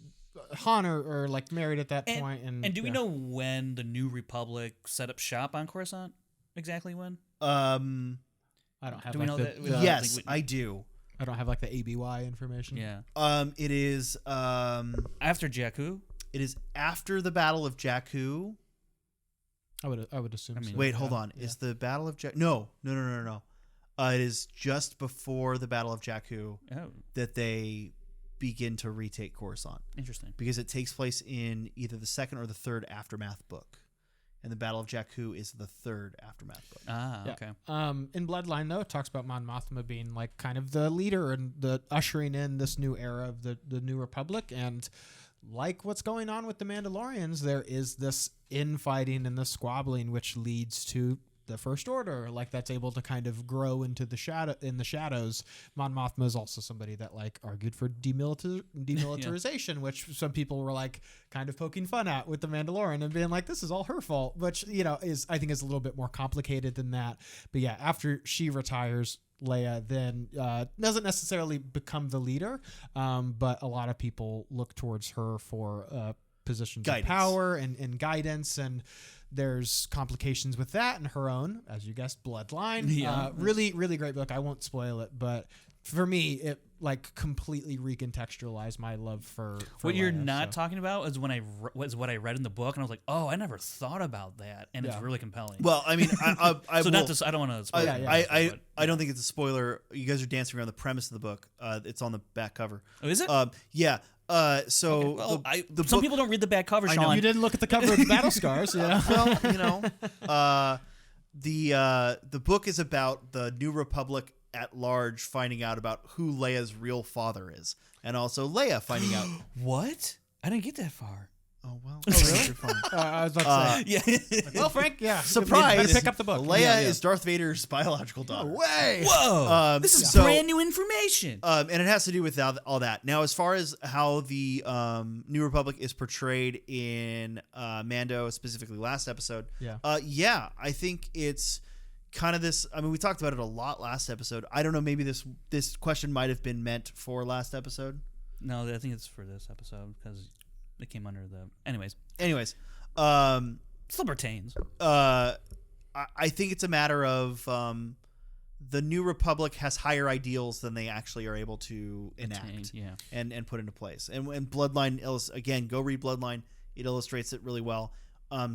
S3: Han are like married at that point. And
S1: do we know when the New Republic set up shop on Coruscant? Exactly when?
S3: I don't have.
S1: Do we know that?
S2: Yes, I do.
S3: I don't have like the ABY information.
S1: Yeah.
S2: It is
S1: after Jakku.
S2: It is after the Battle of Jakku.
S3: I would assume.
S1: I mean,
S3: so.
S2: Wait, hold on. Is the Battle of Jakku? No. It is just before the Battle of Jakku that they begin to retake Coruscant.
S1: Interesting.
S2: Because it takes place in either the second or the third Aftermath book. And the Battle of Jakku is the third Aftermath book.
S1: Okay.
S3: In Bloodline, though, it talks about Mon Mothma being like kind of the leader and the ushering in this new era of the New Republic. And like what's going on with the Mandalorians, there is this infighting and the squabbling, which leads to the First Order, like that's able to kind of grow into the shadows. Mon Mothma is also somebody that like argued for demilitarization, which some people were like kind of poking fun at with the Mandalorian and being like, this is all her fault, which I think is a little bit more complicated than that. But yeah, after she retires, Leia then doesn't necessarily become the leader, but a lot of people look towards her for positions of power and guidance, and there's complications with that and her own, as you guessed, bloodline. Really, really great book. I won't spoil it, but for me, it like completely recontextualized my love for
S1: what
S3: Leia,
S1: you're not talking about is what I read in the book, and I was like, oh, I never thought about that, and it's really compelling.
S2: Well, I mean, I
S1: don't want to spoil it.
S2: I don't think it's a spoiler. You guys are dancing around the premise of the book. It's on the back cover.
S1: Oh, is it?
S2: Yeah.
S1: Some people don't read the back cover, Sean.
S3: You didn't look at the cover of the Battle Scars. Yeah.
S2: Well, the book is about the New Republic at large finding out about who Leia's real father is, and also Leia finding out.
S1: What? I didn't get that far.
S2: Oh well.
S3: Oh really? You're fine. I was about to say.
S1: Yeah.
S3: Well, Frank. Yeah.
S2: Surprise!
S3: Pick up the book.
S2: Leia is Darth Vader's biological daughter.
S3: No way.
S1: Whoa! This is brand new information.
S2: And it has to do with all that. Now, as far as how the New Republic is portrayed in Mando, specifically last episode, I think it's kind of this. I mean, we talked about it a lot last episode. I don't know. Maybe this question might have been meant for last episode.
S1: No, I think it's for this episode because it came under the. Anyways,
S2: still
S1: pertains.
S2: I think it's a matter of the New Republic has higher ideals than they actually are able to enact and put into place. And Bloodline, again, go read Bloodline. It illustrates it really well.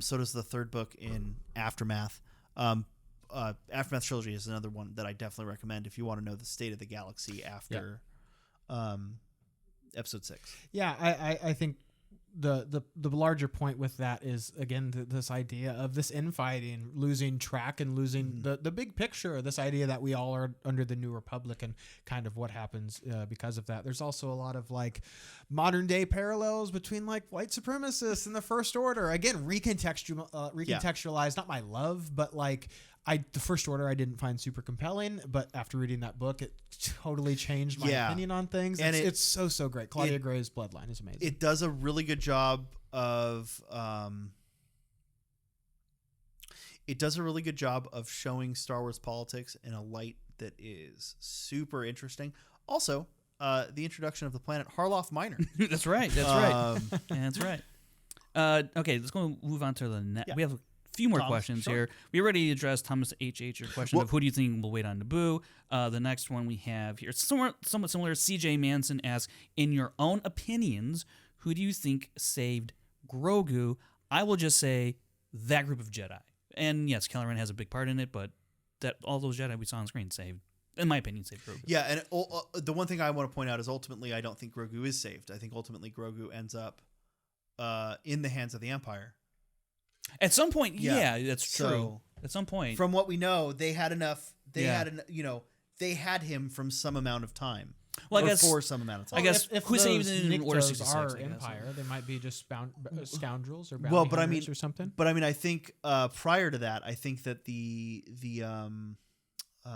S2: So does the third book in Aftermath. Aftermath Trilogy is another one that I definitely recommend if you want to know the state of the galaxy after Episode 6.
S3: Yeah, I think the larger point with that is, again, this idea of this infighting, losing track and losing the big picture, this idea that we all are under the New Republic and kind of what happens because of that. There's also a lot of like modern day parallels between like white supremacists and the First Order. Again, recontextualized, not my love, but like the First Order I didn't find super compelling, but after reading that book, it totally changed my opinion on things. And it's so great. Claudia Gray's Bloodline is amazing.
S2: It does a really good job of showing Star Wars politics in a light that is super interesting. Also, the introduction of the planet Harloff Minor.
S1: That's right. That's right. Okay, let's go move on to the next. We have a few more questions here. We already addressed Thomas H.H. your question of who do you think will wait on Naboo. The next one we have here, it's somewhat similar. C.J. Manson asks, in your own opinions, who do you think saved Grogu? I will just say that group of Jedi. And yes, Kylo Ren has a big part in it, but that all those Jedi we saw on screen saved, in my opinion, saved Grogu.
S2: Yeah, and the one thing I want to point out is ultimately I don't think Grogu is saved. I think ultimately Grogu ends up in the hands of the Empire.
S1: At some point, that's true. At some point,
S2: from what we know, they had enough. They had him from some amount of time.
S1: Well, I guess
S2: for some amount of time.
S1: I guess
S3: if
S1: who saved in Order
S3: Nictos
S1: 66?
S3: Are Empire, they might be just scoundrels or
S2: hunters
S3: or something.
S2: But I mean, I think prior to that, I think that the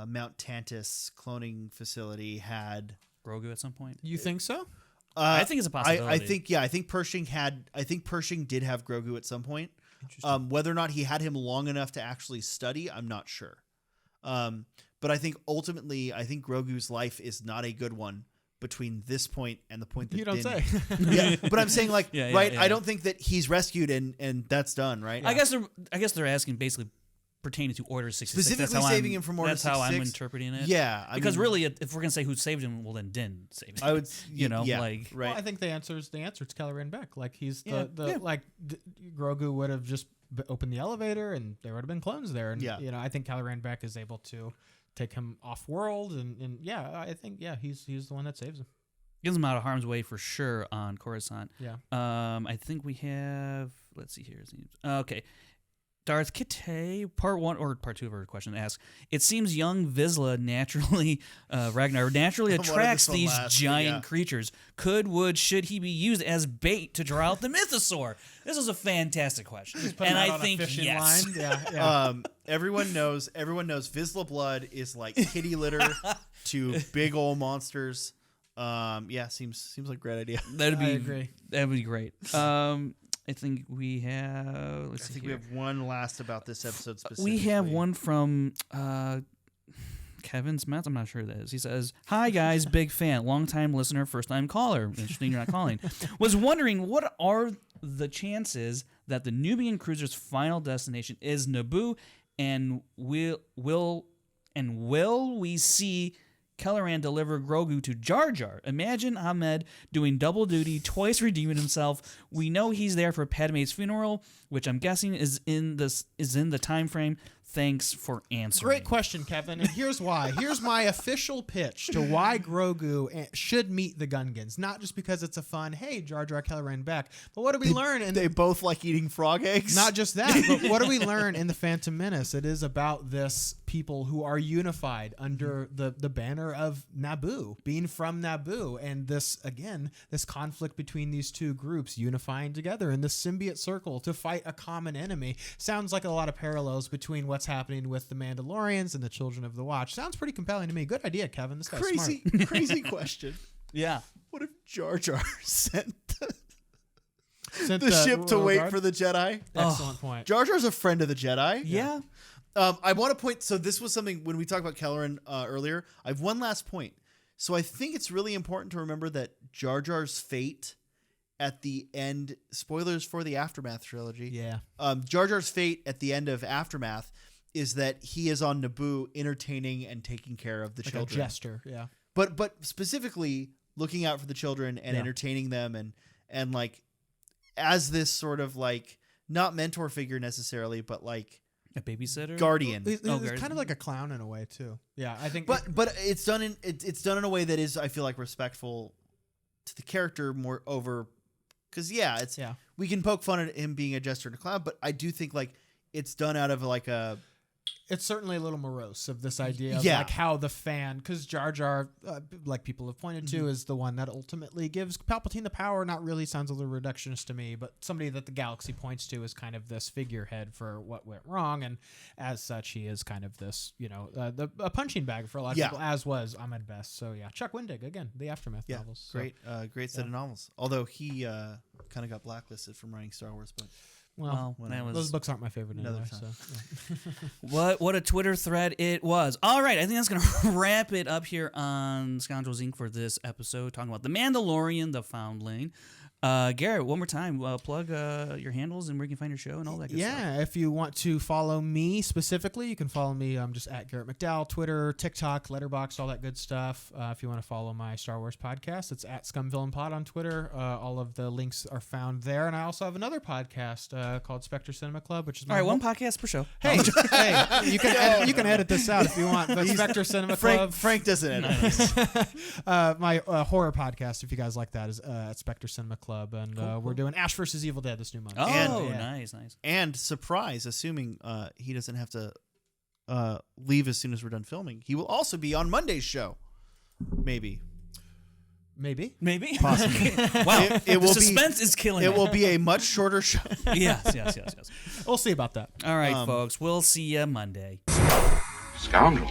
S2: Mount Tantus cloning facility had
S1: Grogu at some point.
S3: You think so?
S1: I think it's a possibility.
S2: I think Pershing did have Grogu at some point. Whether or not he had him long enough to actually study, I'm not sure. But I think ultimately, Grogu's life is not a good one between this point and the point that
S3: you don't say.
S2: Yeah, but I'm saying like I don't think that he's rescued and that's done, right?
S1: I guess they're asking basically pertaining to Order 66.
S2: Specifically saving him from Order 66.
S1: That's how I'm interpreting it.
S2: Yeah,
S1: because really, if we're gonna say who saved him, well, then Din saved him.
S2: I would,
S1: like
S2: right.
S3: Well, I think the answer is Caloran Beck. Like he's Grogu would have just opened the elevator, and there would have been clones there. And I think Caloran Beck is able to take him off world, and I think he's the one that saves him.
S1: Gets him out of harm's way for sure on Coruscant.
S3: Yeah.
S1: I think we have. Let's see here. Okay. Darth Kitay, part 1 or part 2 of her question asks, it seems young Vizsla naturally attracts these giant creatures. Should he be used as bait to draw out the mythosaur? This is a fantastic question. And I think yes.
S3: Line. Yeah.
S2: Everyone knows Vizsla blood is like kitty litter to big old monsters. Seems like a great idea.
S3: I agree.
S1: That'd be great. I think we have.
S2: We have one last about this episode specifically.
S1: We have one from Kevin Smith. I'm not sure who that is. He says, "Hi guys, big fan, long time listener, first time caller. Interesting, you're not calling. Was wondering what are the chances that the Nubian cruiser's final destination is Naboo, and will we see Kelleran deliver Grogu to Jar Jar? Imagine Ahmed doing double duty, twice redeeming himself. We know he's there for Padme's funeral, which I'm guessing is in the time frame. Thanks for answering."
S3: Great question, Kevin. And here's why. Here's my official pitch to why Grogu should meet the Gungans. Not just because it's a fun, hey, Jar Jar Kelleran Beck, but what do we learn?
S2: They both like eating frog eggs.
S3: Not just that, but what do we learn in The Phantom Menace? It is about this people who are unified under the banner of Naboo, being from Naboo, and this conflict between these two groups unifying together in this symbiote circle to fight a common enemy. Sounds like a lot of parallels between what's happening with the Mandalorians and the Children of the Watch. Sounds pretty compelling to me. Good idea, Kevin. This guy's
S2: crazy,
S3: smart.
S2: crazy question.
S1: Yeah.
S2: What if Jar Jar sent the ship to wait
S3: guard?
S2: for the Jedi?
S3: Excellent point.
S2: Jar Jar's a friend of the Jedi.
S1: Yeah.
S2: I want to point. So this was something when we talked about Kelleran earlier. I have one last point. So I think it's really important to remember that Jar Jar's fate at the end. Spoilers for the Aftermath trilogy.
S3: Yeah.
S2: Jar Jar's fate at the end of Aftermath is that he is on Naboo, entertaining and taking care of the children.
S3: A jester. Yeah.
S2: But specifically looking out for the children and entertaining them and like as this sort of like not mentor figure necessarily, but like
S1: a babysitter,
S2: guardian.
S3: It's kind of like a clown in a way too. Yeah, I think.
S2: But it's done in a way that is, I feel like, respectful to the character more over. Because we can poke fun at him being a jester and a clown, but I do think like it's done out of like a.
S3: It's certainly a little morose of this idea of like how the fan, because Jar Jar, like people have pointed to, is the one that ultimately gives Palpatine the power. Not really, sounds a little reductionist to me, but somebody that the galaxy points to is kind of this figurehead for what went wrong, and as such, he is kind of this, a punching bag for a lot of people, as was Ahmed Best. So Chuck Wendig again, the Aftermath novels. So,
S2: great set of novels. Although he kind of got blacklisted from writing Star Wars, but.
S3: Well, those books aren't my favorite anyway. So,
S1: What a Twitter thread it was. All right, I think that's going to wrap it up here on Scoundrels Inc. for this episode, talking about The Mandalorian, The Foundling. Garrett, one more time, plug your handles and where you can find your show and all that good stuff.
S3: Yeah, if you want to follow me specifically, you can follow me. I'm just at Garrett McDowell, Twitter, TikTok, Letterboxd, all that good stuff. If you want to follow my Star Wars podcast, it's at ScumVillainPod on Twitter. All of the links are found there. And I also have another podcast called Spectre Cinema Club, which is my
S1: one podcast per show.
S3: Hey, you can edit this out if you want. But Spectre Cinema Club.
S2: Frank doesn't edit.
S3: My horror podcast, if you guys like that, is at Spectre Cinema Club. And we're doing Ash vs. Evil Dead this new month.
S1: Oh, nice.
S2: And surprise, assuming he doesn't have to leave as soon as we're done filming, he will also be on Monday's show. Maybe.
S1: Possibly. Wow.
S2: It will
S1: suspense is killing
S2: it. It will be a much shorter show.
S1: Yes.
S3: We'll see about that.
S1: All right, folks. We'll see you Monday.
S4: Scoundrel.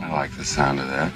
S4: I like the sound of that.